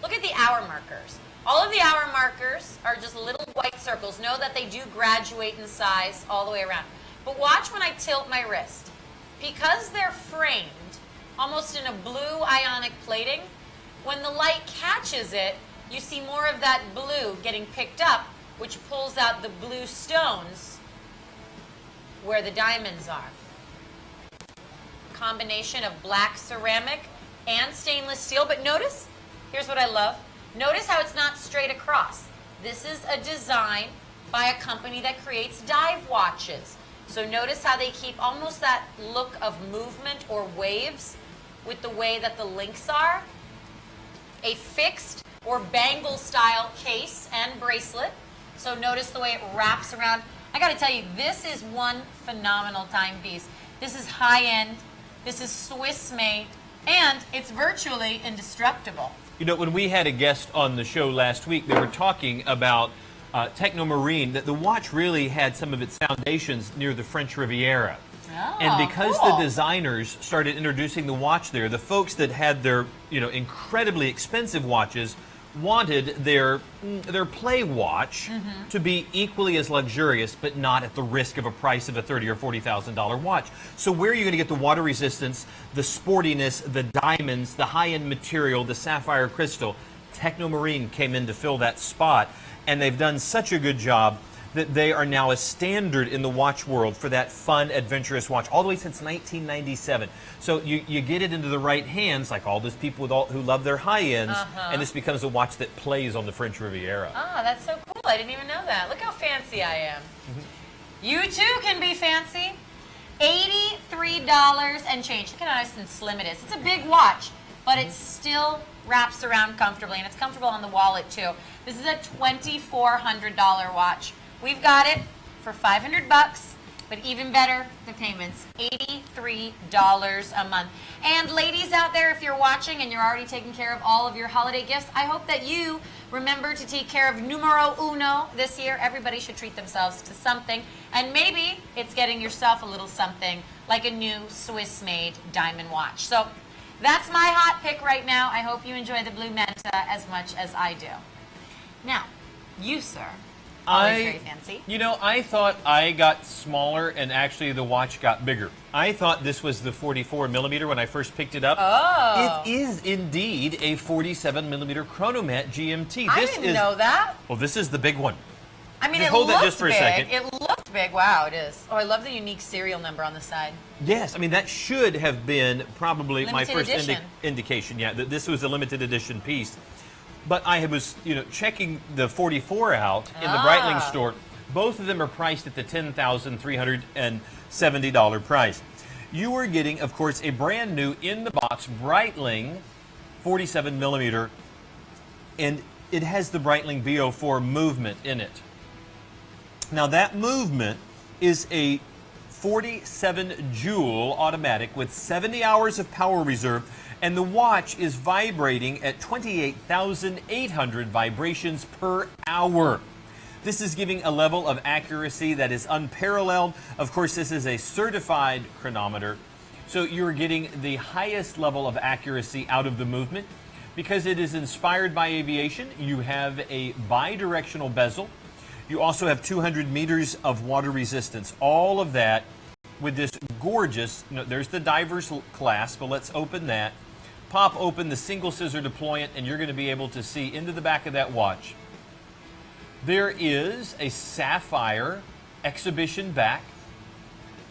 Look at the hour markers. All of the hour markers are just little white circles. Know that they do graduate in size all the way around. But watch when I tilt my wrist. Because they're framed almost in a blue ionic plating, when the light catches it, you see more of that blue getting picked up, which pulls out the blue stones where the diamonds are. Combination of black ceramic and stainless steel, but notice, here's what I love. Notice how it's not straight across. This is a design by a company that creates dive watches. So notice how they keep almost that look of movement or waves with the way that the links are. A fixed or bangle style case and bracelet. So notice the way it wraps around. I got to tell you, this is one phenomenal timepiece. This is high end, this is Swiss made, and it's virtually indestructible. You know, when we had a guest on the show last week, they were talking about TECHNOMARINE, that the watch really had some of its foundations near the French Riviera. Oh, and because cool. the designers started introducing the watch there, the folks that had their, incredibly expensive watches wanted their play watch to be equally as luxurious, but not at the risk of a price of a $30,000 or $40,000 watch. So where are you going to get the water resistance, the sportiness, the diamonds, the high-end material, the sapphire crystal? TECHNOMARINE came in to fill that spot, and they've done such a good job that they are now a standard in the watch world for that fun, adventurous watch, all the way since 1997. So you get it into the right hands, like all those people who love their high-ends, and this becomes a watch that plays on the French Riviera. Ah, that's so cool. I didn't even know that. Look how fancy I am. You too can be fancy. $83 and change. Look how nice and slim it is. It's a big watch, but it still wraps around comfortably, and it's comfortable on the wallet too. This is a $2,400 watch. We've got it for $500, but even better, the payments, $83 a month. And ladies out there, if you're watching and you're already taking care of all of your holiday gifts, I hope that you remember to take care of numero uno this year. Everybody should treat themselves to something, and maybe it's getting yourself a little something like a new Swiss-made diamond watch. So that's my hot pick right now. I hope you enjoy the Blue Manta as much as I do. Now, you, sir, always very fancy. I thought I got smaller, and actually the watch got bigger. I thought this was the 44 millimeter when I first picked it up. Oh. It is indeed a 47 millimeter Chronomat GMT. I didn't know that. Well, this is the big one. I mean, Just it hold that looked just for a big. second. It looked big. Wow, it is. Oh, I love the unique serial number on the side. Yes, I mean, that should have been probably my Limited first edition. indication, yeah, that this was a limited edition piece. But I was, checking the 44 out in the Breitling store. Both of them are priced at the $10,370 price. You are getting, of course, a brand new in-the-box Breitling 47 millimeter, and it has the Breitling BO4 movement in it. Now, that movement is a 47 joule automatic with 70 hours of power reserve, and the watch is vibrating at 28,800 vibrations per hour. This is giving a level of accuracy that is unparalleled. Of course, this is a certified chronometer, so you're getting the highest level of accuracy out of the movement. Because it is inspired by aviation, you have a bi-directional bezel. You also have 200 meters of water resistance. All of that with this gorgeous, there's the diver's clasp, but let's open that. Pop open the single scissor deployant, and you're going to be able to see into the back of that watch. There is a sapphire exhibition back.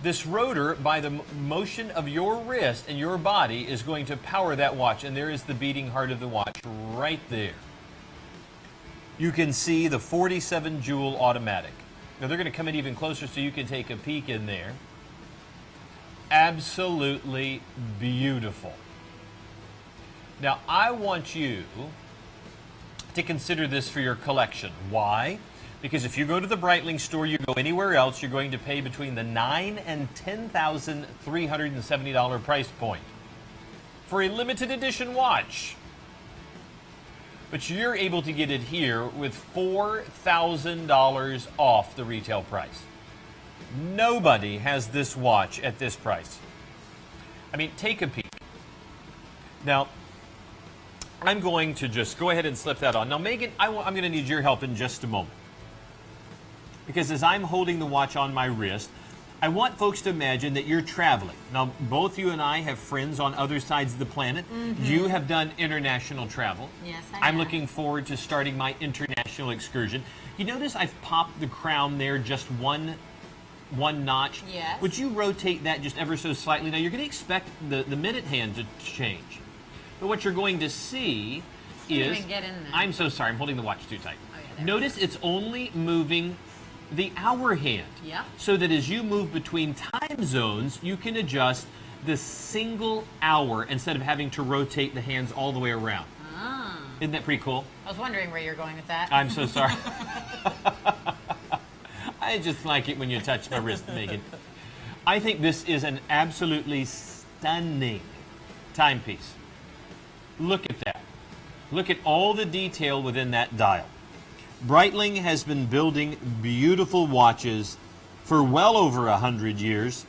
This rotor, by the motion of your wrist and your body, is going to power that watch. And there is the beating heart of the watch right there. You can see the 47 joule automatic. Now they're going to come in even closer so you can take a peek in there. Absolutely beautiful. Now I want you to consider this for your collection. Why? Because if you go to the Breitling store, you go anywhere else, you're going to pay between the $9,000 and $10,370 price point for a limited edition watch. But you're able to get it here with $4,000 off the retail price. Nobody has this watch at this price. I mean, take a peek. Now, I'm going to just go ahead and slip that on. Now, Megan, I'm going to need your help in just a moment. Because as I'm holding the watch on my wrist, I want folks to imagine that you're traveling. Now, both you and I have friends on other sides of the planet. Mm-hmm. You have done international travel. Yes, I'm looking forward to starting my international excursion. You notice I've popped the crown there just one notch. Yes. Would you rotate that just ever so slightly? Now, you're going to expect the minute hand to change. But what you're going to see is... Get in there. I'm so sorry. I'm holding the watch too tight. Oh, yeah, notice it's only moving the hour hand. Yeah. So that as you move between time zones, you can adjust the single hour instead of having to rotate the hands all the way around. Ah. Isn't that pretty cool? I was wondering where you're going with that. I'm so sorry. I just like it when you touch my wrist, Megan. I think this is an absolutely stunning timepiece. Look at that. Look at all the detail within that dial. Breitling has been building beautiful watches for well over 100 years.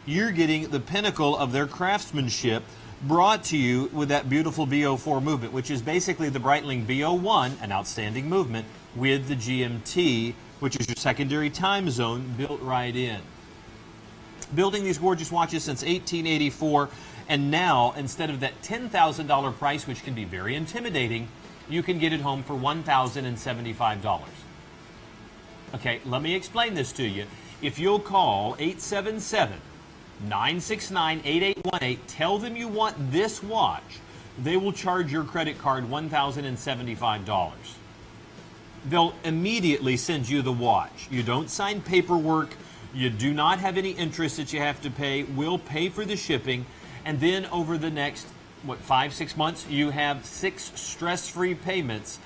You're getting the pinnacle of their craftsmanship brought to you with that beautiful BO4 movement, which is basically the Breitling BO1, an outstanding movement, with the GMT, which is your secondary time zone, built right in. Building these gorgeous watches since 1884, and now, instead of that $10,000 price, which can be very intimidating, you can get it home for $1,075. Okay, let me explain this to you. If you'll call 877-969-8818, tell them you want this watch, they will charge your credit card $1,075. They'll immediately send you the watch. You don't sign paperwork. You do not have any interest that you have to pay. We'll pay for the shipping. And then over the next 5-6 months, you have 6 stress-free payments,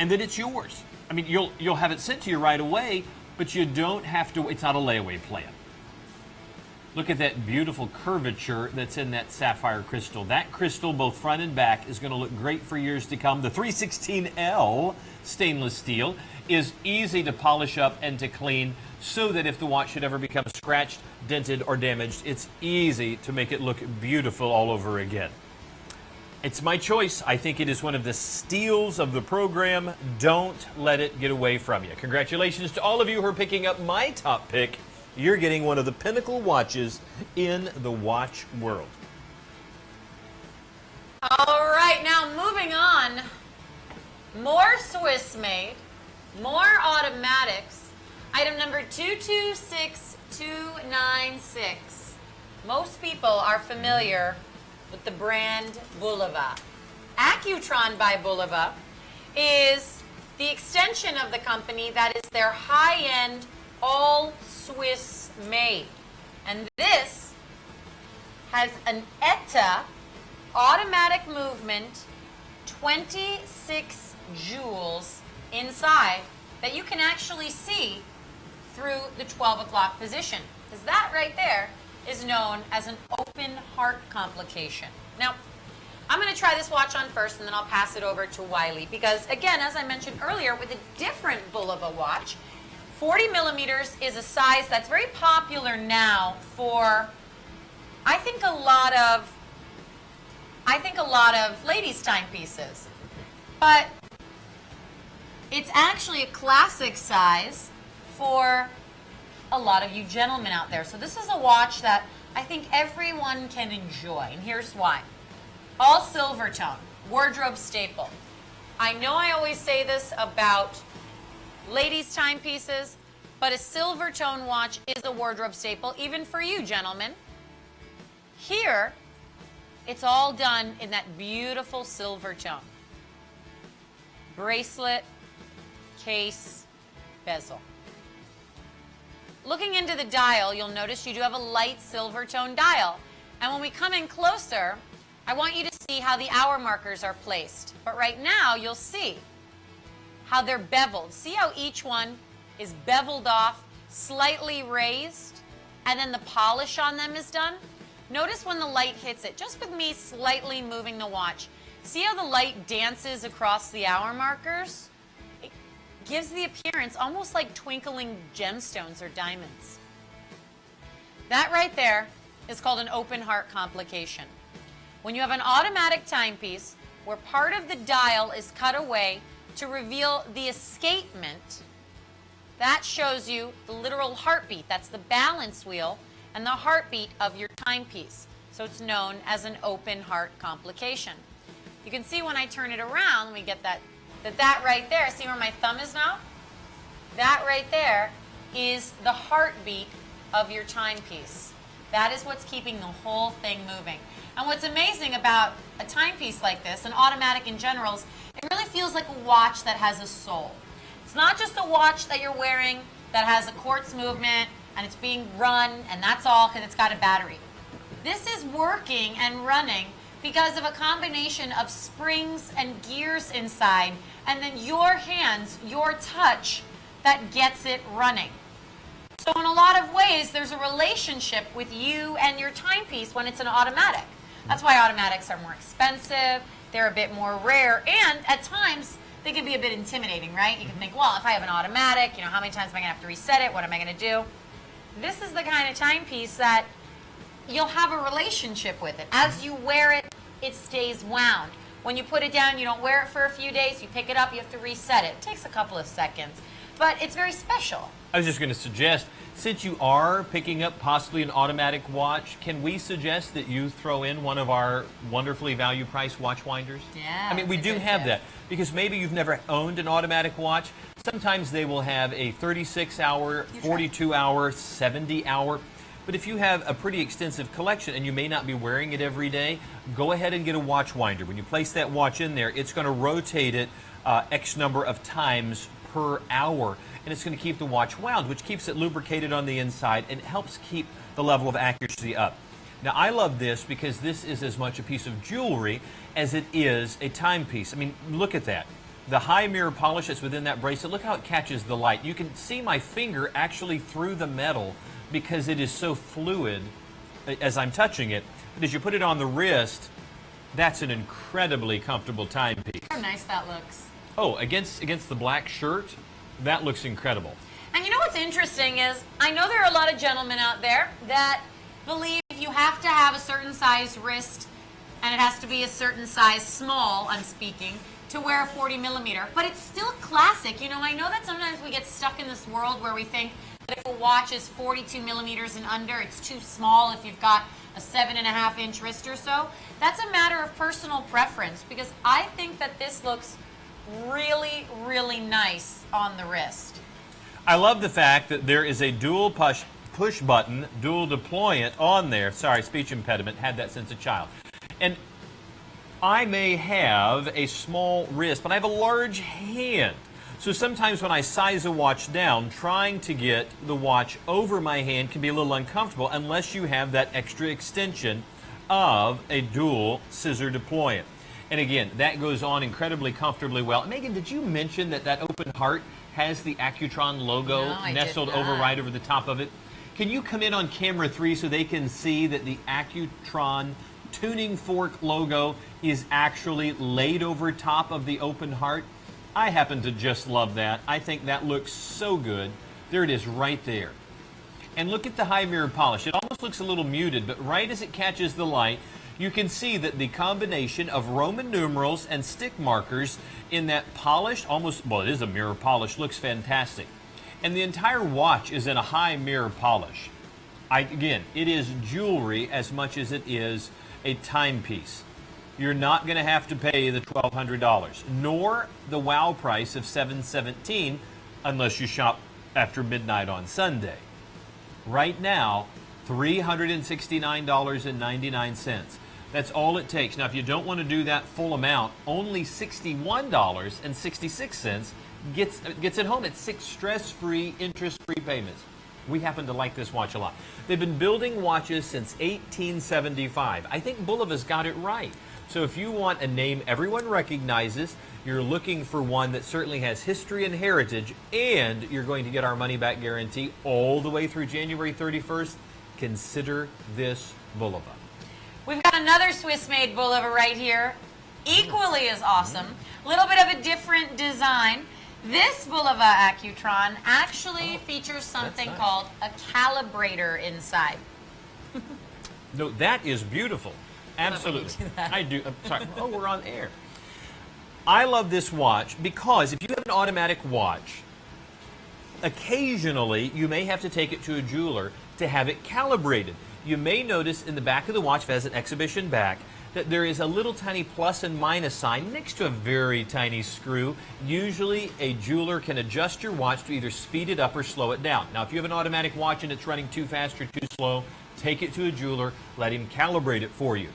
and then it's yours. I mean, you'll have it sent to you right away, but you don't have to. It's not a layaway plan. Look at that beautiful curvature that's in that sapphire crystal. That crystal, both front and back, is going to look great for years to come. The 316L stainless steel is easy to polish up and to clean, so that if the watch should ever become scratched, dented, or damaged, it's easy to make it look beautiful all over again. It's my choice. I think it is one of the steals of the program. Don't let it get away from you. Congratulations to all of you who are picking up my top pick. You're getting one of the pinnacle watches in the watch world. All right, now moving on. More Swiss made, more automatics. Item number 226296. Most people are familiar with the brand Bulova. Accutron by Bulova is the extension of the company that is their high-end, all Swiss made. And this has an ETA automatic movement, 26 joules inside that you can actually see through the 12 o'clock position. Because that right there is known as an open heart complication. Now, I'm going to try this watch on first, and then I'll pass it over to Wiley. Because, again, as I mentioned earlier, with a different Bulova watch, 40 millimeters is a size that's very popular now for, I think a lot of ladies' timepieces. But it's actually a classic size for a lot of you gentlemen out there. So this is a watch that I think everyone can enjoy, and here's why. All silver tone, wardrobe staple. I know I always say this about ladies' timepieces, but a silver tone watch is a wardrobe staple, even for you, gentlemen. Here, it's all done in that beautiful silver tone. Bracelet, case, bezel. Looking into the dial, you'll notice you do have a light silver tone dial. And when we come in closer, I want you to see how the hour markers are placed. But right now, you'll see how they're beveled. See how each one is beveled off, slightly raised, and then the polish on them is done? Notice when the light hits it, just with me slightly moving the watch. See how the light dances across the hour markers? It gives the appearance almost like twinkling gemstones or diamonds. That right there is called an open heart complication. When you have an automatic timepiece where part of the dial is cut away to reveal the escapement, that shows you the literal heartbeat. That's the balance wheel and the heartbeat of your timepiece. So it's known as an open heart complication. You can see when I turn it around, let me get that right there, see where my thumb is now? That right there is the heartbeat of your timepiece. That is what's keeping the whole thing moving. And what's amazing about a timepiece like this, and automatic in general, is it really feels like a watch that has a soul. It's not just a watch that you're wearing that has a quartz movement and it's being run and that's all because it's got a battery. This is working and running because of a combination of springs and gears inside and then your hands, your touch that gets it running. So in a lot of ways, there's a relationship with you and your timepiece when it's an automatic. That's why automatics are more expensive, they're a bit more rare, and at times, they can be a bit intimidating, right? You can think, well, if I have an automatic, you know, how many times am I going to have to reset it? What am I going to do? This is the kind of timepiece that you'll have a relationship with it. As you wear it, it stays wound. When you put it down, you don't wear it for a few days. You pick it up, you have to reset it. It takes a couple of seconds, but it's very special. I was just going to suggest, since you are picking up possibly an automatic watch, can we suggest that you throw in one of our wonderfully value-priced watch winders? Yeah. I mean, we do have that because maybe you've never owned an automatic watch. Sometimes they will have a 36-hour, 42-hour, 70-hour. But if you have a pretty extensive collection and you may not be wearing it every day, go ahead and get a watch winder. When you place that watch in there, it's going to rotate it X number of times per hour. And it's going to keep the watch wound, which keeps it lubricated on the inside and helps keep the level of accuracy up. Now, I love this because this is as much a piece of jewelry as it is a timepiece. I mean, look at that. The high mirror polish that's within that bracelet, look how it catches the light. You can see my finger actually through the metal because it is so fluid as I'm touching it. But as you put it on the wrist, that's an incredibly comfortable timepiece. How nice that looks. Oh, against the black shirt, that looks incredible. And you know what's interesting is, I know there are a lot of gentlemen out there that believe you have to have a certain size wrist and it has to be a certain size small, I'm speaking, to wear a 40 millimeter. But it's still classic. You know, I know that sometimes we get stuck in this world where we think that if a watch is 42 millimeters and under, it's too small if you've got a 7.5-inch wrist or so. That's a matter of personal preference because I think that this looks really, really nice on the wrist. I love the fact that there is a dual push button, dual deployant on there. Sorry, speech impediment, had that since a child. And I may have a small wrist, but I have a large hand. So sometimes when I size a watch down, trying to get the watch over my hand can be a little uncomfortable unless you have that extra extension of a dual scissor deployant. And again, that goes on incredibly comfortably well. Megan, did you mention that that open heart has the Accutron logo nestled over right over the top of it? Can you come in on camera 3 so they can see that the Accutron tuning fork logo is actually laid over top of the open heart? I happen to just love that. I think that looks so good. There it is right there. And look at the high mirror polish. It almost looks a little muted, but right as it catches the light, you can see that the combination of Roman numerals and stick markers in that polished, almost, well, it is a mirror polish, looks fantastic. And the entire watch is in a high mirror polish. Again, it is jewelry as much as it is a timepiece. You're not going to have to pay the $1,200, nor the wow price of $717 unless you shop after midnight on Sunday. Right now, $369.99. That's all it takes. Now, if you don't want to do that full amount, only $61.66 gets it home. It's 6 stress-free, interest-free payments. We happen to like this watch a lot. They've been building watches since 1875. I think Bulova's got it right. So if you want a name everyone recognizes, you're looking for one that certainly has history and heritage, and you're going to get our money-back guarantee all the way through January 31st, consider this Bulova. We've got another Swiss-made Bulova right here, equally as awesome. A little bit of a different design. This Bulova Accutron actually features something nice. called a calibrator inside. No, that is beautiful. Absolutely. I do. I'm sorry. Oh, we're on air. I love this watch because if you have an automatic watch, occasionally you may have to take it to a jeweler to have it calibrated. You may notice in the back of the watch, if it has an exhibition back, that there is a little tiny plus and minus sign next to a very tiny screw. Usually a jeweler can adjust your watch to either speed it up or slow it down. Now, if you have an automatic watch and it's running too fast or too slow, take it to a jeweler, let him calibrate it for you.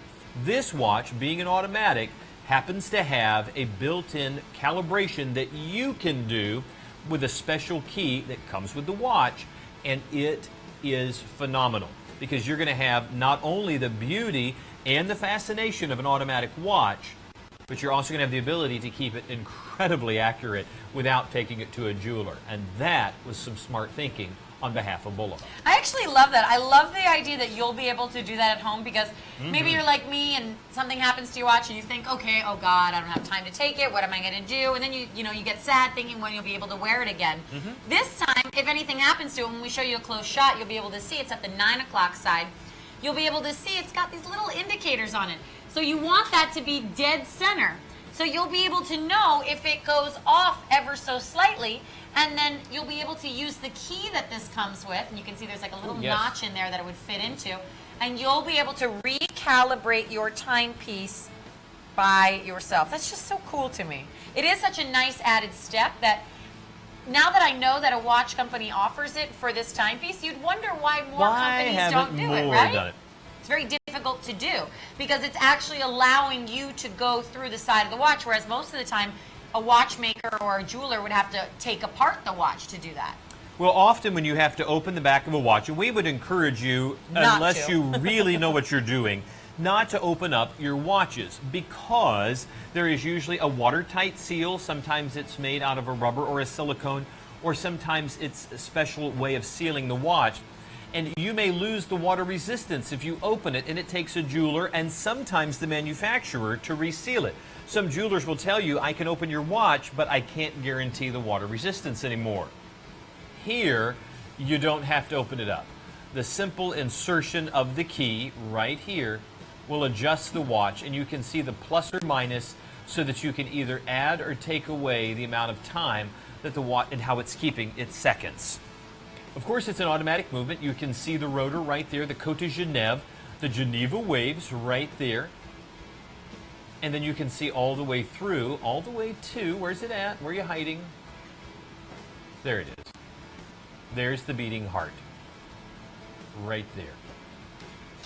This watch, being an automatic, happens to have a built-in calibration that you can do with a special key that comes with the watch, and it is phenomenal because you're going to have not only the beauty and the fascination of an automatic watch, but you're also going to have the ability to keep it incredibly accurate without taking it to a jeweler. And that was some smart thinking on behalf of Bulova. I actually love that. I love the idea that you'll be able to do that at home because maybe you're like me and something happens to your watch and you think, okay, oh God, I don't have time to take it. What am I going to do? And then you get sad thinking when you'll be able to wear it again. This time, if anything happens to it, when we show you a close shot, you'll be able to see it's at the 9 o'clock side. You'll be able to see it's got these little indicators on it. So you want that to be dead center. So you'll be able to know if it goes off ever so slightly, and then you'll be able to use the key that this comes with, and you can see there's like a little notch in there that it would fit into, and you'll be able to recalibrate your timepiece by yourself. That's just so cool to me. It is such a nice added step that now that I know that a watch company offers it for this timepiece, you'd wonder why more companies don't do it, right? Done it? It's very difficult to do because it's actually allowing you to go through the side of the watch, whereas most of the time a watchmaker or a jeweler would have to take apart the watch to do that. Well, often when you have to open the back of a watch, and we would encourage you, unless you really know what you're doing, not to open up your watches because there is usually a watertight seal. Sometimes it's made out of a rubber or a silicone, or sometimes it's a special way of sealing the watch. And you may lose the water resistance if you open it, and it takes a jeweler and sometimes the manufacturer to reseal it. Some jewelers will tell you, I can open your watch, but I can't guarantee the water resistance anymore. Here, you don't have to open it up. The simple insertion of the key right here will adjust the watch, and you can see the plus or minus so that you can either add or take away the amount of time that the watch and how it's keeping its seconds. Of course, it's an automatic movement. You can see the rotor right there, the Côte de Genève, the Geneva waves right there. And then you can see all the way through, all the way to, where's it at? Where are you hiding? There it is. There's the beating heart. Right there.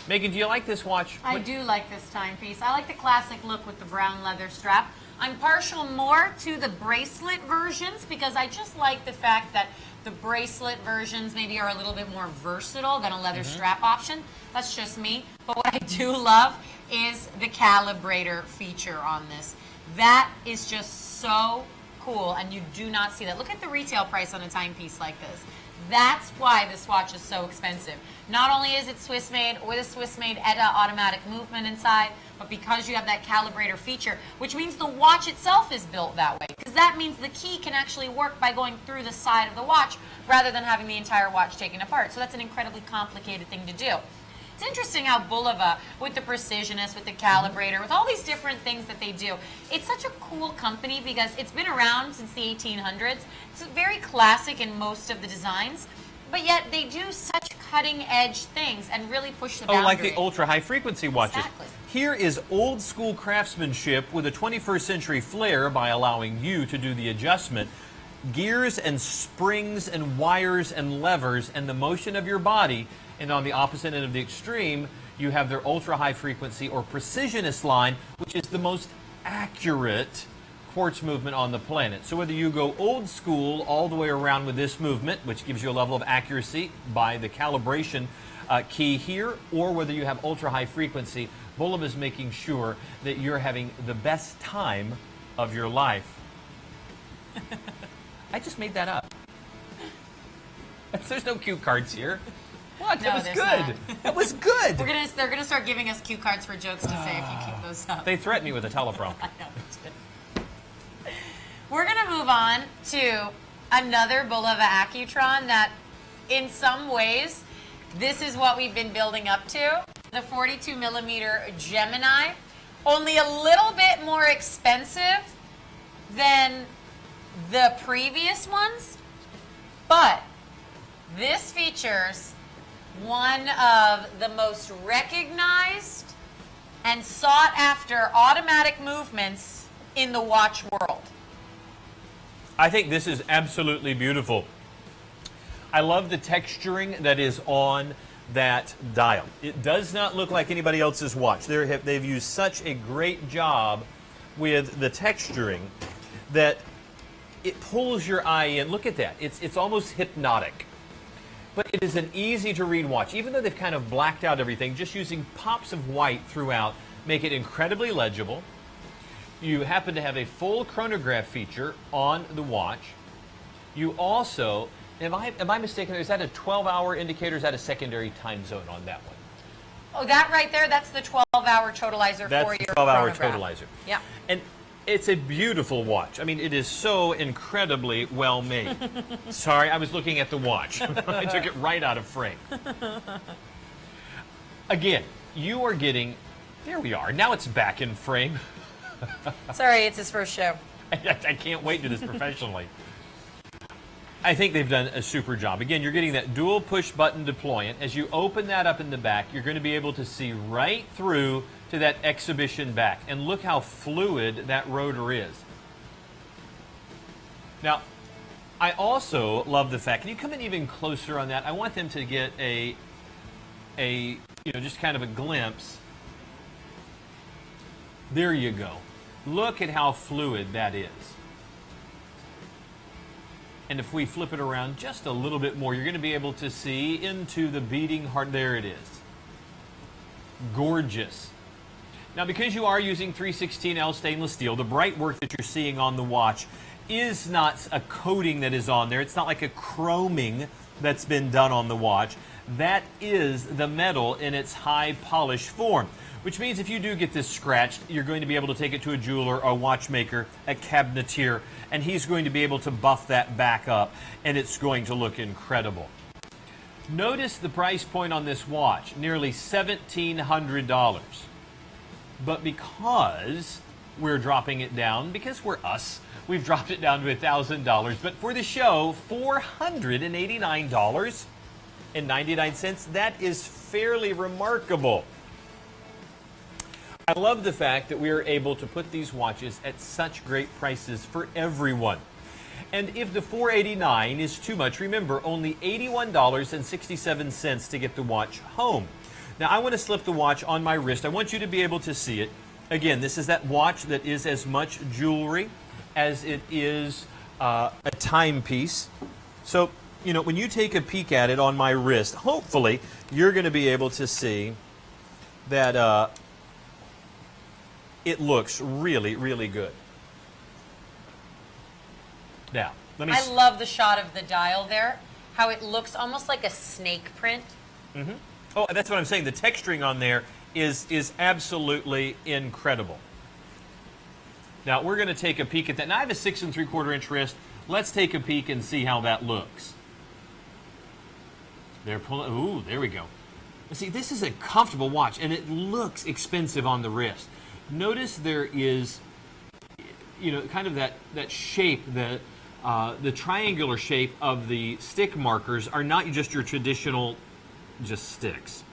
Megan, do you like this watch? I do like this timepiece. I like the classic look with the brown leather strap. I'm partial more to the bracelet versions because I just like the fact that the bracelet versions maybe are a little bit more versatile than a leather strap option. That's just me. But what I do love is the calibrator feature on this. That is just so cool, and you do not see that. Look at the retail price on a timepiece like this. That's why this watch is so expensive. Not only is it Swiss-made with a Swiss-made ETA automatic movement inside, but because you have that calibrator feature, which means the watch itself is built that way. Because that means the key can actually work by going through the side of the watch rather than having the entire watch taken apart. So that's an incredibly complicated thing to do. It's interesting how Bulova, with the precisionist, with the calibrator, with all these different things that they do, it's such a cool company because it's been around since the 1800s. It's very classic in most of the designs, but yet they do such cutting-edge things and really push the boundary. Oh, like the ultra-high frequency watches. Exactly. Here is old-school craftsmanship with a 21st century flair by allowing you to do the adjustment. gears and springs and wires and levers and the motion of your body. And on the opposite end of the extreme, you have their ultra-high frequency or precisionist line, which is the most accurate quartz movement on the planet. So whether you go old school all the way around with this movement, which gives you a level of accuracy by the calibration key here, or whether you have ultra-high frequency, Bulb is making sure that you're having the best time of your life. I just made that up. There's no cue cards here. What? That was good. That was good. They're gonna start giving us cue cards for jokes to say if you keep those up. They threatened me with a teleprompter. I know they did. We're gonna move on to another Bulova Accutron that, in some ways, this is what we've been building up to. The 42 millimeter Gemini, only a little bit more expensive than the previous ones, but this features one of the most recognized and sought after automatic movements in the watch world. I think this is absolutely beautiful. I love the texturing that is on that dial. It does not look like anybody else's watch. They've used such a great job with the texturing that it pulls your eye in. Look at that. It's almost hypnotic. But it is an easy to read watch. Even though they've kind of blacked out everything, just using pops of white throughout make it incredibly legible. You happen to have a full chronograph feature on the watch. You also, am I mistaken, is that a 12-hour indicator, or is that a secondary time zone on that one? Oh, that right there, that's the 12-hour totalizer for your 12-hour chronograph. totalizer. Yeah. And it's a beautiful watch. I mean, it is so incredibly well made. Sorry, I was looking at the watch. I took it right out of frame. Again, you are getting, there we are. Now it's back in frame. Sorry, it's his first show. I can't wait to do this professionally. I think they've done a super job. Again, you're getting that dual push button deployant. As you open that up in the back, you're going to be able to see right through to that exhibition back. And look how fluid that rotor is. Now, I also love the fact, can you come in even closer on that? I want them to get a just kind of a glimpse. There you go. Look at how fluid that is. And if we flip it around just a little bit more, you're going to be able to see into the beating heart. There it is. Gorgeous. Now, because you are using 316L stainless steel, the bright work that you're seeing on the watch is not a coating that is on there. It's not like a chroming that's been done on the watch. That is the metal in its high polished form. Which means if you do get this scratched, you're going to be able to take it to a jeweler, a watchmaker, a cabinetier, and he's going to be able to buff that back up, and it's going to look incredible. Notice the price point on this watch, nearly $1,700. But because we're dropping it down, because we're us, we've dropped it down to $1,000. But for the show, $489.99, that is fairly remarkable. I love the fact that we are able to put these watches at such great prices for everyone. And if the $489 is too much, remember, only $81.67 to get the watch home. Now, I want to slip the watch on my wrist. I want you to be able to see it. Again, this is that watch that is as much jewelry as it is a timepiece. So, when you take a peek at it on my wrist, hopefully you're going to be able to see that it looks really, really good. Now, I love the shot of the dial there, how it looks almost like a snake print. Mm-hmm. Oh, that's what I'm saying. The texturing on there is absolutely incredible. Now, we're going to take a peek at that. Now, I have a 6 3/4 inch wrist. Let's take a peek and see how that looks. They're pulling. Ooh, there we go. See, this is a comfortable watch, and it looks expensive on the wrist. Notice there is, kind of that shape, the triangular shape of the stick markers are not just your traditional just sticks.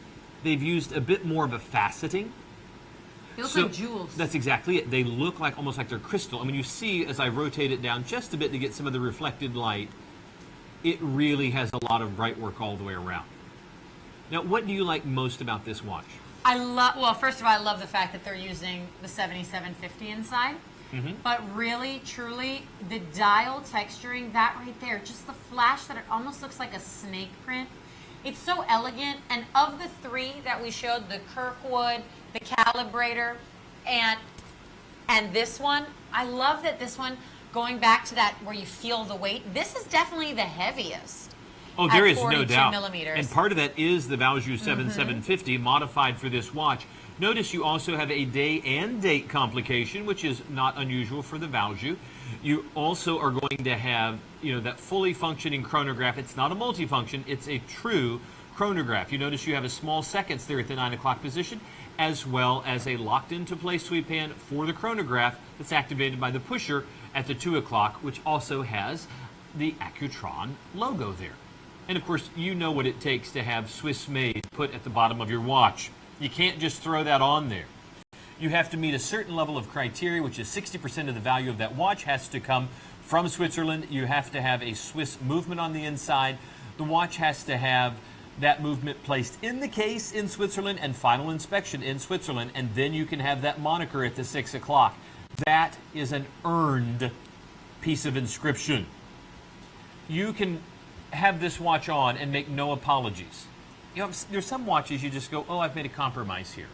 They've used a bit more of a faceting. They look like jewels. That's exactly it. They look like almost like they're crystal. I mean, you see as I rotate it down just a bit to get some of the reflected light, it really has a lot of bright work all the way around. Now, what do you like most about this watch? Well, first of all, I love the fact that they're using the 7750 inside. But really, truly, the dial texturing, that right there, just the flash that it almost looks like a snake print. It's so elegant. And of the three that we showed, the Kirkwood, the Calibrator, and this one, I love that this one, going back to that where you feel the weight, this is definitely the heaviest. Oh, there is no doubt. Millimeters. And part of that is the Valjoux 7750 modified for this watch. Notice you also have a day and date complication, which is not unusual for the Valjoux. You also are going to have, that fully functioning chronograph. It's not a multifunction, it's a true chronograph. You notice you have a small seconds there at the 9 o'clock position, as well as a locked into place sweep hand for the chronograph that's activated by the pusher at the 2 o'clock, which also has the Accutron logo there. And of course, you know what it takes to have Swiss made put at the bottom of your watch. You can't just throw that on there. You have to meet a certain level of criteria, which is 60% of the value of that watch has to come from Switzerland. You have to have a Swiss movement on the inside. The watch has to have that movement placed in the case in Switzerland and final inspection in Switzerland, and then you can have that moniker at the 6 o'clock. That is an earned piece of inscription. You can have this watch on and make no apologies. There's some watches you just go, oh, I've made a compromise here.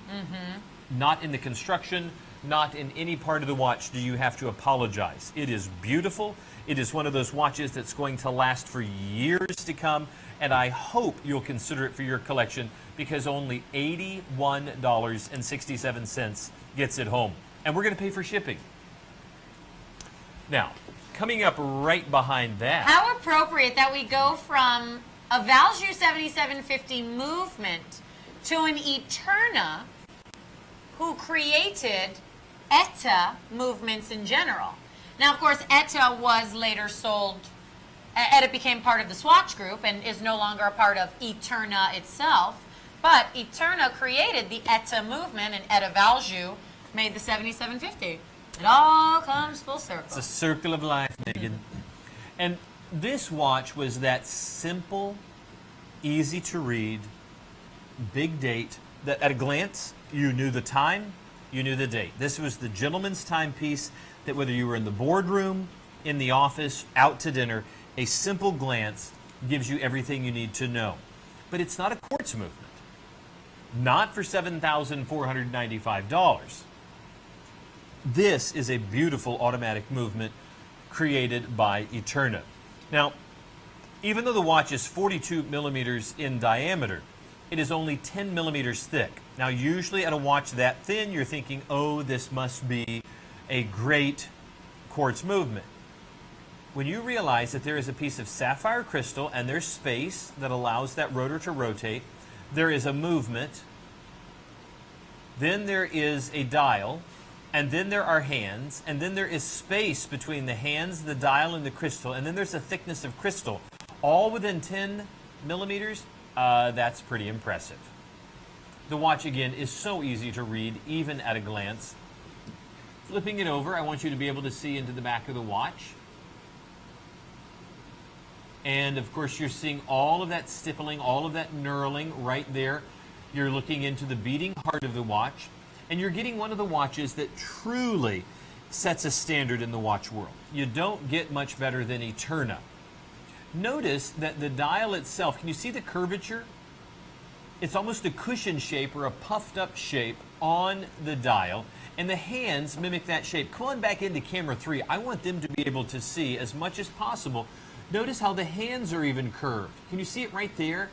Not in the construction, not in any part of the watch do you have to apologize. It is beautiful. It is one of those watches that's going to last for years to come, and I hope you'll consider it for your collection because only $81.67 gets it home. And we're going to pay for shipping. Now, coming up right behind that. How appropriate that we go from a Valjoux 7750 movement to an Eterna who created ETA movements in general. Now, of course, ETA was later sold, ETA became part of the Swatch Group and is no longer a part of Eterna itself, but Eterna created the ETA movement and ETA Valjoux made the 7750. It all comes full circle. It's a circle of life, Megan. And this watch was that simple, easy to read, big date that at a glance you knew the time, you knew the date. This was the gentleman's timepiece that whether you were in the boardroom, in the office, out to dinner, a simple glance gives you everything you need to know. But it's not a quartz movement. Not for $7,495. This is a beautiful automatic movement created by Eterna. Now, even though the watch is 42 millimeters in diameter, it is only 10 millimeters thick. Now, usually at a watch that thin, you're thinking, oh, this must be a great quartz movement. When you realize that there is a piece of sapphire crystal and there's space that allows that rotor to rotate, there is a movement, then there is a dial, and then there are hands, and then there is space between the hands, the dial, and the crystal, and then there's a thickness of crystal, all within 10 millimeters. That's pretty impressive. The watch, again, is so easy to read, even at a glance. Flipping it over, I want you to be able to see into the back of the watch. And, of course, you're seeing all of that stippling, all of that knurling right there. You're looking into the beating heart of the watch. And you're getting one of the watches that truly sets a standard in the watch world. You don't get much better than Eterna. Notice that the dial itself, can you see the curvature? It's almost a cushion shape or a puffed up shape on the dial, and the hands mimic that shape. Come on back into camera 3. I want them to be able to see as much as possible. Notice how the hands are even curved. Can you see it right there?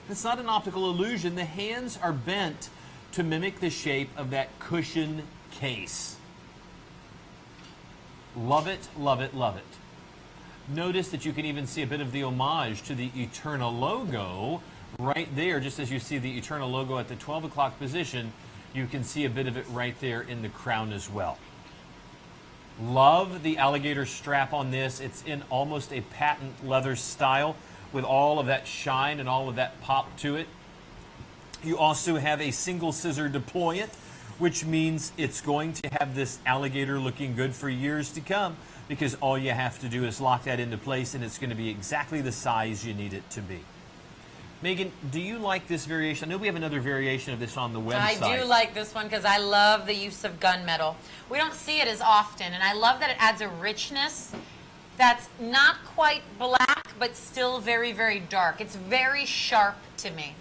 It's not an optical illusion. The hands are bent to mimic the shape of that cushion case. Love it, love it, love it. Notice that you can even see a bit of the homage to the Eterna logo right there. Just as you see the Eterna logo at the 12 o'clock position, you can see a bit of it right there in the crown as well. Love the alligator strap on this. It's in almost a patent leather style with all of that shine and all of that pop to it. You also have a single scissor deployant which means it's going to have this alligator looking good for years to come, because all you have to do is lock that into place and it's going to be exactly the size you need it to be. Megan, do you like this variation? I know we have another variation of this on the website. I do like this one because I love the use of gunmetal. We don't see it as often, and I love that it adds a richness that's not quite black, but still very, very dark. It's very sharp to me.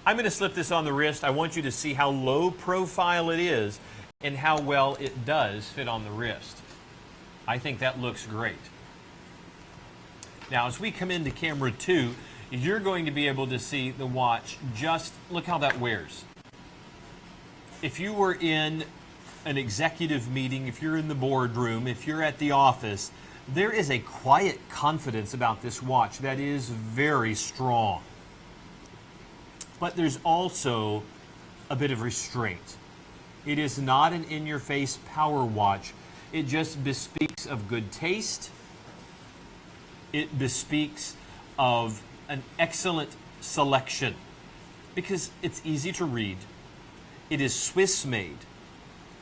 I'm going to slip this on the wrist. I want you to see how low profile it is and how well it does fit on the wrist. I think that looks great. Now, as we come into camera 2, you're going to be able to see the watch. Just look how that wears. If you were in an executive meeting, if you're in the boardroom, if you're at the office, there is a quiet confidence about this watch that is very strong. But there's also a bit of restraint. It is not an in-your-face power watch. It just bespeaks of good taste. It bespeaks of an excellent selection because it's easy to read. It is Swiss made.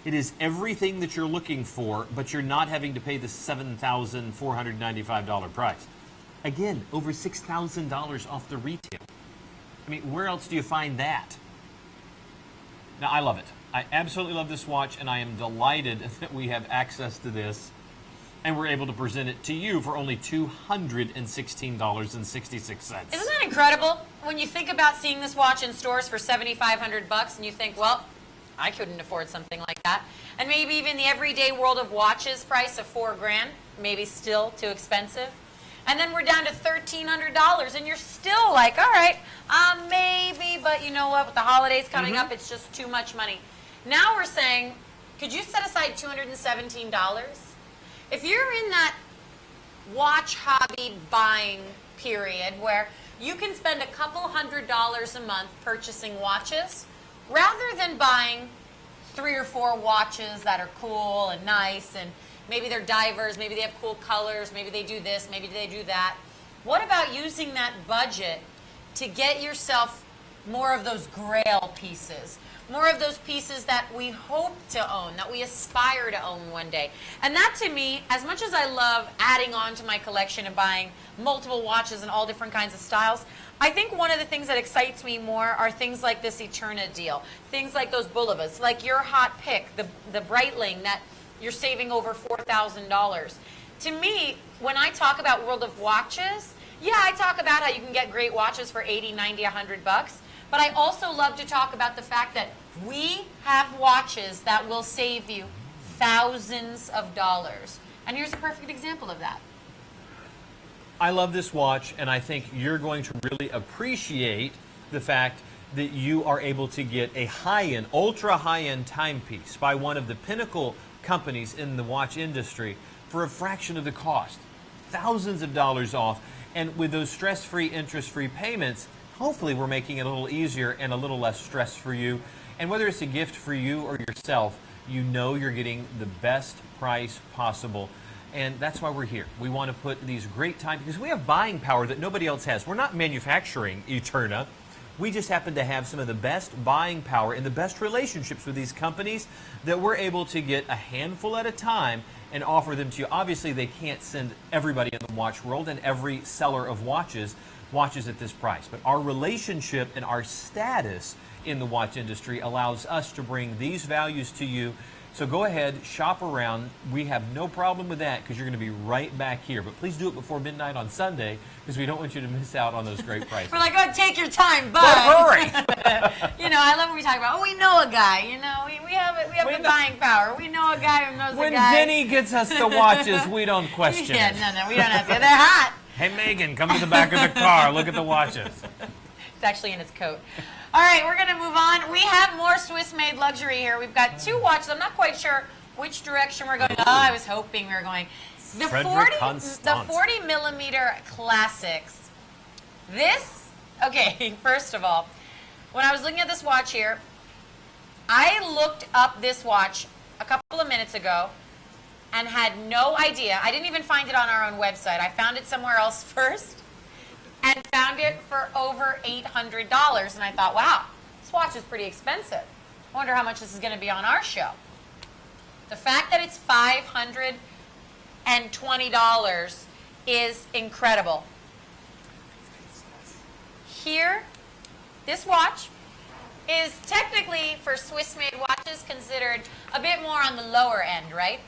It is everything that you're looking for, but you're not having to pay the $7,495 price. Again, over $6,000 off the retail. I mean, where else do you find that? Now, I love it. I absolutely love this watch, and I am delighted that we have access to this, and we're able to present it to you for only $216.66. Isn't that incredible? When you think about seeing this watch in stores for $7,500 and you think, well, I couldn't afford something like that. And maybe even the everyday World of Watches price of $4 grand, maybe still too expensive. And then we're down to $1,300 and you're still like, all right, maybe, but you know what, with the holidays coming up, it's just too much money. Now we're saying, could you set aside $217? If you're in that watch hobby buying period where you can spend a couple $100s a month purchasing watches, rather than buying 3 or 4 watches that are cool and nice and maybe they're divers, maybe they have cool colors, maybe they do this, maybe they do that. What about using that budget to get yourself more of those grail pieces? More of those pieces that we hope to own, that we aspire to own one day. And that to me, as much as I love adding on to my collection and buying multiple watches in all different kinds of styles, I think one of the things that excites me more are things like this Eterna deal. Things like those Bulivas, like your hot pick, the Breitling that you're saving over $4,000. To me, when I talk about World of Watches, yeah, I talk about how you can get great watches for $80, $90, $100. But I also love to talk about the fact that we have watches that will save you thousands of dollars. And here's a perfect example of that. I love this watch, and I think you're going to really appreciate the fact that you are able to get a high-end, ultra high-end timepiece by one of the pinnacle companies in the watch industry for a fraction of the cost. Thousands of dollars off. And with those stress-free, interest-free payments, hopefully we're making it a little easier and a little less stress for you. And whether it's a gift for you or yourself, you know you're getting the best price possible. And that's why we're here. We want to put these great time, because we have buying power that nobody else has. We're not manufacturing Eterna. We just happen to have some of the best buying power and the best relationships with these companies that we're able to get a handful at a time and offer them to you. Obviously, they can't send everybody in the watch world and every seller of watches at this price. But our relationship and our status in the watch industry allows us to bring these values to you. So go ahead, shop around. We have no problem with that because you're going to be right back here. But please do it before midnight on Sunday because we don't want you to miss out on those great prices. We're like, oh, take your time, but hurry! You know, I love when we talk about, oh, we know a guy. You know, we have the buying power. We know a guy who knows a guy. When Vinny gets us the watches, we don't question yeah, it. no, we don't have to. They're hot. Hey, Megan, come to the back of the car. Look at the watches. It's actually in his coat. All right, we're going to move on. We have more Swiss-made luxury here. We've got 2 watches. I'm not quite sure which direction we're going. Oh, I was hoping we were going. The 40 millimeter classics. This, okay, first of all, when I was looking at this watch here, I looked up this watch a couple of minutes ago and had no idea. I didn't even find it on our own website. I found it somewhere else first and found it for over $800. And I thought, wow, this watch is pretty expensive. I wonder how much this is going to be on our show. The fact that it's $520 is incredible. Here, this watch is technically, for Swiss-made watches, considered a bit more on the lower end, right?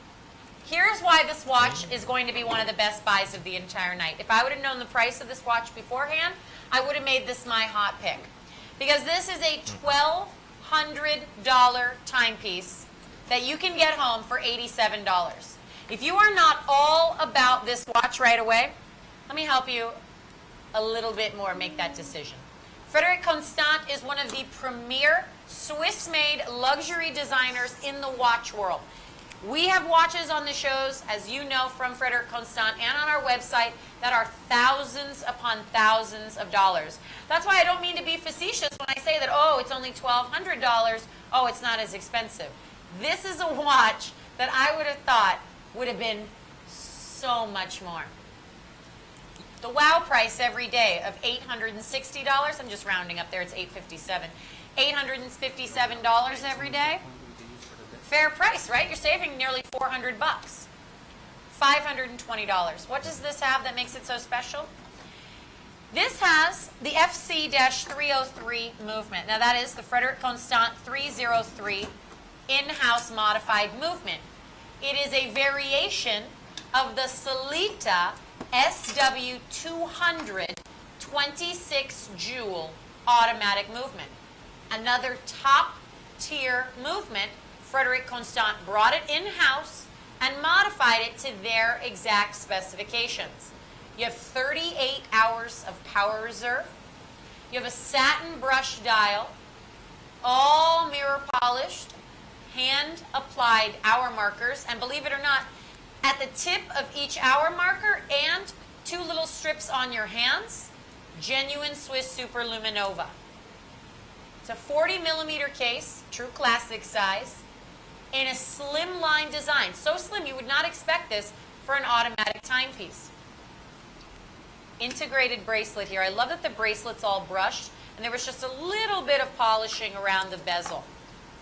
Here's why this watch is going to be one of the best buys of the entire night. If I would have known the price of this watch beforehand, I would have made this my hot pick. Because this is a $1,200 timepiece that you can get home for $87. If you are not all about this watch right away, let me help you a little bit more make that decision. Frederic Constant is one of the premier Swiss-made luxury designers in the watch world. We have watches on the shows, as you know, from Frederic Constant and on our website that are thousands upon thousands of dollars. That's why I don't mean to be facetious when I say that, oh, it's only $1,200. Oh, it's not as expensive. This is a watch that I would have thought would have been so much more. The wow price every day of $860, I'm just rounding up there, it's $857. $857 every day. Fair price, right? You're saving nearly $400. $520. What does this have that makes it so special? This has the FC-303 movement. Now that is the Frederic Constant 303 in-house modified movement. It is a variation of the Sellita SW200 26 joule automatic movement. Another top tier movement. Frederic Constant brought it in-house and modified it to their exact specifications. You have 38 hours of power reserve. You have a satin brush dial, all mirror polished, hand applied hour markers, and believe it or not, at the tip of each hour marker and two little strips on your hands, genuine Swiss Superluminova. It's a 40 millimeter case, true classic size, in a slim line design. So slim you would not expect this for an automatic timepiece. Integrated bracelet here. I love that the bracelet's all brushed and there was just a little bit of polishing around the bezel.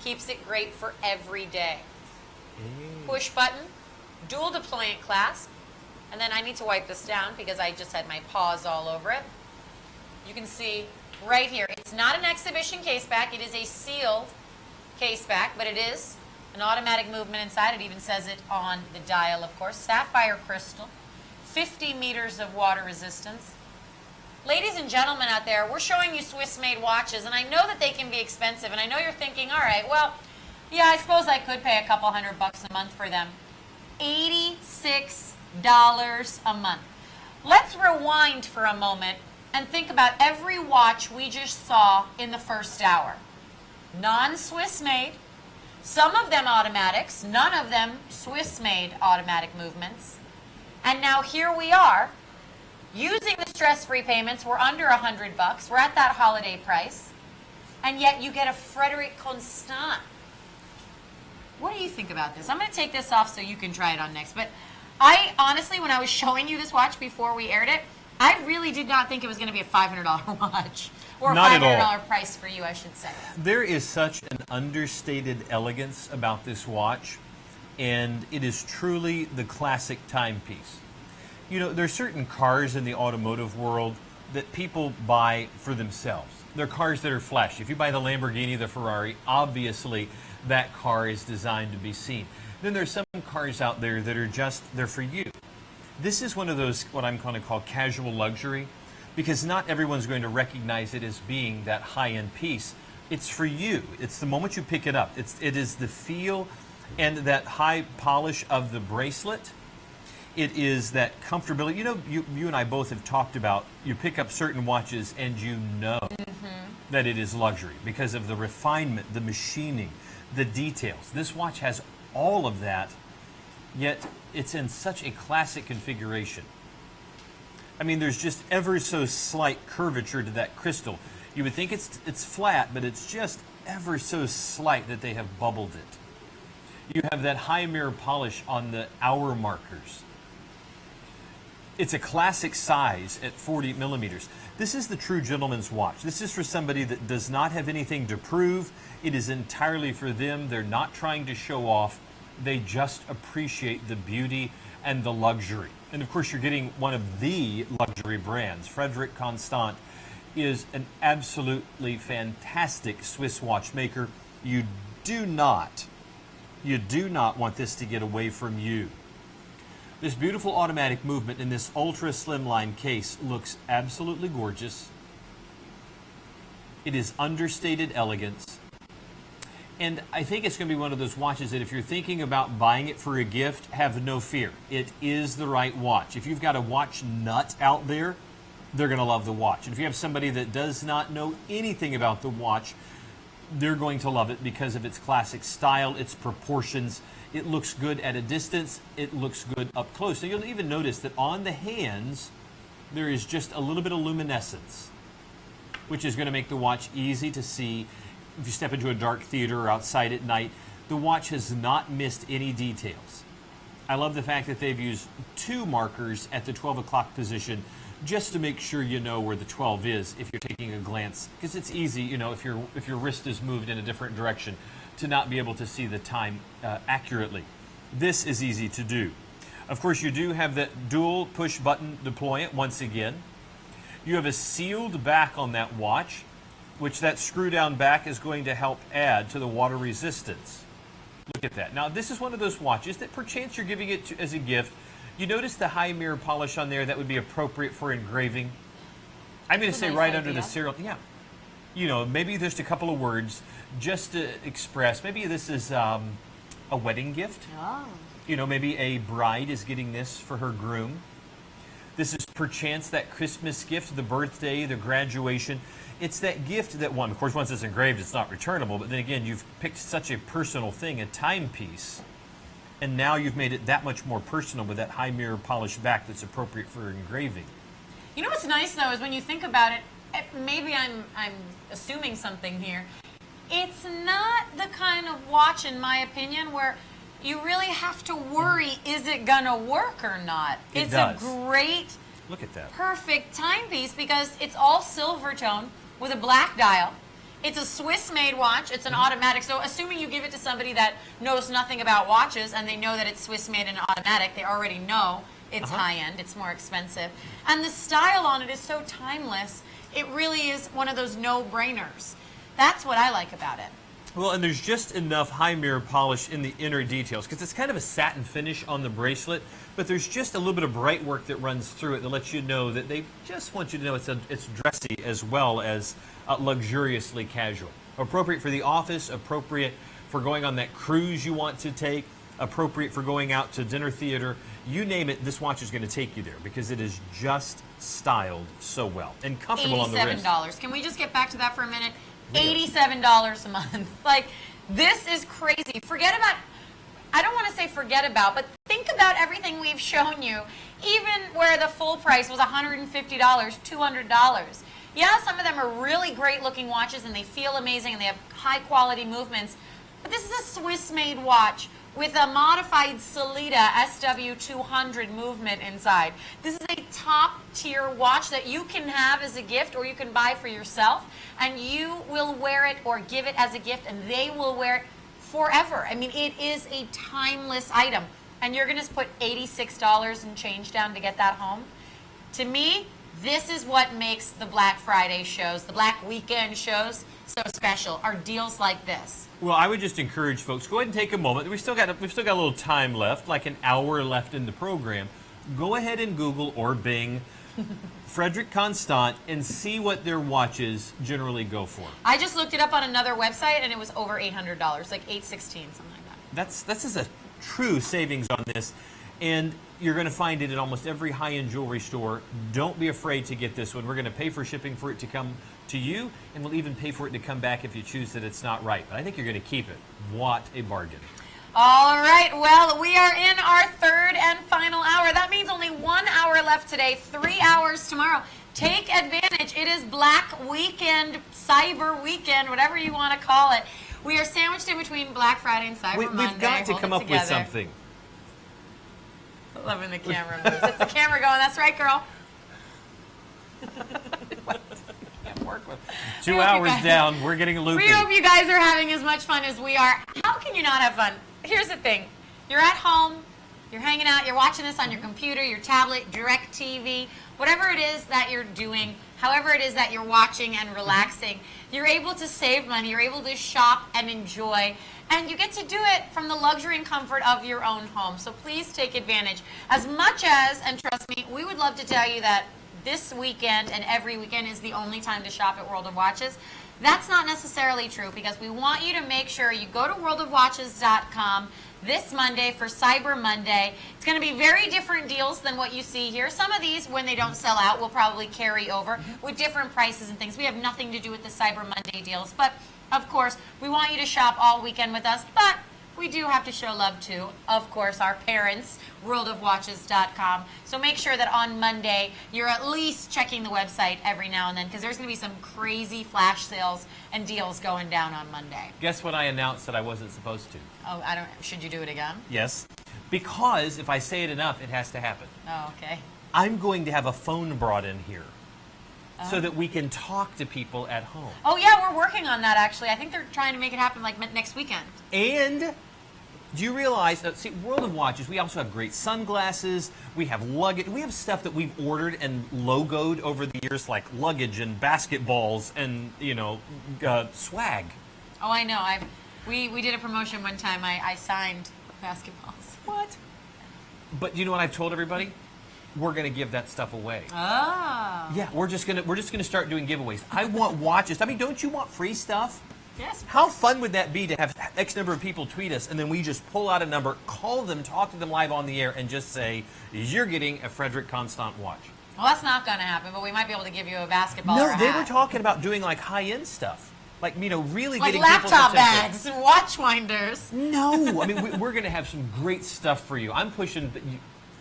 Keeps it great for every day. Push button, dual deployant clasp, and then I need to wipe this down because I just had my paws all over it. You can see right here, it's not an exhibition case back, it is a sealed case back, but it is an automatic movement inside. It even says it on the dial, of course. Sapphire crystal, 50 meters of water resistance. Ladies and gentlemen out there, we're showing you Swiss-made watches, and I know that they can be expensive, and I know you're thinking, all right, well, yeah, I suppose I could pay a couple $100 a month for them. $86 a month. Let's rewind for a moment and think about every watch we just saw in the first hour. Non-Swiss made, some of them automatics, none of them Swiss-made automatic movements. And now here we are, using the stress-free payments. We're under $100. We're at that holiday price. And yet you get a Frederic Constant. What do you think about this? I'm going to take this off so you can try it on next. But I honestly, when I was showing you this watch before we aired it, I really did not think it was going to be a $500 watch. Or a $500 price for you, I should say. There is such an understated elegance about this watch, and it is truly the classic timepiece. You know, there are certain cars in the automotive world that people buy for themselves. They're cars that are flashy. If you buy the Lamborghini, the Ferrari, obviously that car is designed to be seen. Then there's some cars out there that are just, they're for you. This is one of those, what I'm going to call casual luxury, because not everyone's going to recognize it as being that high-end piece. It's for you. It's the moment you pick it up. It is the feel and that high polish of the bracelet. It is that comfortability. You know, you and I both have talked about, you pick up certain watches and you know that it is luxury because of the refinement, the machining, the details. This watch has all of that, yet it's in such a classic configuration. I mean, there's just ever so slight curvature to that crystal. You would think it's flat, but it's just ever so slight that they have bubbled it. You have that high mirror polish on the hour markers. It's a classic size at 40 millimeters. This is the true gentleman's watch. This is for somebody that does not have anything to prove. It is entirely for them. They're not trying to show off. They just appreciate the beauty and the luxury. And of course, you're getting one of the luxury brands. Frederic Constant is an absolutely fantastic Swiss watchmaker. You do not want this to get away from you. This beautiful automatic movement in this ultra slimline case looks absolutely gorgeous. It is understated elegance. And I think it's going to be one of those watches that if you're thinking about buying it for a gift, have no fear. It is the right watch. If you've got a watch nut out there, they're going to love the watch. And if you have somebody that does not know anything about the watch, they're going to love it because of its classic style, its proportions. It looks good at a distance. It looks good up close. So you'll even notice that on the hands, there is just a little bit of luminescence, which is going to make the watch easy to see. If you step into a dark theater or outside at night, the watch has not missed any details. I love the fact that they've used 2 markers at the 12 o'clock position just to make sure you know where the 12 is if you're taking a glance, because it's easy, you know, if your wrist is moved in a different direction, to not be able to see the time accurately. This is easy to do. Of course, you do have that dual push button deployment once again. You have a sealed back on that watch, which that screw down back is going to help add to the water resistance. Look at that. Now, this is one of those watches that perchance you're giving it as a gift. You notice the high mirror polish on there that would be appropriate for engraving. I'm going to say nice right idea. under the serial. Yeah. You know, maybe just a couple of words just to express. Maybe this is a wedding gift. Oh. You know, maybe a bride is getting this for her groom. This is perchance that Christmas gift, the birthday, the graduation. It's that gift that of course, once it's engraved, it's not returnable. But then again, you've picked such a personal thing, a timepiece. And now you've made it that much more personal with that high mirror polished back that's appropriate for engraving. You know what's nice though is when you think about it, maybe I'm assuming something here. It's not the kind of watch, in my opinion, where you really have to worry, is it gonna work or not? It's a great, look at that, perfect timepiece because it's all silver tone with a black dial. It's a Swiss-made watch. It's an automatic. So assuming you give it to somebody that knows nothing about watches and they know that it's Swiss-made and automatic, they already know it's high-end, it's more expensive. And the style on it is so timeless, it really is one of those no-brainers. That's what I like about it. Well, and there's just enough high mirror polish in the inner details because it's kind of a satin finish on the bracelet, but there's just a little bit of bright work that runs through it that lets you know that they just want you to know it's dressy as well as luxuriously casual. Appropriate for the office, appropriate for going on that cruise you want to take, appropriate for going out to dinner theater. You name it, this watch is going to take you there because it is just styled so well and comfortable on the wrist. $87. Can we just get back to that for a minute? $87 a month. Like, this is crazy. Forget about, I don't want to say forget about, but think about everything we've shown you, even where the full price was $150, $200. Yeah, some of them are really great looking watches and they feel amazing and they have high quality movements, but this is a Swiss-made watch with a modified Sellita SW200 movement inside. This is a top-tier watch that you can have as a gift or you can buy for yourself, and you will wear it or give it as a gift, and they will wear it forever. I mean, it is a timeless item, and you're going to put $86 and change down to get that home. To me, this is what makes the Black Friday shows, the Black Weekend shows, so special, are deals like this. Well, I would just encourage folks, go ahead and take a moment. We've still got a little time left, like an hour left in the program. Go ahead and Google or Bing Frederic Constant and see what their watches generally go for. I just looked it up on another website and it was over $800, like $816, something like that. That's a true savings on this, and you're going to find it in almost every high-end jewelry store. Don't be afraid to get this one. We're going to pay for shipping for it to come to you, and we'll even pay for it to come back if you choose that it's not right. But I think you're going to keep it. What a bargain. All right, well, we are in our third and final hour. That means only 1 hour left today, 3 hours tomorrow. Take advantage. It is Black Weekend, Cyber Weekend, whatever you want to call it. We are sandwiched in between Black Friday and Cyber Monday. We've got to come up with something. Loving the camera moves. It's the camera going, that's right, girl. Can't work with 2 hours down, we're getting loopy. We hope you guys are having as much fun as we are. How can you not have fun? Here's the thing. You're at home, you're hanging out, you're watching this on your computer, your tablet, direct TV, whatever it is that you're doing, however it is that you're watching and relaxing, you're able to save money, you're able to shop and enjoy, and you get to do it from the luxury and comfort of your own home. So please take advantage. As much as, and trust me, we would love to tell you that this weekend and every weekend is the only time to shop at World of Watches. That's not necessarily true, because we want you to make sure you go to WorldofWatches.com this Monday for Cyber Monday. It's going to be very different deals than what you see here. Some of these, when they don't sell out, will probably carry over with different prices and things. We have nothing to do with the Cyber Monday deals, but of course, we want you to shop all weekend with us, but we do have to show love to, of course, our parents, WorldofWatches.com. So make sure that on Monday, you're at least checking the website every now and then, because there's going to be some crazy flash sales and deals going down on Monday. Guess what I announced that I wasn't supposed to? Oh, should you do it again? Yes. Because if I say it enough, it has to happen. Oh, okay. I'm going to have a phone brought in here so that we can talk to people at home. Oh, yeah, we're working on that, actually. I think they're trying to make it happen like next weekend. And do you realize that, see, World of Watches, we also have great sunglasses, we have luggage, we have stuff that we've ordered and logoed over the years, like luggage and basketballs and, you know, swag. Oh, I know. We did a promotion one time. I signed basketballs. What? But you know what I've told everybody? We're going to give that stuff away. Oh. Yeah, we're just gonna start doing giveaways. I want watches. I mean, don't you want free stuff? Yes. How fun would that be to have X number of people tweet us, and then we just pull out a number, call them, talk to them live on the air, and just say, you're getting a Frederick Constant watch. Well, that's not going to happen, but we might be able to give you a basketball or No, a they hat. were talking about doing like high-end stuff. Like, you know, really like getting laptop people's attention. bags and watch winders. No, I mean, we're going to have some great stuff for you. I'm pushing,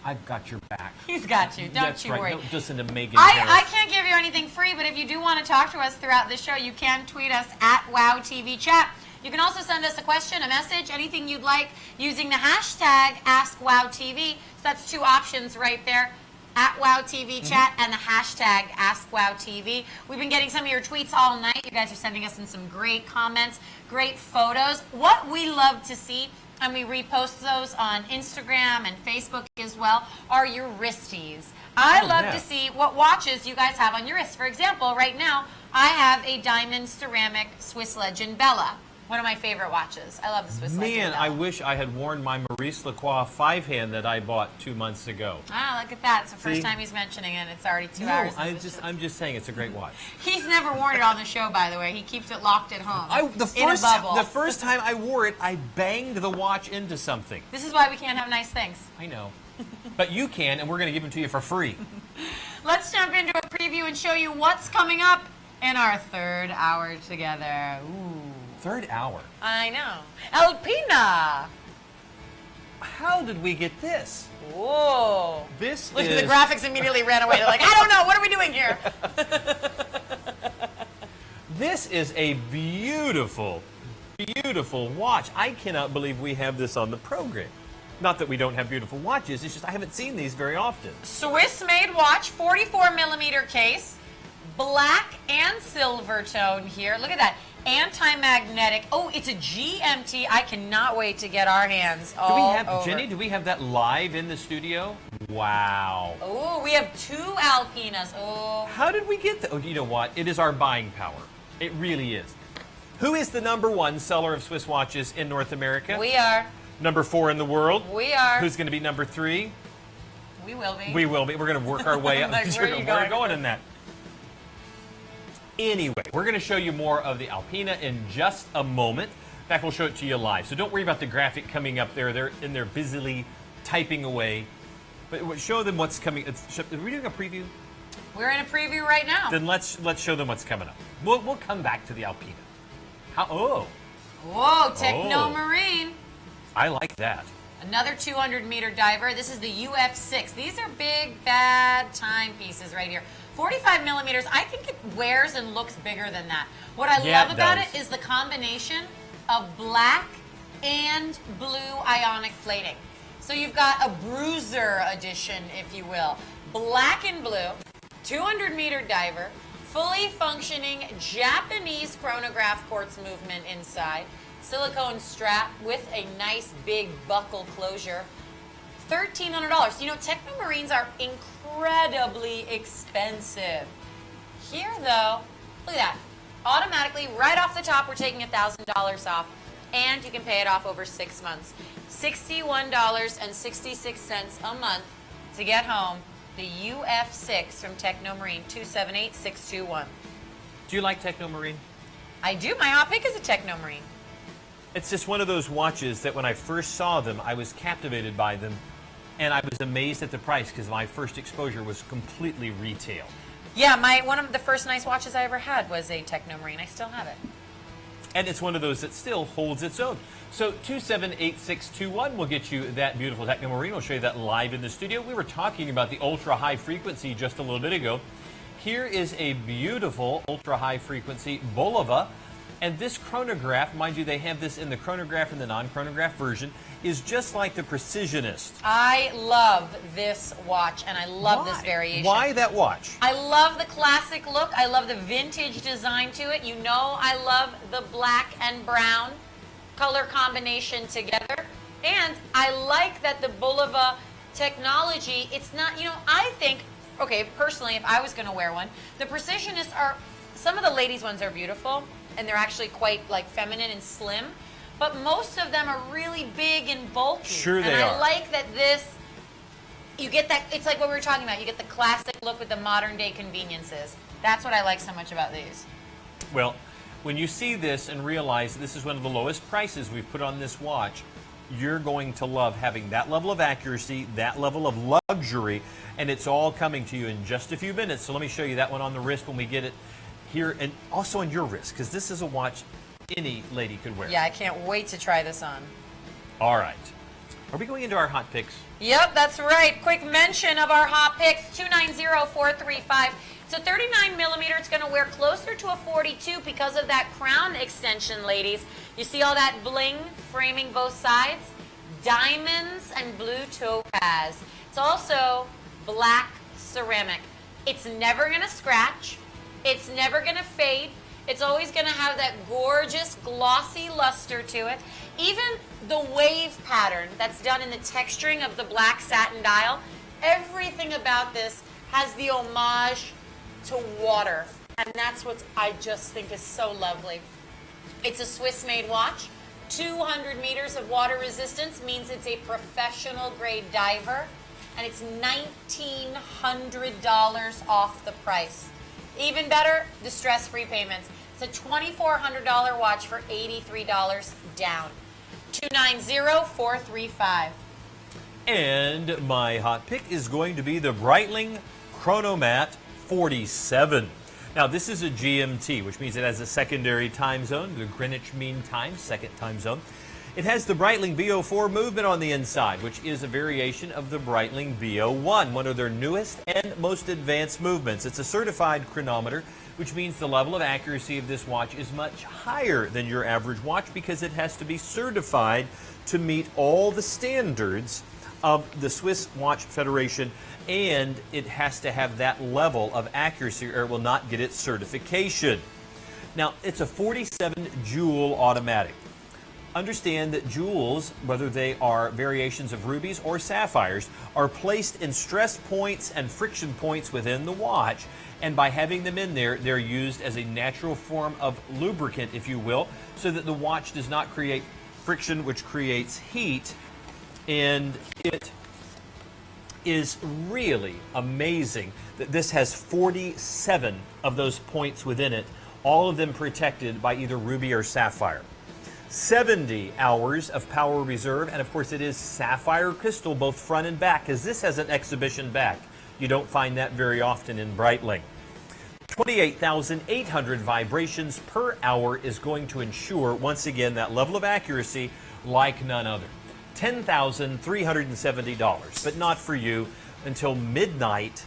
I've got your back. He's got you. Don't That's you right. worry. Don't listen to Megan I Harris. can't give you anything free, but if you do want to talk to us throughout the show, you can tweet us at WowTVChat. You can also send us a question, a message, anything you'd like using the hashtag AskWowTV. So that's two options right there, at WowTVChat and the hashtag AskWowTV. We've been getting some of your tweets all night. You guys are sending us in some great comments, great photos. What we love to see, and we repost those on Instagram and Facebook as well, are your wristies. I love to see what watches you guys have on your wrist. For example, right now, I have a diamond ceramic Swiss Legend Bella. One of my favorite watches. I love the Swiss Legend Man, Bella. I wish I had worn my Maurice Lacroix 5-hand that I bought 2 months ago. Ah, look at that. It's the first See? time he's mentioning it. It's already 2 No, hours. I'm just saying it's a great watch. He's never worn it on the show, by the way. He keeps it locked at home. The in a bubble. first time I wore it, I banged the watch into something. This is why we can't have nice things. I know. But you can, and we're going to give them to you for free. Let's jump into a preview and show you what's coming up in our third hour together. Ooh. Third hour. I know. Alpina. How did we get this? Whoa. This Look, is... the graphics immediately ran away. They're like, I don't know. What are we doing here? This is a beautiful, beautiful watch. I cannot believe we have this on the program. Not that we don't have beautiful watches, it's just I haven't seen these very often. Swiss-made watch, 44 millimeter case, black and silver tone here. Look at that. Anti-magnetic. Oh, it's a GMT. I cannot wait to get our hands all Do we have over. Jenny? Do we have that live in the studio? Wow. Oh, we have 2 Alpinas. Oh. How did we get that? Oh, you know what? It is our buying power. It really is. Who is the #1 seller of Swiss watches in North America? We are. #4 in the world? We are. Who's going to be #3? We will be. We will be. We're going to work our way up. Like, where are you We're going going with in that. Anyway, we're going to show you more of the Alpina in just a moment. In fact, we'll show it to you live. So don't worry about the graphic coming up there. They're in there busily typing away. But we'll show them what's coming. Are we doing a preview? We're in a preview right now. Then let's show them what's coming up. We'll come back to the Alpina. Oh, Whoa, TECHNOMARINE. I like that. Another 200-meter diver. This is the UF6. These are big, bad timepieces right here. 45 millimeters. I think it wears and looks bigger than that. What I love about it is the combination of black and blue ionic plating. So you've got a bruiser edition, if you will. Black and blue, 200-meter diver, fully functioning Japanese chronograph quartz movement inside, silicone strap with a nice big buckle closure. $1,300. You know, TECHNOMARINEs are incredibly expensive. Here, though, look at that. Automatically, right off the top, we're taking $1,000 off, and you can pay it off over 6 months. $61.66 a month to get home the UF6 from TECHNOMARINE, 278-621. Do you like TECHNOMARINE? I do. My hot pick is a TECHNOMARINE. It's just one of those watches that when I first saw them, I was captivated by them, and I was amazed at the price because my first exposure was completely retail. Yeah, one of the first nice watches I ever had was a TECHNOMARINE. I still have it. And it's one of those that still holds its own. So 278-621 will get you that beautiful TECHNOMARINE. We'll show you that live in the studio. We were talking about the ultra-high frequency just a little bit ago. Here is a beautiful ultra-high frequency Bulova. And this chronograph, mind you, they have this in the chronograph and the non-chronograph version, is just like the Precisionist. I love this watch, and I love this variation. Why that watch? I love the classic look. I love the vintage design to it. You know I love the black and brown color combination together. And I like that the Bulova technology, it's not, you know, I think, okay, personally, if I was going to wear one, the Precisionists are, some of the ladies' ones are beautiful, and they're actually quite like feminine and slim, but most of them are really big and bulky. Sure they are. And I are. like that this, you get that, it's like what we were talking about, you get the classic look with the modern day conveniences. That's what I like so much about these. Well, when you see this and realize this is one of the lowest prices we've put on this watch, you're going to love having that level of accuracy, that level of luxury, and it's all coming to you in just a few minutes. So let me show you that one on the wrist when we get it here, and also on your wrist, because this is a watch any lady could wear. Yeah, I can't wait to try this on. All right. Are we going into our hot picks? Yep, that's right. Quick mention of our hot picks, 290435. It's a 39 millimeter. It's going to wear closer to a 42 because of that crown extension, ladies. You see all that bling framing both sides? Diamonds and blue topaz. It's also black ceramic. It's never going to scratch. It's never going to fade. It's always going to have that gorgeous glossy luster to it. Even the wave pattern that's done in the texturing of the black satin dial, everything about this has the homage to water. And that's what I just think is so lovely. It's a Swiss-made watch. 200 meters of water resistance means it's a professional grade diver. And it's $1,900 off the price. Even better, the stress-free payments. It's a $2,400 watch for $83 down. 290435. And my hot pick is going to be the Breitling Chronomat 47. Now, this is a GMT, which means it has a secondary time zone, the Greenwich Mean Time, second time zone. It has the Breitling BO4 movement on the inside, which is a variation of the Breitling BO1, one of their newest and most advanced movements. It's a certified chronometer, which means the level of accuracy of this watch is much higher than your average watch because it has to be certified to meet all the standards of the Swiss Watch Federation, and it has to have that level of accuracy or it will not get its certification. Now, it's a 47 joule automatic. Understand that jewels, whether they are variations of rubies or sapphires, are placed in stress points and friction points within the watch. And by having them in there, they're used as a natural form of lubricant, if you will, so that the watch does not create friction, which creates heat. And it is really amazing that this has 47 of those points within it, all of them protected by either ruby or sapphire. 70 hours of power reserve, and of course it is sapphire crystal both front and back, because this has an exhibition back. You don't find that very often in Breitling. 28,800 vibrations per hour is going to ensure, once again, that level of accuracy like none other. $10,370, but not for you until midnight,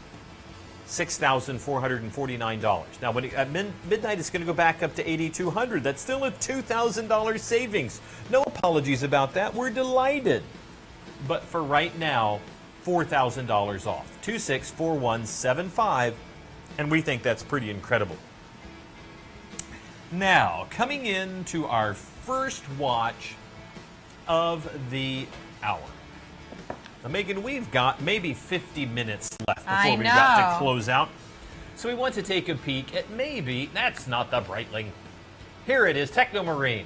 $6,449. Now, when at midnight, it's going to go back up to $8,200. That's still a $2,000 savings. No apologies about that. We're delighted but for right now, $4,000 off. 264175, and we think that's pretty incredible. Now, coming into our first watch of the hour. Now, Megan, we've got maybe 50 minutes left before we got to close out. So we want to take a peek at maybe, that's not the Breitling. Here it is, TECHNOMARINE.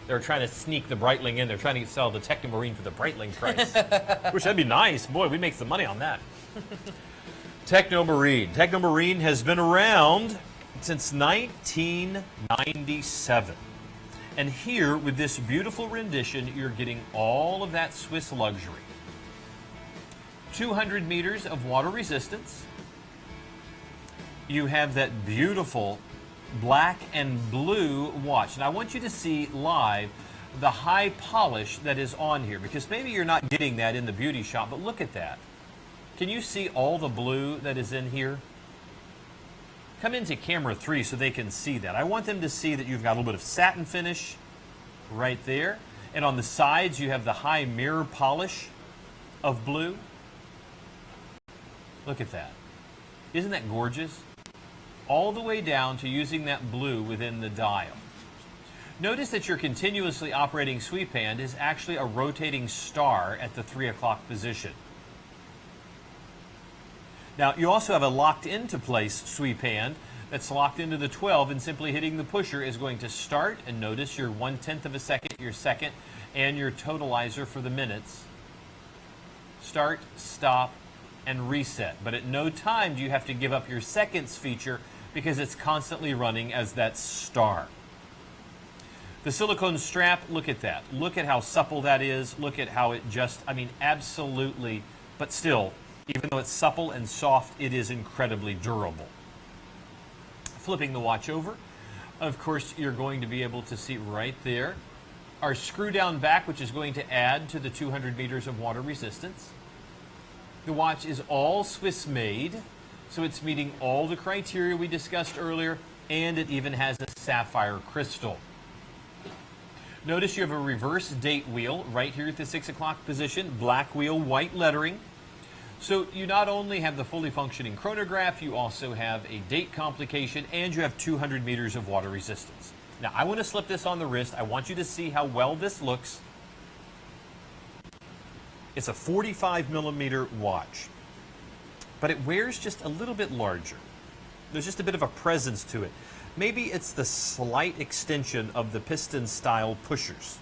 They're trying to sneak the Breitling in. They're trying to sell the TECHNOMARINE for the Breitling price. Which that'd be nice. Boy, we'd make some money on that. TECHNOMARINE. TECHNOMARINE has been around since 1997. And here, with this beautiful rendition, you're getting all of that Swiss luxury. 200 meters of water resistance. You have that beautiful black and blue watch. And I want you to see live the high polish that is on here, because maybe you're not getting that in the beauty shop, but look at that. Can you see all the blue that is in here? Come into camera 3 so they can see that. I want them to see that you've got a little bit of satin finish right there. And on the sides, you have the high mirror polish of blue. Look at that. Isn't that gorgeous? All the way down to using that blue within the dial. Notice that your continuously operating sweep hand is actually a rotating star at the 3 o'clock position. Now, you also have a locked into place sweep hand that's locked into the 12, and simply hitting the pusher is going to start, and notice your 1/10 of a second, your second, and your totalizer for the minutes. Start, stop, and reset. But at no time do you have to give up your seconds feature, because it's constantly running as that star. The silicone strap, look at that. Look at how supple that is. Look at how it just, I mean, absolutely, but still, even though it's supple and soft, it is incredibly durable. Flipping the watch over, of course, you're going to be able to see right there our screw down back, which is going to add to the 200 meters of water resistance. The watch is all Swiss made, so it's meeting all the criteria we discussed earlier, and it even has a sapphire crystal. Notice you have a reverse date wheel right here at the 6 o'clock position, black wheel, white lettering. So you not only have the fully functioning chronograph, you also have a date complication, and you have 200 meters of water resistance. Now, I want to slip this on the wrist. I want you to see how well this looks. It's a 45 millimeter watch, but it wears just a little bit larger. There's just a bit of a presence to it. Maybe it's the slight extension of the piston style pushers.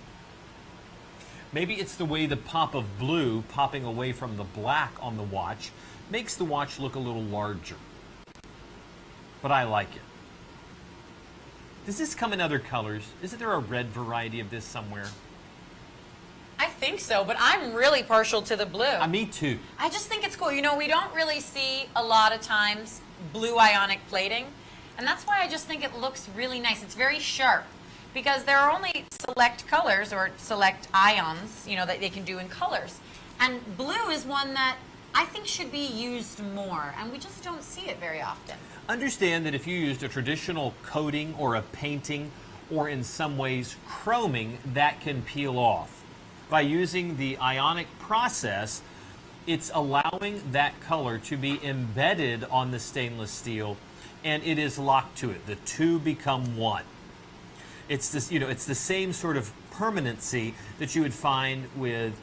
Maybe it's the way the pop of blue popping away from the black on the watch makes the watch look a little larger. But I like it. Does this come in other colors? Isn't there a red variety of this somewhere? I think so, but I'm really partial to the blue. Me too. I just think it's cool. You know, we don't really see a lot of times blue ionic plating, and that's why I just think it looks really nice. It's very sharp, because there are only select colors or select ions, you know, that they can do in colors. And blue is one that I think should be used more, and we just don't see it very often. Understand that if you used a traditional coating or a painting or in some ways chroming, that can peel off. By using the ionic process, it's allowing that color to be embedded on the stainless steel, and it is locked to it. The two become one. It's this, you know, it's the same sort of permanency that you would find with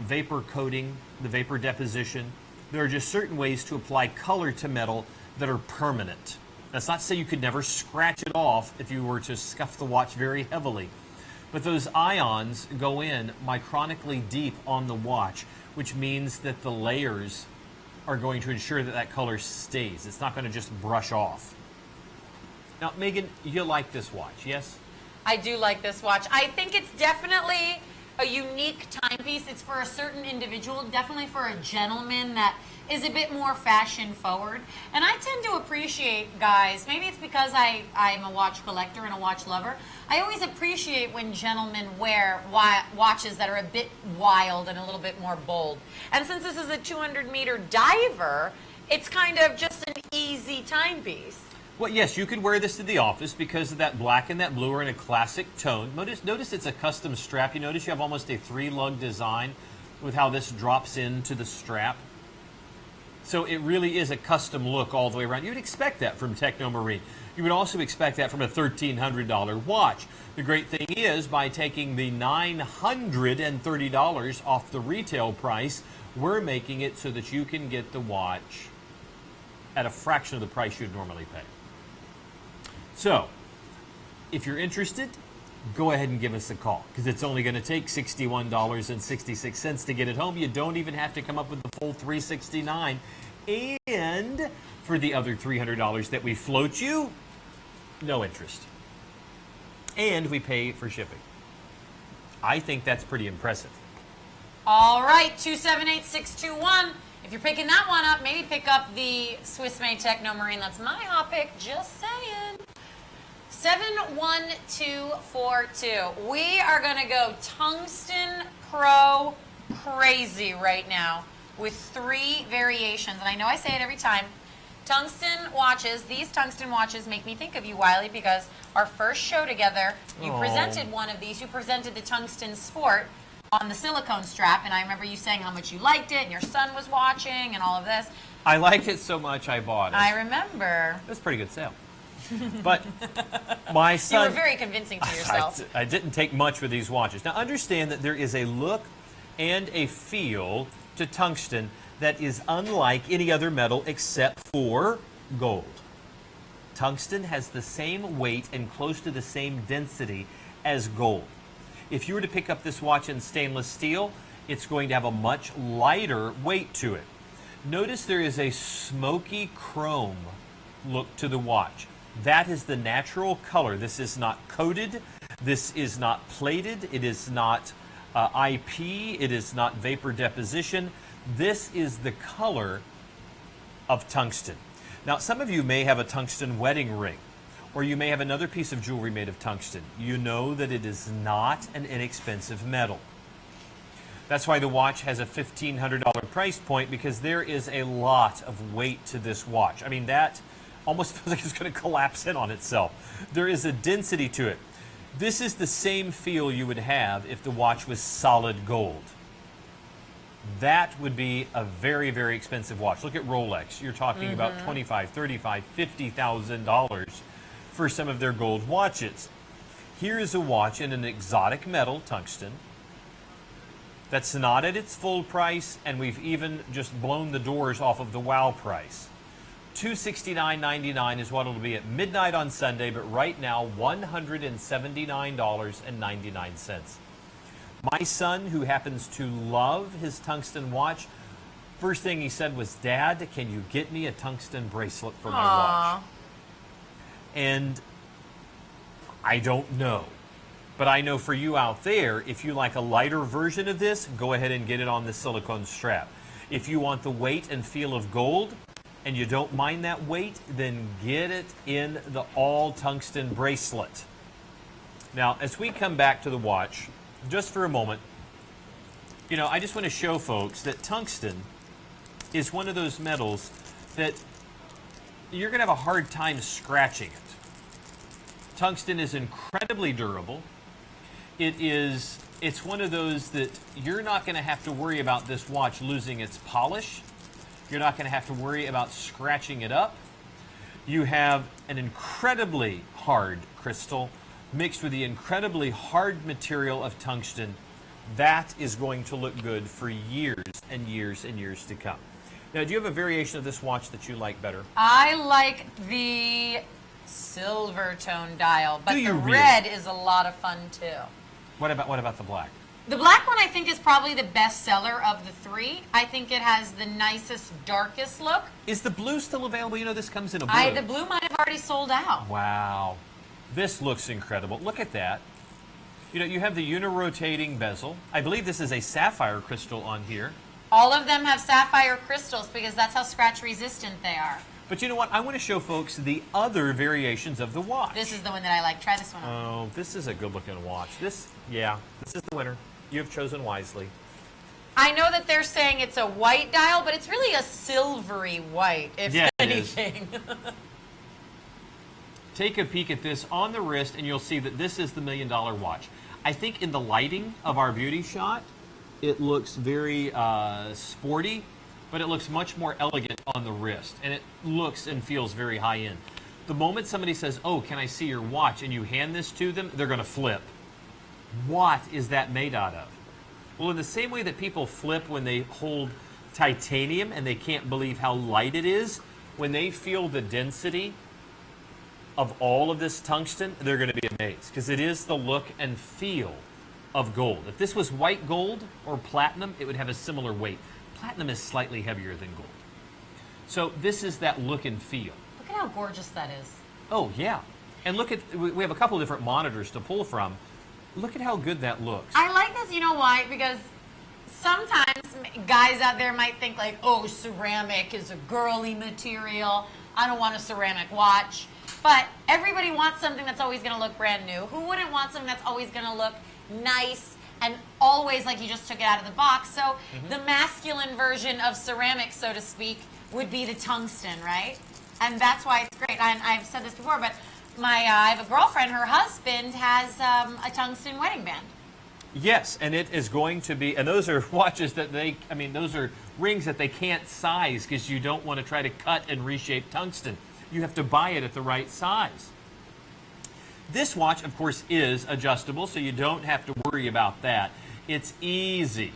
vapor coating, the vapor deposition. There are just certain ways to apply color to metal that are permanent. That's not to say you could never scratch it off if you were to scuff the watch very heavily. But those ions go in micronically deep on the watch, which means that the layers are going to ensure that that color stays. It's not going to just brush off. Now, Megan, you like this watch, yes? I do like this watch. I think it's definitely a unique timepiece. It's for a certain individual, definitely for a gentleman that is a bit more fashion forward. And I tend to appreciate, guys, maybe it's because I'm a watch collector and a watch lover, I always appreciate when gentlemen wear watches that are a bit wild and a little bit more bold. And since this is a 200-meter diver, it's kind of just an easy timepiece. Well, yes, you could wear this to the office because of that black and that blue are in a classic tone. Notice it's a custom strap. You notice you have almost a 3-lug design with how this drops into the strap. So it really is a custom look all the way around. You would expect that from TECHNOMARINE. You would also expect that from a $1,300 watch. The great thing is, by taking the $930 off the retail price, we're making it so that you can get the watch at a fraction of the price you'd normally pay. So, if you're interested, go ahead and give us a call, because it's only going to take $61.66 to get it home. You don't even have to come up with the full $369. And for the other $300 that we float you, no interest. And we pay for shipping. I think that's pretty impressive. All right, 278621. If you're picking that one up, maybe pick up the Swiss-made TECHNOMARINE. That's my hot pick, just saying. 71242. We are going to go tungsten pro crazy right now with 3 variations. And I know I say it every time. Tungsten watches, these tungsten watches make me think of you, Wiley, because our first show together, you presented one of these. You presented the Tungsten Sport on the silicone strap, and I remember you saying how much you liked it, and your son was watching, and all of this. I liked it so much I bought it. I remember. It was a pretty good sale. But my son... You were very convincing to yourself. I didn't take much with these watches. Now understand that there is a look and a feel to tungsten that is unlike any other metal except for gold. Tungsten has the same weight and close to the same density as gold. If you were to pick up this watch in stainless steel, it's going to have a much lighter weight to it. Notice there is a smoky chrome look to the watch. That is the natural color. This is not coated. This is not plated. It is not IP. It is not vapor deposition. This is the color of tungsten. Now, some of you may have a tungsten wedding ring, or you may have another piece of jewelry made of tungsten. You know that it is not an inexpensive metal. That's why the watch has a $1,500 price point, because there is a lot of weight to this watch. I mean, that almost feels like it's going to collapse in on itself. There is a density to it. This is the same feel you would have if the watch was solid gold. That would be a very, very expensive watch. Look at Rolex. You're talking about $25,000, $35,000, $50,000 for some of their gold watches. Here is a watch in an exotic metal, tungsten, that's not at its full price, and we've even just blown the doors off of the wow price. $269.99 is what it'll be at midnight on Sunday, but right now, $179.99. My son, who happens to love his tungsten watch, first thing he said was, "Dad, can you get me a tungsten bracelet for my watch?" And I don't know. But I know for you out there, if you like a lighter version of this, go ahead and get it on the silicone strap. If you want the weight and feel of gold, and you don't mind that weight, then get it in the all tungsten bracelet. Now, as we come back to the watch, just for a moment, you know, I just want to show folks that tungsten is one of those metals that you're going to have a hard time scratching it. Tungsten is incredibly durable. It's one of those that you're not going to have to worry about this watch losing its polish. You're not going to have to worry about scratching it up. You have an incredibly hard crystal mixed with the incredibly hard material of tungsten. That is going to look good for years and years and years to come. Now, do you have a variation of this watch that you like better? I like the silver tone dial, but the really? red is a lot of fun too. What about the black? The black one I think is probably the best seller of the 3. I think it has the nicest, darkest look. Is the blue still available? You know, this comes in a blue. The blue might have already sold out. Wow. This looks incredible. Look at that. You know, you have the uni-rotating bezel. I believe this is a sapphire crystal on here. All of them have sapphire crystals because that's how scratch resistant they are. But you know what? I want to show folks the other variations of the watch. This is the one that I like. Try this one on. Oh, this is a good-looking watch. This is the winner. You have chosen wisely. I know that they're saying it's a white dial, but it's really a silvery white, if anything. Take a peek at this on the wrist, and you'll see that this is the $1 million watch. I think in the lighting of our beauty shot, it looks very sporty, but it looks much more elegant on the wrist, and it looks and feels very high-end. The moment somebody says, oh, can I see your watch, and you hand this to them, they're going to flip. What is that made out of? Well, in the same way that people flip when they hold titanium and they can't believe how light it is, when they feel the density of all of this tungsten, they're going to be amazed, because it is the look and feel of gold. If this was white gold or platinum, it would have a similar weight. Platinum is slightly heavier than gold. So this is that look and feel. Look at how gorgeous that is. Oh, yeah. And look at, we have a couple of different monitors to pull from. Look at how good that looks. I like this, you know why? Because sometimes guys out there might think like, oh, ceramic is a girly material. I don't want a ceramic watch. But everybody wants something that's always going to look brand new. Who wouldn't want something that's always going to look nice and always like you just took it out of the box? So the masculine version of ceramic, so to speak, would be the tungsten, right? And that's why it's great. I've said this before, but I have a girlfriend, her husband has a tungsten wedding band. Yes, and it is going to be, and those are watches that those are rings that they can't size because you don't want to try to cut and reshape tungsten. You have to buy it at the right size. This watch, of course, is adjustable, so you don't have to worry about that. It's easy.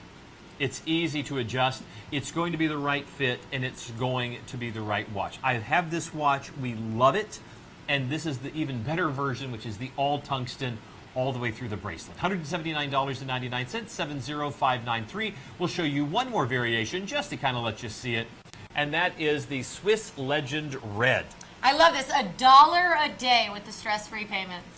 It's easy to adjust. It's going to be the right fit, and it's going to be the right watch. I have this watch. We love it. And this is the even better version, which is the all tungsten all the way through the bracelet. $179.99, 70593. We'll show you one more variation just to kind of let you see it. And that is the Swiss Legend Red. I love this. $1 a day with the stress-free payments.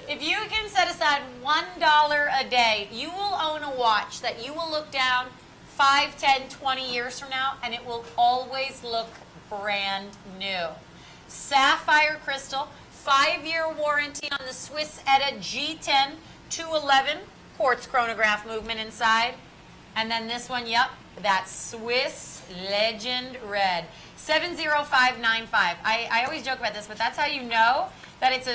If you can set aside $1 a day, you will own a watch that you will look down 5, 10, 20 years from now, and it will always look brand new. Sapphire crystal, 5-year warranty on the Swiss Edda G10 211 quartz chronograph movement inside. And then this one, yep, that Swiss Legend Red. 70595. I always joke about this, but that's how you know that it's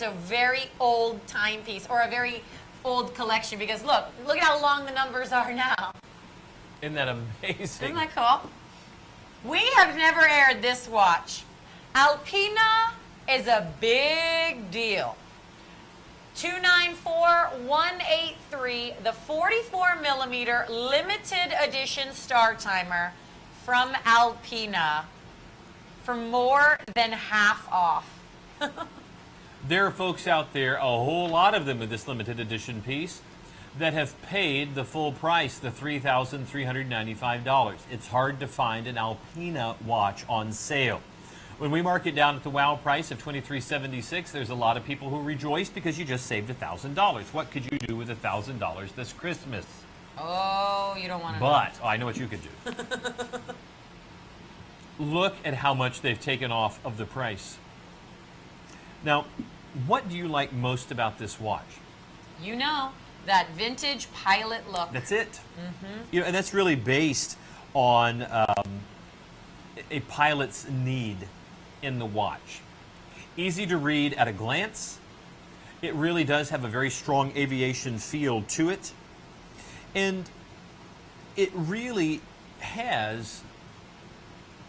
a very old timepiece or a very old collection, because look at how long the numbers are now. Isn't that amazing? Isn't that cool? We have never aired this watch. Alpina is a big deal. 294183, the 44 millimeter limited edition star timer from Alpina for more than half off. There are folks out there, a whole lot of them with this limited edition piece, that have paid the full price, the $3,395. It's hard to find an Alpina watch on sale. When we mark it down at the WOW price of $23.76, there's a lot of people who rejoice because you just saved $1,000. What could you do with $1,000 this Christmas? Oh, you don't want to know. But I know what you could do. Look at how much they've taken off of the price. Now, what do you like most about this watch? You know, that vintage pilot look. That's it. You know, and that's really based on a pilot's need in the watch. Easy to read at a glance. It really does have a very strong aviation feel to it. And it really has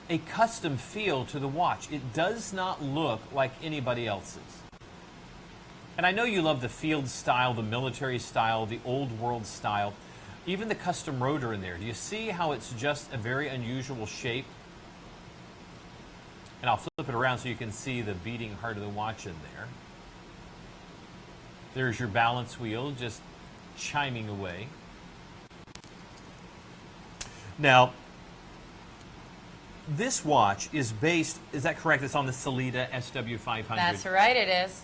a custom feel to the watch. It does not look like anybody else's. And I know you love the field style, the military style, the old world style, even the custom rotor in there. Do you see how it's just a very unusual shape? And I'll flip it around so you can see the beating heart of the watch in there. There's your balance wheel just chiming away. Now, this watch is based, is that correct? It's on the Sellita SW500. That's right, it is.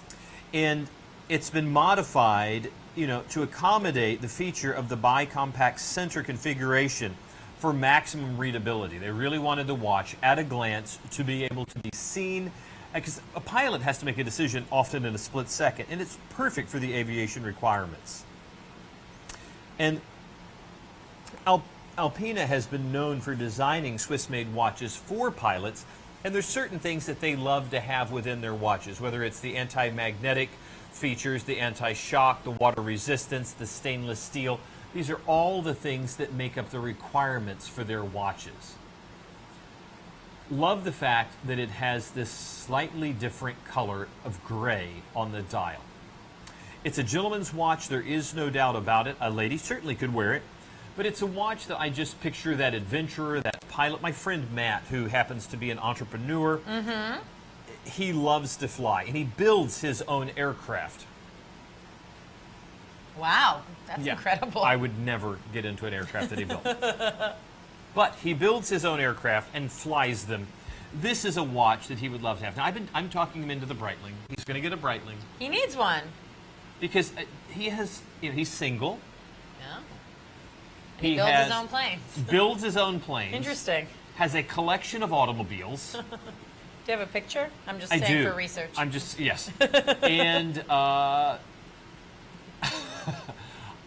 And it's been modified, you know, to accommodate the feature of the bi-compact center configuration for maximum readability. They really wanted the watch at a glance to be able to be seen, because a pilot has to make a decision often in a split second, and it's perfect for the aviation requirements. And Alpina has been known for designing Swiss-made watches for pilots, and there's certain things that they love to have within their watches, whether it's the anti-magnetic features, the anti-shock, the water resistance, the stainless steel. These are all the things that make up the requirements for their watches. Love the fact that it has this slightly different color of gray on the dial. It's a gentleman's watch, there is no doubt about it. A lady certainly could wear it, but it's a watch that I just picture that adventurer, that pilot. My friend Matt, who happens to be an entrepreneur, he loves to fly, and he builds his own aircraft. Wow, that's incredible. I would never get into an aircraft that he built. But he builds his own aircraft and flies them. This is a watch that he would love to have. Now, I'm talking him into the Breitling. He's going to get a Breitling. He needs one. Because he has, he's single. Yeah. He builds his own plane. Builds his own plane. Interesting. Has a collection of automobiles. Do you have a picture? I'm just saying for research. I'm just, yes. And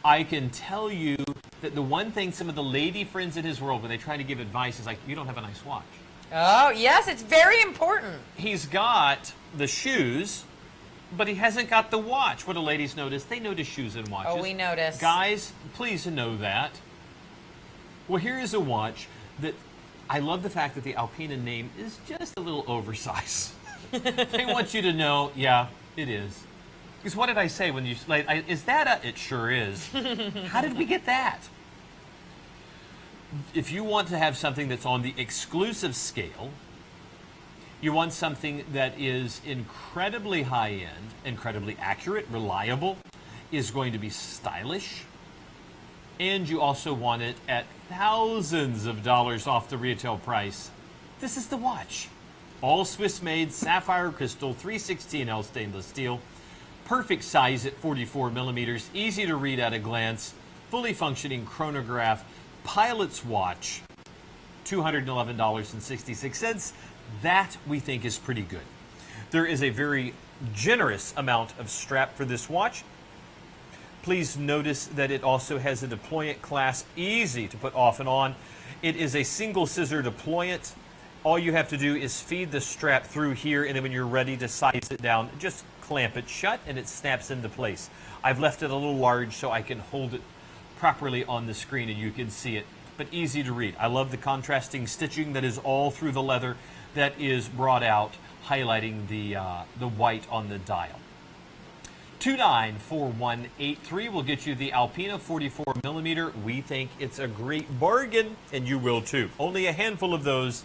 I can tell you that the one thing some of the lady friends in his world, when they try to give advice, is like, you don't have a nice watch. Oh, yes, it's very important. He's got the shoes, but he hasn't got the watch. What do ladies notice? They notice shoes and watches. Oh, we notice. Guys, please know that. Well, here is a watch that I love the fact that the Alpina name is just a little oversized. They want you to know, yeah, it is. Because what did I say when you, like, is that a, it sure is. How did we get that? If you want to have something that's on the exclusive scale, you want something that is incredibly high-end, incredibly accurate, reliable, is going to be stylish, and you also want it at thousands of dollars off the retail price, this is the watch. All Swiss-made, sapphire crystal, 316L stainless steel, perfect size at 44 millimeters, easy to read at a glance, fully functioning chronograph, pilot's watch, $211.66. That we think is pretty good. There is a very generous amount of strap for this watch. Please notice that it also has a deployant clasp, easy to put off and on. It is a single scissor deployant. All you have to do is feed the strap through here, and then when you're ready to size it down, just clamp it shut and it snaps into place. I've left it a little large so I can hold it properly on the screen and you can see it, but easy to read. I love the contrasting stitching that is all through the leather that is brought out, highlighting the white on the dial. 294183 will get you the Alpina 44 millimeter. We think it's a great bargain, and you will too. Only a handful of those.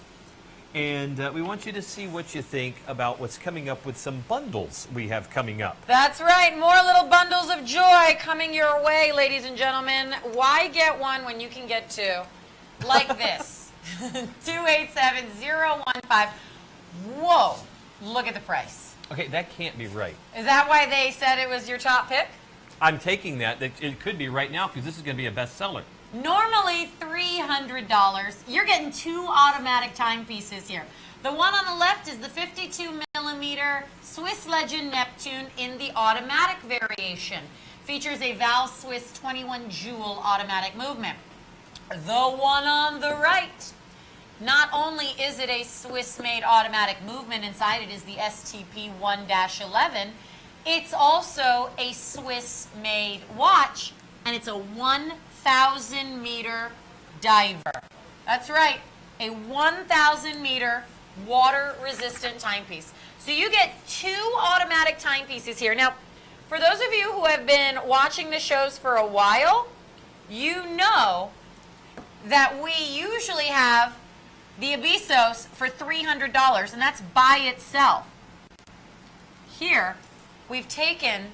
And we want you to see what you think about what's coming up with some bundles we have coming up. That's right. More little bundles of joy coming your way, ladies and gentlemen. Why get one when you can get two? Like this. 287015. Whoa. Look at the price. Okay, that can't be right. Is that why they said it was your top pick? I'm taking that. It could be right now because this is going to be a bestseller. Normally $300. You're getting two automatic timepieces here. The one on the left is the 52 millimeter Swiss Legend Neptune in the automatic variation. Features a Val Swiss 21 jewel automatic movement. The one on the right, not only is it a Swiss-made automatic movement, inside it is the STP-1-11, it's also a Swiss-made watch, and it's a 1,000 meter diver. That's right, a 1,000 meter water resistant timepiece. So you get two automatic timepieces here. Now, for those of you who have been watching the shows for a while, you know that we usually have the Abisos for $300, and that's by itself. Here, we've taken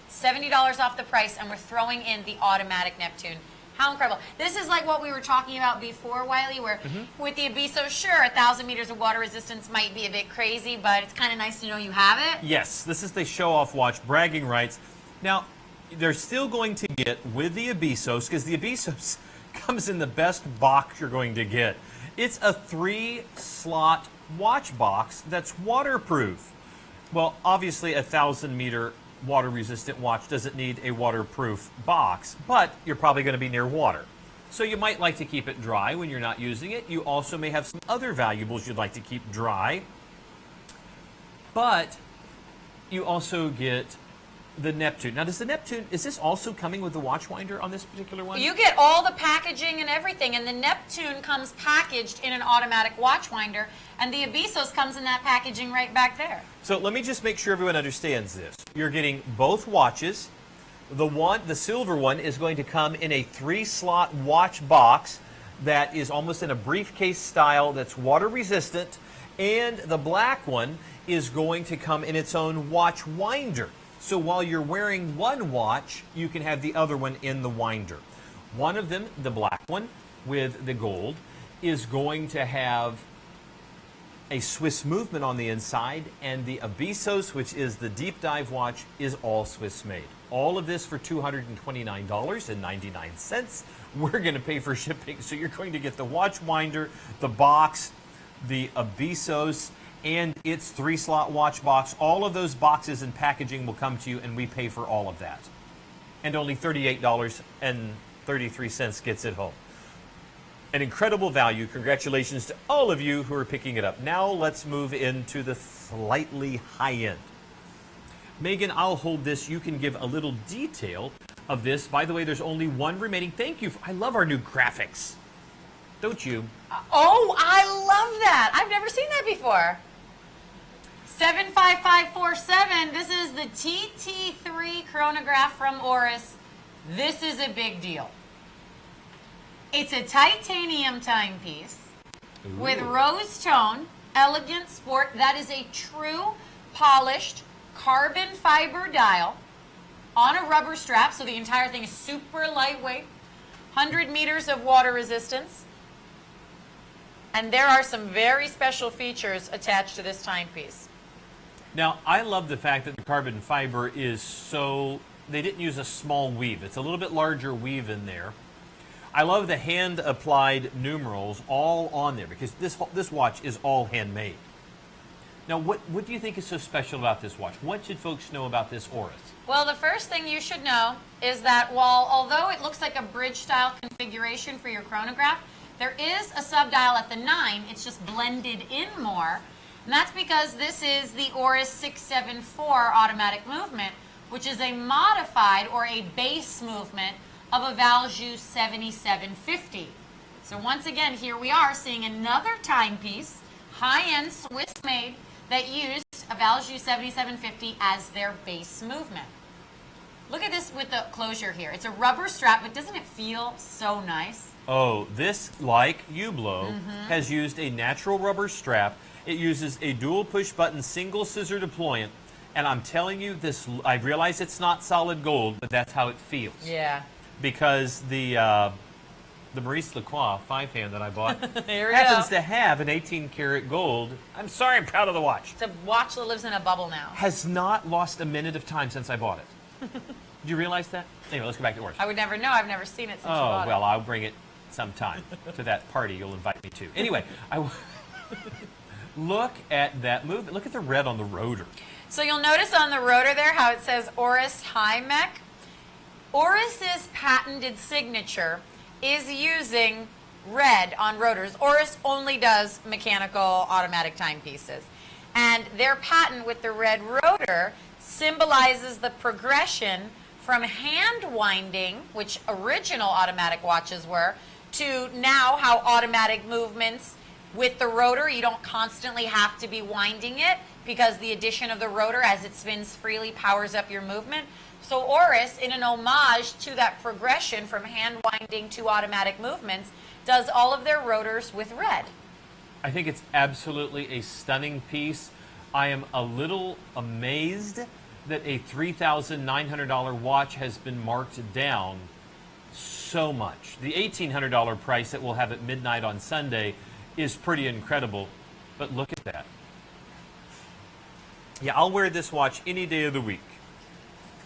$70 off the price, and we're throwing in the automatic Neptune. How incredible. This is like what we were talking about before, Wiley, where with the Abiso, sure, 1,000 meters of water resistance might be a bit crazy, but it's kind of nice to know you have it. Yes, this is the show-off watch, bragging rights. Now, they're still going to get with the Abisos, because the Abisos comes in the best box you're going to get. It's a 3-slot watch box that's waterproof. Well, obviously, a 1,000-meter water-resistant watch doesn't need a waterproof box, but you're probably going to be near water. So you might like to keep it dry when you're not using it. You also may have some other valuables you'd like to keep dry. But you also get the Neptune. Now, does the Neptune, is this also coming with the watch winder on this particular one? You get all the packaging and everything, and the Neptune comes packaged in an automatic watch winder, and the Abyssos comes in that packaging right back there. So let me just make sure everyone understands this. You're getting both watches. The silver one is going to come in a 3-slot watch box that is almost in a briefcase style that's water resistant, and the black one is going to come in its own watch winder. So while you're wearing one watch, you can have the other one in the winder. One of them, the black one with the gold, is going to have a Swiss movement on the inside, and the Abyssos, which is the deep dive watch, is all Swiss made. All of this for $229.99. We're going to pay for shipping, so you're going to get the watch winder, the box, the Abyssos, and its 3-slot watch box. All of those boxes and packaging will come to you, and we pay for all of that. And only $38.33 gets it home. An incredible value. Congratulations to all of you who are picking it up. Now let's move into the slightly high end. Megan, I'll hold this. You can give a little detail of this. By the way, there's only one remaining. Thank you. I love our new graphics. Don't you? Oh, I love that. I've never seen that before. 75547. This is the TT3 chronograph from Oris. This is a big deal. It's a titanium timepiece with rose tone, elegant sport. That is a true polished carbon fiber dial on a rubber strap, so the entire thing is super lightweight, 100 meters of water resistance, and there are some very special features attached to this timepiece. Now, I love the fact that the carbon fiber is so, they didn't use a small weave. It's a little bit larger weave in there. I love the hand-applied numerals all on there, because this watch is all handmade. Now, what do you think is so special about this watch? What should folks know about this Oris? Well, the first thing you should know is that although it looks like a bridge-style configuration for your chronograph, there is a sub-dial at the 9. It's just blended in more. And that's because this is the Oris 674 automatic movement, which is a modified or a base movement of a Valjoux 7750. So once again, here we are seeing another timepiece, high-end Swiss-made, that used a Valjoux 7750 as their base movement. Look at this with the closure here. It's a rubber strap, but doesn't it feel so nice? Oh, this, like Hublot, has used a natural rubber strap. It uses a dual push-button single scissor deployant. And I'm telling you, I realize it's not solid gold, but that's how it feels. Yeah. Because the Maurice Lacroix 5-hand that I bought Here we happens go. to have an 18-karat gold. I'm sorry, I'm proud of the watch. It's a watch that lives in a bubble now. Has not lost a minute of time since I bought it. Do you realize that? Anyway, let's go back to Oris. I would never know. I've never seen it since you Oh, bought well, I'll bring it sometime to that party you'll invite me to. Anyway, look at that movement. Look at the red on the rotor. So you'll notice on the rotor there how it says Oris High Mech. Oris's patented signature is using red on rotors. Oris only does mechanical automatic timepieces. And their patent with the red rotor symbolizes the progression from hand winding, which original automatic watches were, to now how automatic movements with the rotor, you don't constantly have to be winding it because the addition of the rotor as it spins freely powers up your movement. So Oris, in an homage to that progression from hand winding to automatic movements, does all of their rotors with red. I think it's absolutely a stunning piece. I am a little amazed that a $3,900 watch has been marked down so much. The $1,800 price that we'll have at midnight on Sunday is pretty incredible, but look at that. Yeah, I'll wear this watch any day of the week.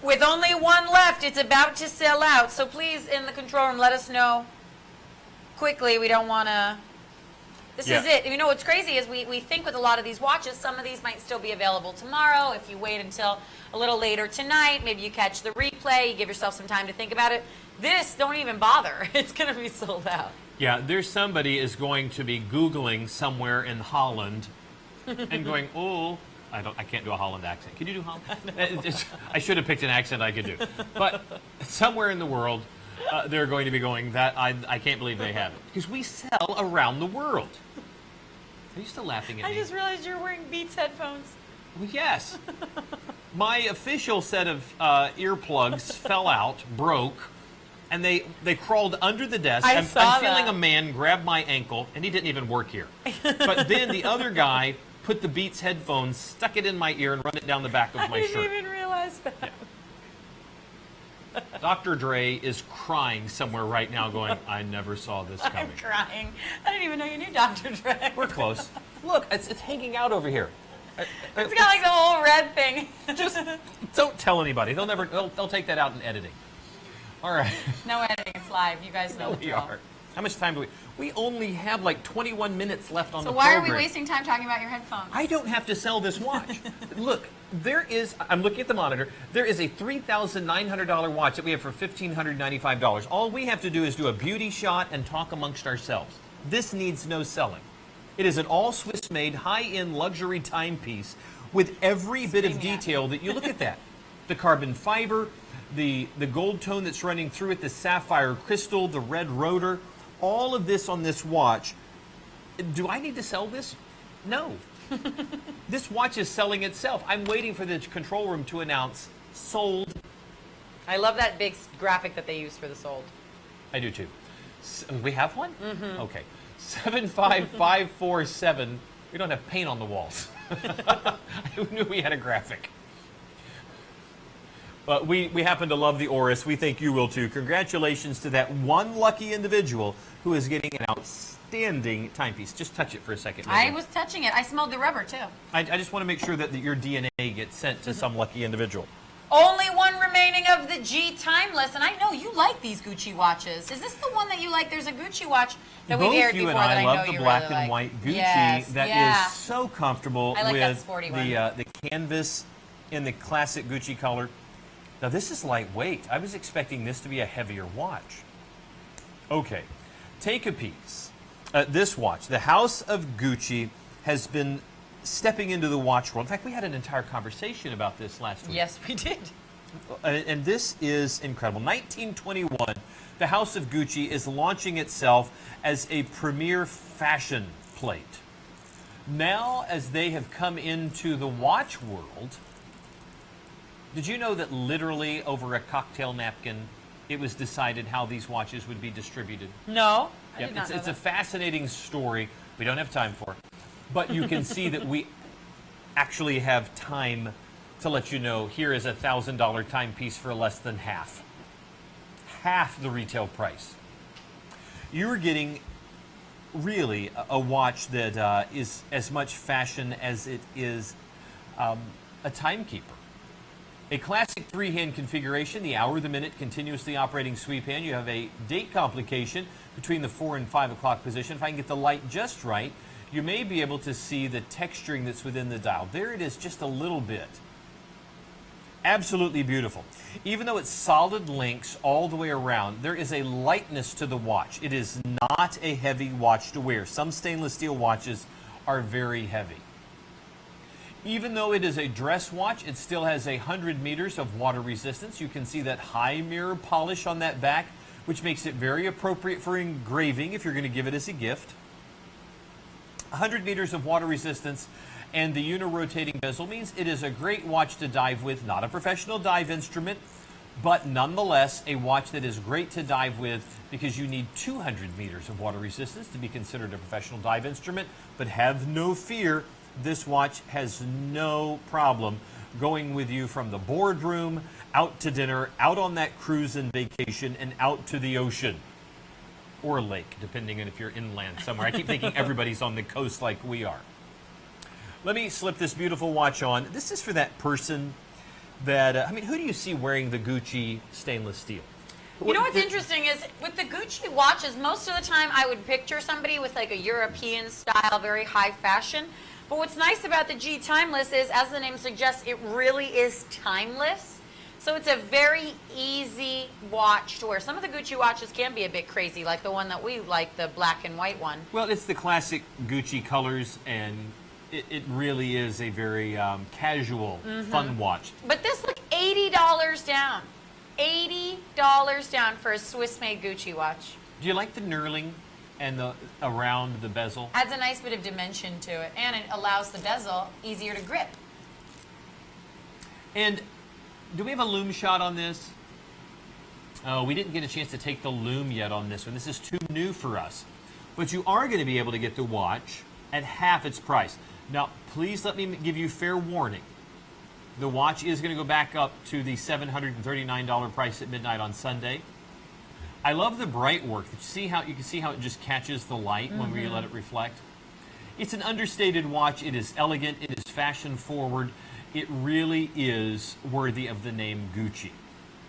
With only one left, it's about to sell out. So please, in the control room, let us know quickly. We don't want to... This is it. You know what's crazy is we think with a lot of these watches, some of these might still be available tomorrow. If you wait until a little later tonight, maybe you catch the replay, you give yourself some time to think about it. This, don't even bother. It's going to be sold out. Yeah, there's somebody is going to be Googling somewhere in Holland and going, oh, I can't do a Holland accent. Can you do Holland? I should have picked an accent I could do. But somewhere in the world, they're going to be going, that I can't believe they have it. Because we sell around the world. Are you still laughing at me? I just realized you're wearing Beats headphones. Well, yes. My official set of earplugs fell out, broke, and they crawled under the desk. I'm feeling a man grab my ankle, and he didn't even work here. But then the other guy put the Beats headphones, stuck it in my ear, and run it down the back of my shirt. I didn't even realize that. Yeah. Dr. Dre is crying somewhere right now going, I never saw this coming. I'm crying. I didn't even know you knew Dr. Dre. We're close. Look, it's hanging out over here. It's got like the whole red thing. Just don't tell anybody. They'll take that out in editing. All right. No editing. It's live. You guys know We are. How much time do we? We only have like 21 minutes left on the program. So why are we wasting time talking about your headphones? I don't have to sell this watch. Look, I'm looking at the monitor. There is a $3,900 watch that we have for $1,595. All we have to do is do a beauty shot and talk amongst ourselves. This needs no selling. It is an all Swiss-made, high-end luxury timepiece with every bit of detail that you look at that. The carbon fiber, the gold tone that's running through it, the sapphire crystal, the red rotor, all of this on this watch. Do I need to sell this? No. This watch is selling itself. I'm waiting for the control room to announce sold. I love that big graphic that they use for the sold. I do too. We have one? Mm-hmm. Okay. 75547. We don't have paint on the walls. I knew we had a graphic. But we happen to love the Oris. We think you will too. Congratulations to that one lucky individual who is getting an outstanding timepiece. Just touch it for a second. I was touching it. I smelled the rubber too. I just want to make sure that your DNA gets sent to some lucky individual. Only one remaining of the G Timeless, and I know you like these Gucci watches. Is this the one that you like? There's a Gucci watch that we've aired before that I know you really like. Both you and I love the black and white Gucci that is so comfortable with the canvas in the classic Gucci color. Now this is lightweight. I was expecting this to be a heavier watch. Okay, take a piece. This watch, the House of Gucci, has been stepping into the watch world. In fact, we had an entire conversation about this last week. Yes, we did. And this is incredible. 1921, the House of Gucci is launching itself as a premier fashion plate. Now, as they have come into the watch world, did you know that literally over a cocktail napkin, it was decided how these watches would be distributed? No, Yep, it's a fascinating story we don't have time for. But you can see that we actually have time to let you know here is a $1,000 timepiece for less than half the retail price. You're getting really a watch that is as much fashion as it is a timekeeper. A classic three-hand configuration, the hour, the minute, continuously operating sweep hand. You have a date complication between the 4 and 5 o'clock position. If I can get the light just right, you may be able to see the texturing that's within the dial. There it is, just a little bit. Absolutely beautiful. Even though it's solid links all the way around, there is a lightness to the watch. It is not a heavy watch to wear. Some stainless steel watches are very heavy. Even though it is a dress watch, it still has 100 meters of water resistance. You can see that high mirror polish on that back, which makes it very appropriate for engraving if you're going to give it as a gift. 100 meters of water resistance, and the uni-rotating bezel means it is a great watch to dive with. Not a professional dive instrument, but nonetheless a watch that is great to dive with because you need 200 meters of water resistance to be considered a professional dive instrument. But have no fear, this watch has no problem going with you from the boardroom, out to dinner, out on that cruise and vacation, and out to the ocean. Or a lake, depending on if you're inland somewhere. I keep thinking everybody's on the coast like we are. Let me slip this beautiful watch on. This is for that person that, who do you see wearing the Gucci stainless steel? You know what's interesting is with the Gucci watches, most of the time I would picture somebody with like a European style, very high fashion. But what's nice about the G Timeless is, as the name suggests, it really is timeless. So it's a very easy watch to wear. Some of the Gucci watches can be a bit crazy, like the one that we like, the black and white one. Well, it's the classic Gucci colors, and it really is a very casual, fun watch. But this, look, $80 down. $80 down for a Swiss-made Gucci watch. Do you like the knurling and the around the bezel? Adds a nice bit of dimension to it, and it allows the bezel easier to grip. And do we have a lume shot on this? Oh, we didn't get a chance to take the lume yet on this one. This is too new for us. But you are going to be able to get the watch at half its price. Now, please let me give you fair warning. The watch is going to go back up to the $739 price at midnight on Sunday. I love the bright work. You can see how it just catches the light when we let it reflect. It's an understated watch. It is elegant. It is fashion forward. It really is worthy of the name Gucci.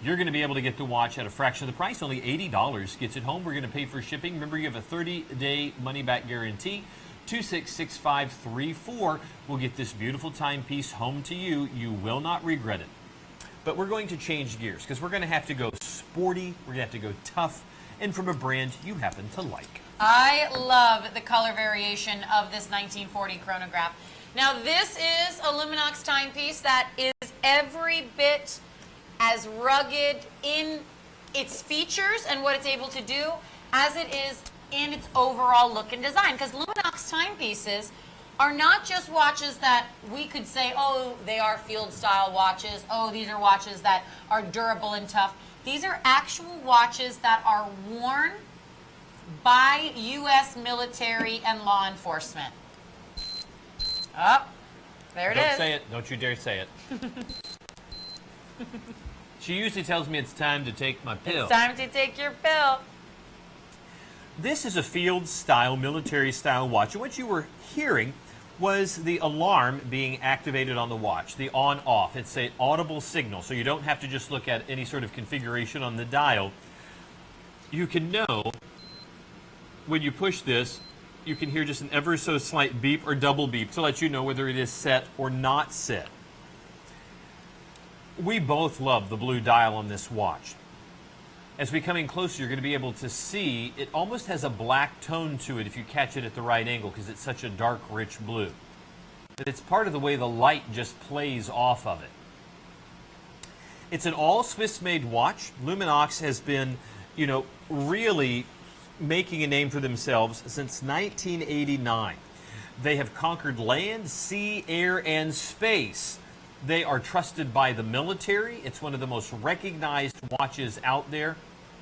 You're going to be able to get the watch at a fraction of the price. Only $80 gets it home. We're going to pay for shipping. Remember, you have a 30-day money-back guarantee. 266534 will get this beautiful timepiece home to you. You will not regret it. But we're going to change gears because we're going to have to go sporty. We're going to have to go tough. And from a brand you happen to like. I love the color variation of this 1940 chronograph. Now, this is a Luminox timepiece that is every bit as rugged in its features and what it's able to do as it is in its overall look and design. Because Luminox timepieces are not just watches that we could say, oh, they are field style watches, oh, these are watches that are durable and tough. These are actual watches that are worn by U.S. military and law enforcement. Oh, there it is. Don't say it. Don't you dare say it. She usually tells me it's time to take my pill. It's time to take your pill. This is a field-style, military-style watch. And what you were hearing was the alarm being activated on the watch, the on-off. It's an audible signal, so you don't have to just look at any sort of configuration on the dial. You can know when you push this, you can hear just an ever so slight beep or double beep to let you know whether it is set or not set. We both love the blue dial on this watch. As we come in closer, you're going to be able to see it almost has a black tone to it if you catch it at the right angle because it's such a dark, rich blue. But it's part of the way the light just plays off of it. It's an all Swiss-made watch. Luminox has been, really making a name for themselves since 1989. They have conquered land, sea, air, and space. They are trusted by the military. It's one of the most recognized watches out there.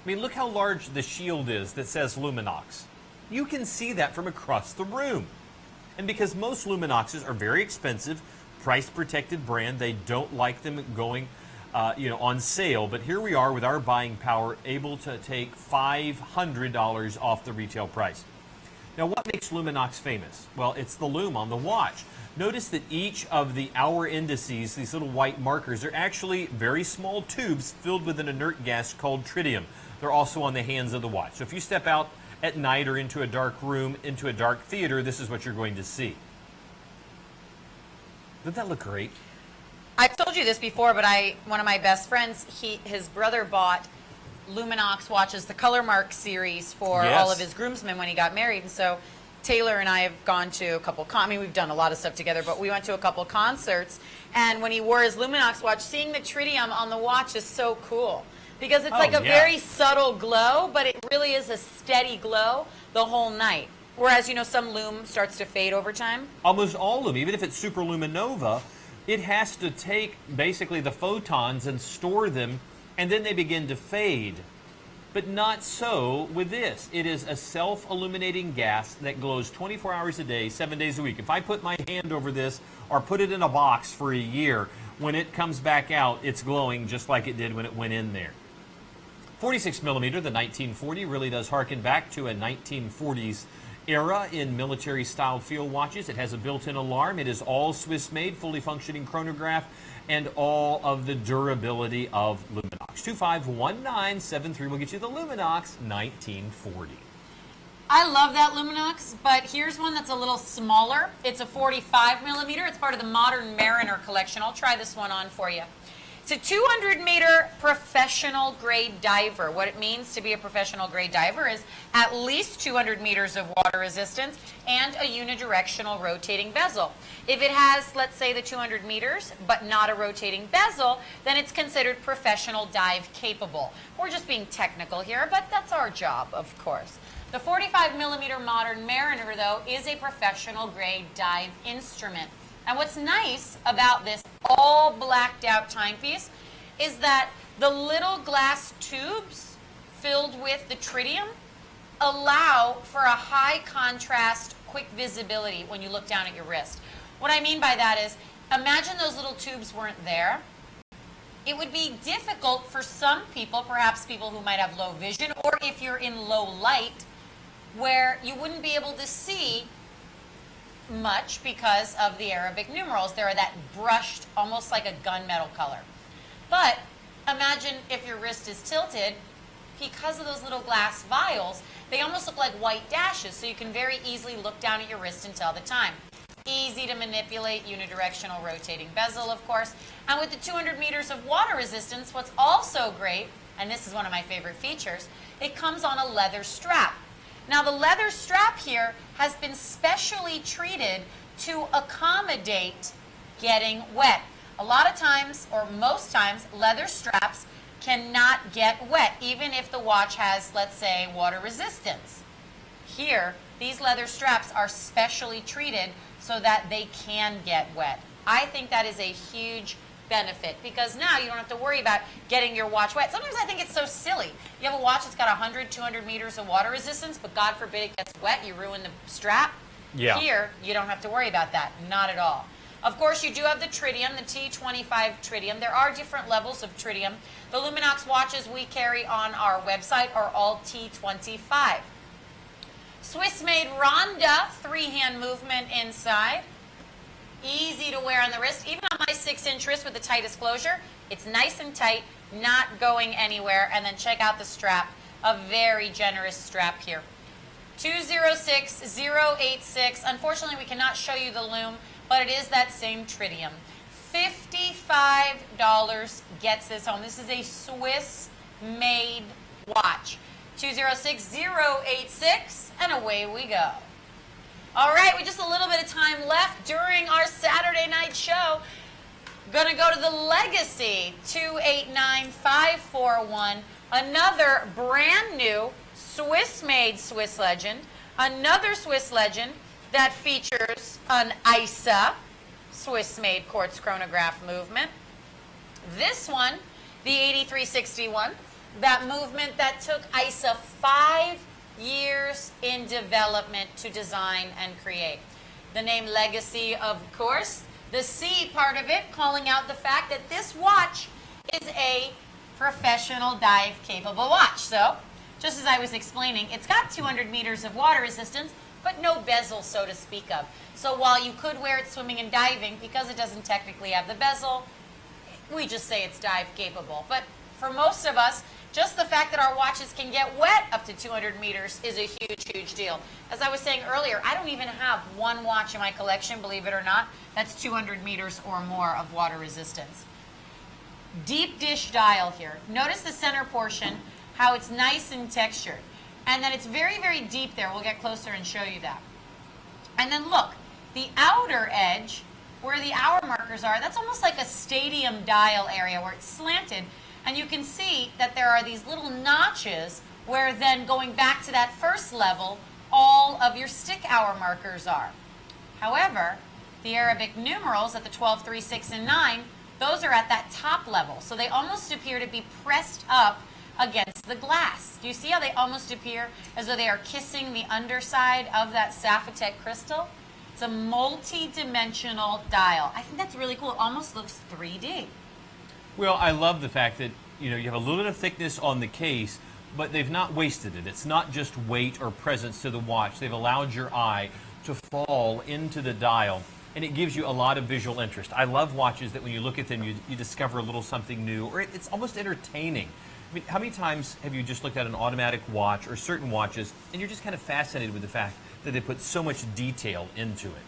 I mean, look how large the shield is that says Luminox. You can see that from across the room. And because most Luminoxes are very expensive, price-protected brand, they don't like them going on sale. But here we are with our buying power, able to take $500 off the retail price. Now, what makes Luminox famous? Well, it's the lume on the watch. Notice that each of the hour indices, these little white markers, are actually very small tubes filled with an inert gas called tritium. They're also on the hands of the watch. So if you step out at night or into a dark room, into a dark theater, this is what you're going to see. Doesn't that look great? I've told you this before, but one of my best friends, his brother bought Luminox watches, the Color Mark series, for all of his groomsmen when he got married. And so Taylor and I have gone to a couple, we've done a lot of stuff together, but we went to a couple concerts, and when he wore his Luminox watch, seeing the tritium on the watch is so cool. Because it's like a very subtle glow, but it really is a steady glow the whole night. Whereas, some lume starts to fade over time. Almost all of them, even if it's superluminova, it has to take basically the photons and store them, and then they begin to fade. But not so with this. It is a self-illuminating gas that glows 24 hours a day, 7 days a week. If I put my hand over this or put it in a box for a year, when it comes back out, it's glowing just like it did when it went in there. 46 millimeter, the 1940, really does harken back to a 1940s era in military-style field watches. It has a built-in alarm. It is all Swiss-made, fully functioning chronograph, and all of the durability of Luminox. 251973 will get you the Luminox 1940. I love that Luminox, but here's one that's a little smaller. It's a 45 millimeter. It's part of the Modern Mariner collection. I'll try this one on for you. It's a 200-meter professional grade diver. What it means to be a professional grade diver is at least 200 meters of water resistance and a unidirectional rotating bezel. If it has, let's say, the 200 meters, but not a rotating bezel, then it's considered professional dive capable. We're just being technical here, but that's our job, of course. The 45-millimeter Modern Mariner, though, is a professional grade dive instrument. And what's nice about this all blacked out timepiece is that the little glass tubes filled with the tritium allow for a high contrast, quick visibility when you look down at your wrist. What I mean by that is, imagine those little tubes weren't there. It would be difficult for some people, perhaps people who might have low vision, or if you're in low light, where you wouldn't be able to see much because of the Arabic numerals. They're that brushed, almost like a gunmetal color. But imagine if your wrist is tilted, because of those little glass vials, they almost look like white dashes, so you can very easily look down at your wrist and tell the time. Easy to manipulate, unidirectional rotating bezel, of course. And with the 200 meters of water resistance, what's also great, and this is one of my favorite features, it comes on a leather strap. Now, the leather strap here has been specially treated to accommodate getting wet. A lot of times, or most times, leather straps cannot get wet, even if the watch has, let's say, water resistance. Here, these leather straps are specially treated so that they can get wet. I think that is a huge benefit, because now you don't have to worry about getting your watch wet. Sometimes I think it's so silly. You have a watch that's got 100, 200 meters of water resistance, but God forbid it gets wet, you ruin the strap. Yeah. Here, you don't have to worry about that. Not at all. Of course, you do have the tritium, the T25 tritium. There are different levels of tritium. The Luminox watches we carry on our website are all T25. Swiss-made Ronda 3-hand movement inside. Easy to wear on the wrist. Even on my 6-inch wrist with the tightest closure, it's nice and tight, not going anywhere. And then check out the strap, a very generous strap here. 206086. Unfortunately, we cannot show you the lume, but it is that same tritium. $55 gets this home. This is a Swiss-made watch. 206086, and away we go. All right, with just a little bit of time left during our Saturday night show, going to go to the Legacy 289541, another brand new Swiss-made Swiss legend, another Swiss legend that features an ISA Swiss-made quartz chronograph movement. This one, the 8361, that movement that took ISA 5 years in development to design and create. The name Legacy, of course, the C part of it calling out the fact that this watch is a professional dive capable watch. So, just as I was explaining, it's got 200 meters of water resistance, but no bezel, so to speak of. So while you could wear it swimming and diving, because it doesn't technically have the bezel, we just say it's dive capable. But for most of us, just the fact that our watches can get wet up to 200 meters is a huge, huge deal. As I was saying earlier, I don't even have one watch in my collection, believe it or not, that's 200 meters or more of water resistance. Deep dish dial here. Notice the center portion, how it's nice and textured. And then it's very, very deep there. We'll get closer and show you that. And then look, the outer edge, where the hour markers are, that's almost like a stadium dial area where it's slanted. And you can see that there are these little notches where then going back to that first level, all of your stick hour markers are. However, the Arabic numerals at the 12, 3, 6, and 9, those are at that top level. So they almost appear to be pressed up against the glass. Do you see how they almost appear as though they are kissing the underside of that Sapphitech crystal? It's a multi-dimensional dial. I think that's really cool. It almost looks 3D. Well, I love the fact that you have a little bit of thickness on the case, but they've not wasted it. It's not just weight or presence to the watch. They've allowed your eye to fall into the dial, and it gives you a lot of visual interest. I love watches that when you look at them, you discover a little something new, or it's almost entertaining. I mean, how many times have you just looked at an automatic watch or certain watches, and you're just kind of fascinated with the fact that they put so much detail into it?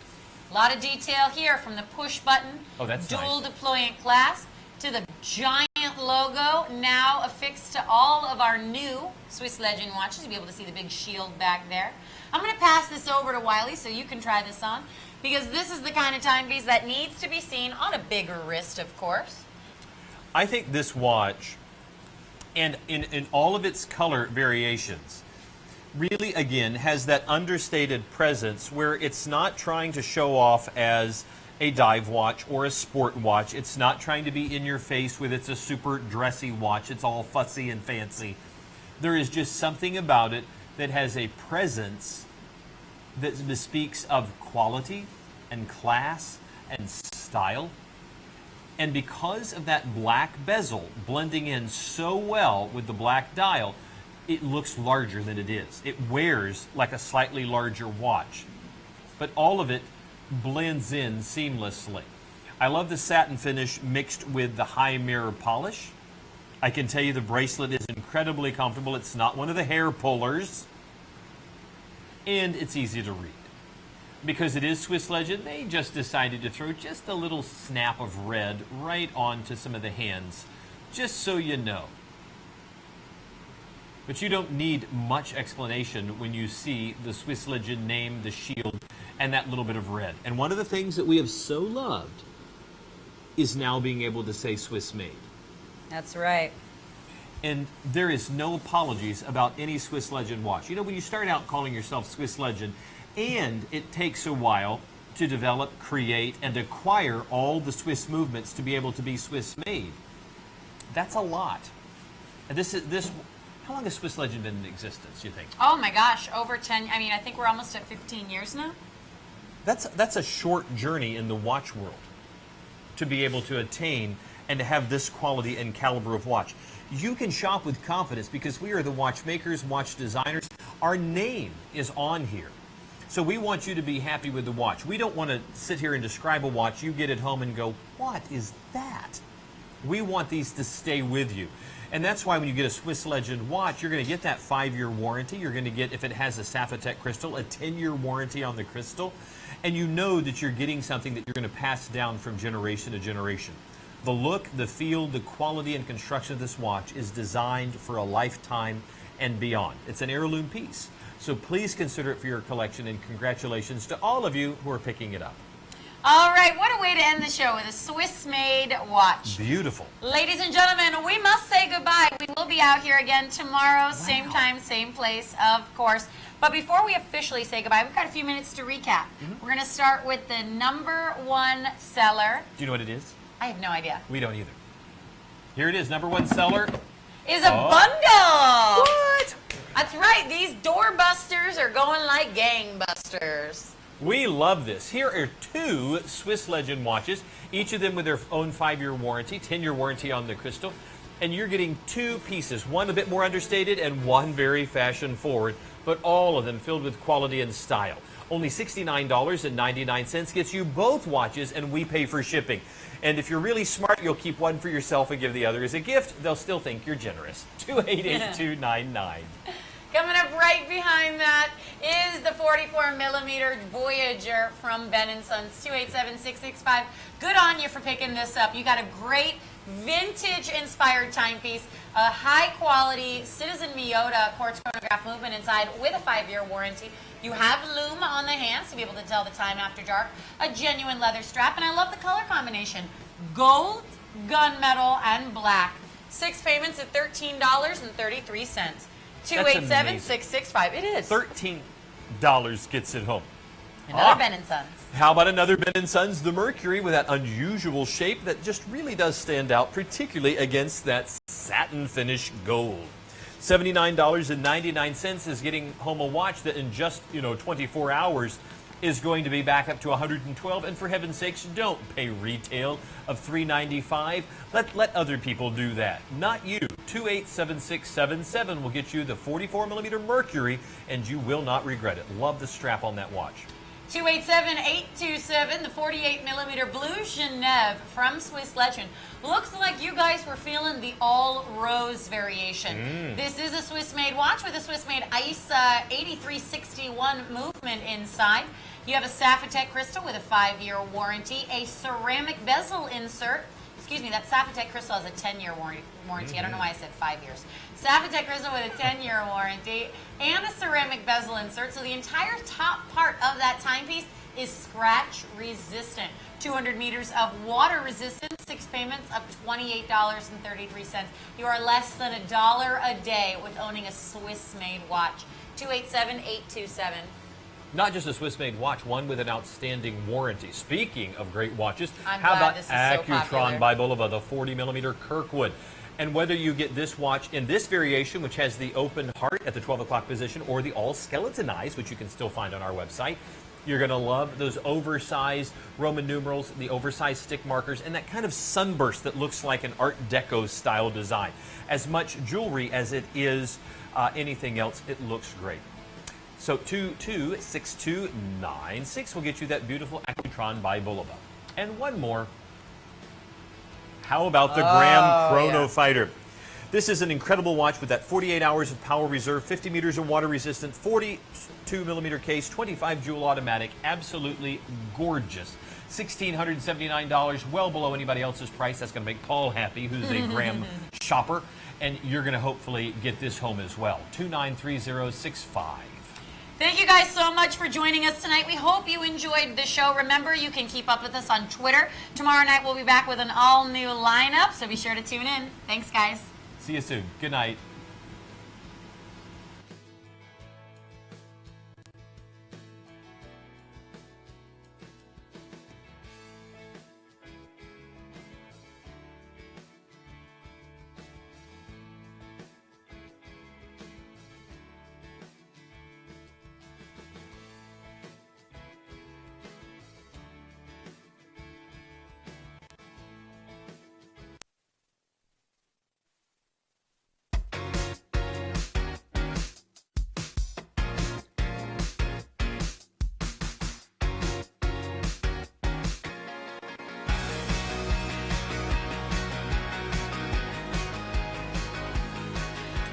A lot of detail here, from the push button, oh, that's dual nice. deployant clasp, to the giant logo now affixed to all of our new Swiss Legend watches. You'll be able to see the big shield back there. I'm going to pass this over to Wiley so you can try this on, because this is the kind of timepiece that needs to be seen on a bigger wrist, of course. I think this watch, and in all of its color variations, really, again, has that understated presence where it's not trying to show off as a dive watch or a sport watch. It's not trying to be in your face with it's a super dressy watch. It's all fussy and fancy. There is just something about it that has a presence that bespeaks of quality and class and style. And because of that black bezel blending in so well with the black dial, it looks larger than it is. It wears like a slightly larger watch, but all of it blends in seamlessly. I love the satin finish mixed with the high mirror polish. I can tell you the bracelet is incredibly comfortable. It's not one of the hair pullers, and it's easy to read. Because it is Swiss Legend, they just decided to throw just a little snap of red right onto some of the hands, just so you know. But you don't need much explanation when you see the Swiss Legend name, the shield, and that little bit of red. And one of the things that we have so loved is now being able to say Swiss made. That's right. And there is no apologies about any Swiss Legend watch. You know, when you start out calling yourself Swiss Legend, and it takes a while to develop, create, and acquire all the Swiss movements to be able to be Swiss made, that's a lot. And how long has Swiss Legend been in existence, you think? Oh my gosh, over 10, I mean, I think we're almost at 15 years now. That's a short journey in the watch world to be able to attain and to have this quality and caliber of watch. You can shop with confidence because we are the watchmakers, watch designers. Our name is on here. So we want you to be happy with the watch. We don't want to sit here and describe a watch. You get it home and go, what is that? We want these to stay with you. And that's why when you get a Swiss Legend watch, you're going to get that 5-year warranty. You're going to get, if it has a Sapphotech crystal, a 10-year warranty on the crystal. And you know that you're getting something that you're going to pass down from generation to generation. The look, the feel, the quality and construction of this watch is designed for a lifetime and beyond. It's an heirloom piece. So please consider it for your collection, and congratulations to all of you who are picking it up. All right, what a way to end the show with a Swiss-made watch. Beautiful. Ladies and gentlemen, we must say goodbye. We will be out here again tomorrow, same time, same place, of course. But before we officially say goodbye, we've got a few minutes to recap. We're going to start with the #1 seller. Do you know what it is? I have no idea. We don't either. Here it is, #1 seller. Is a bundle. What? That's right. These doorbusters are going like gangbusters. We love this. Here are 2 Swiss Legend watches, each of them with their own 5-year warranty, 10-year warranty on the crystal. And you're getting 2 pieces, one a bit more understated and one very fashion forward, but all of them filled with quality and style. Only $69.99 gets you both watches, and we pay for shipping. And if you're really smart, you'll keep one for yourself and give the other as a gift. They'll still think you're generous. 288299. Coming up right behind that is the 44mm Voyager from Ben & Sons, 287-665. Good on you for picking this up. You got a great vintage-inspired timepiece, a high-quality Citizen Miyota quartz chronograph movement inside with a 5-year warranty. You have lume on the hands to be able to tell the time after dark, a genuine leather strap, and I love the color combination. Gold, gunmetal, and black. 6 payments at $13.33. 287-665. It is. $13 gets it home. Another Ben & Sons. How about another Ben & Sons, the Mercury, with that unusual shape that just really does stand out, particularly against that satin finish gold. $79.99 is getting home a watch that in just 24 hours is going to be back up to $112. And for heaven's sakes, don't pay retail of $395. Let other people do that, not you. 287677 will get you the 44mm Mercury, and you will not regret it. Love the strap on that watch. 287-827, the 48mm Blue Genève from Swiss Legend. Looks like you guys were feeling the all-rose variation. This is a Swiss-made watch with a Swiss-made ISA 8361 movement inside. You have a Sapphotech crystal with a 5-year warranty, a ceramic bezel insert, excuse me, that Sapphire Crystal has a 10-year warranty. I don't know why I said 5 years. Sapphire Crystal with a 10-year warranty and a ceramic bezel insert. So the entire top part of that timepiece is scratch resistant. 200 meters of water resistance, 6 payments of $28.33. You are less than $1 a day with owning a Swiss-made watch. 287-827. Not just a Swiss-made watch, one with an outstanding warranty. Speaking of great watches, I'm how glad about this is so Accutron popular. by Bulova, the 40mm Kirkwood? And whether you get this watch in this variation, which has the open heart at the 12 o'clock position, or the all skeletonized, which you can still find on our website, you're going to love those oversized Roman numerals, the oversized stick markers, and that kind of sunburst that looks like an Art Deco style design. As much jewelry as it is anything else, it looks great. So 226296 will get you that beautiful Accutron by Bulova. And one more. How about the Graham Chrono Fighter? This is an incredible watch with that 48 hours of power reserve, 50 meters of water resistant, 42mm case, 25 jewel automatic, absolutely gorgeous. $1,679, well below anybody else's price. That's going to make Paul happy, who's a Graham shopper. And you're going to hopefully get this home as well. 293065. Thank you guys so much for joining us tonight. We hope you enjoyed the show. Remember, you can keep up with us on Twitter. Tomorrow night we'll be back with an all-new lineup, so be sure to tune in. Thanks, guys. See you soon. Good night.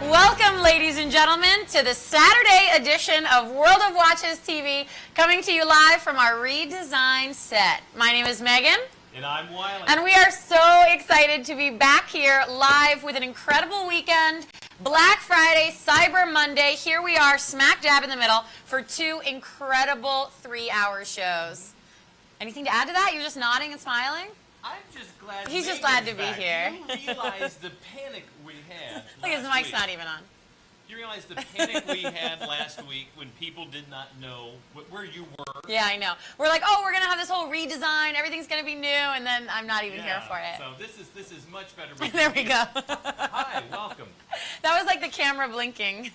Welcome, ladies and gentlemen, to the Saturday edition of World of Watches TV, coming to you live from our redesigned set. My name is Megan. And I'm Wiley. And we are so excited to be back here live with an incredible weekend. Black Friday, Cyber Monday. Here we are, smack dab in the middle, for 2 incredible 3-hour shows. Anything to add to that? You're just nodding and smiling? I'm just glad He's just Megan's glad to be back. here. You realize the panic we had Look, his last mic's week. not even on. You realize the panic we had last week when people did not know where you were? Yeah, I know. We're like, oh, we're going to have this whole redesign. Everything's going to be new, and then I'm not even here for it. So this is much better. There we go. Hi, welcome. That was like the camera blinking.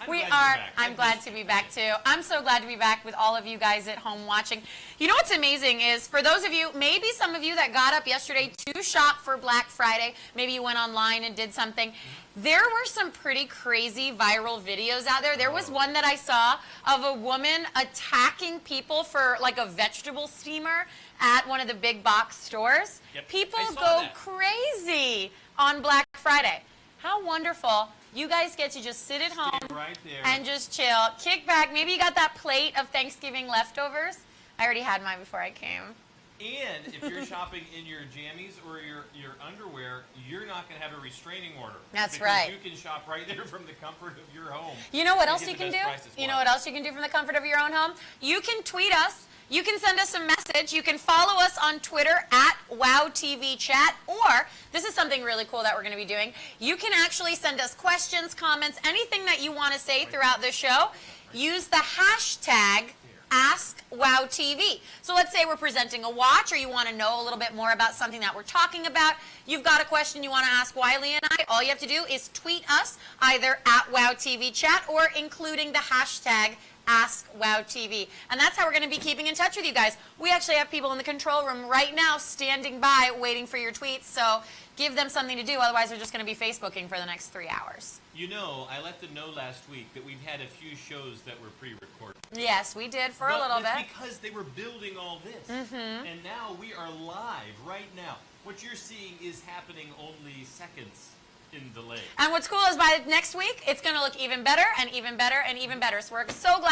I'm glad to be back too. I'm so glad to be back with all of you guys at home watching. You know what's amazing is for those of you, maybe some of you that got up yesterday to shop for Black Friday, maybe you went online and did something. There were some pretty crazy viral videos out there. There was one that I saw of a woman attacking people for like a vegetable steamer at one of the big box stores. Yep, People I saw go that. crazy on Black Friday. How wonderful. You guys get to just sit at home right there. and just chill. Kick back. Maybe you got that plate of Thanksgiving leftovers. I already had mine before I came. And if you're shopping in your jammies or your underwear, you're not going to have a restraining order. That's because right. You can shop right there from the comfort of your home. You know what and else get you the can best do? prices You for know it. what else you can do from the comfort of your own home? You can tweet us. You can send us a message. You can follow us on Twitter at WowTVChat. Or, this is something really cool that we're going to be doing. You can actually send us questions, comments, anything that you want to say throughout the show. Use the hashtag AskWowTV. So let's say we're presenting a watch or you want to know a little bit more about something that we're talking about. You've got a question you want to ask Wiley and I. All you have to do is tweet us either at WowTVChat or including the hashtag AskWowTV. And that's how we're going to be keeping in touch with you guys. We actually have people in the control room right now standing by waiting for your tweets. So give them something to do. Otherwise, they're just going to be Facebooking for the next 3 hours. You know, I let them know last week that we've had a few shows that were pre-recorded. Yes, we did for a little That's bit. because they were building all this. And now we are live right now. What you're seeing is happening only seconds in delay. And what's cool is by next week, it's going to look even better and even better and even better. So we're so glad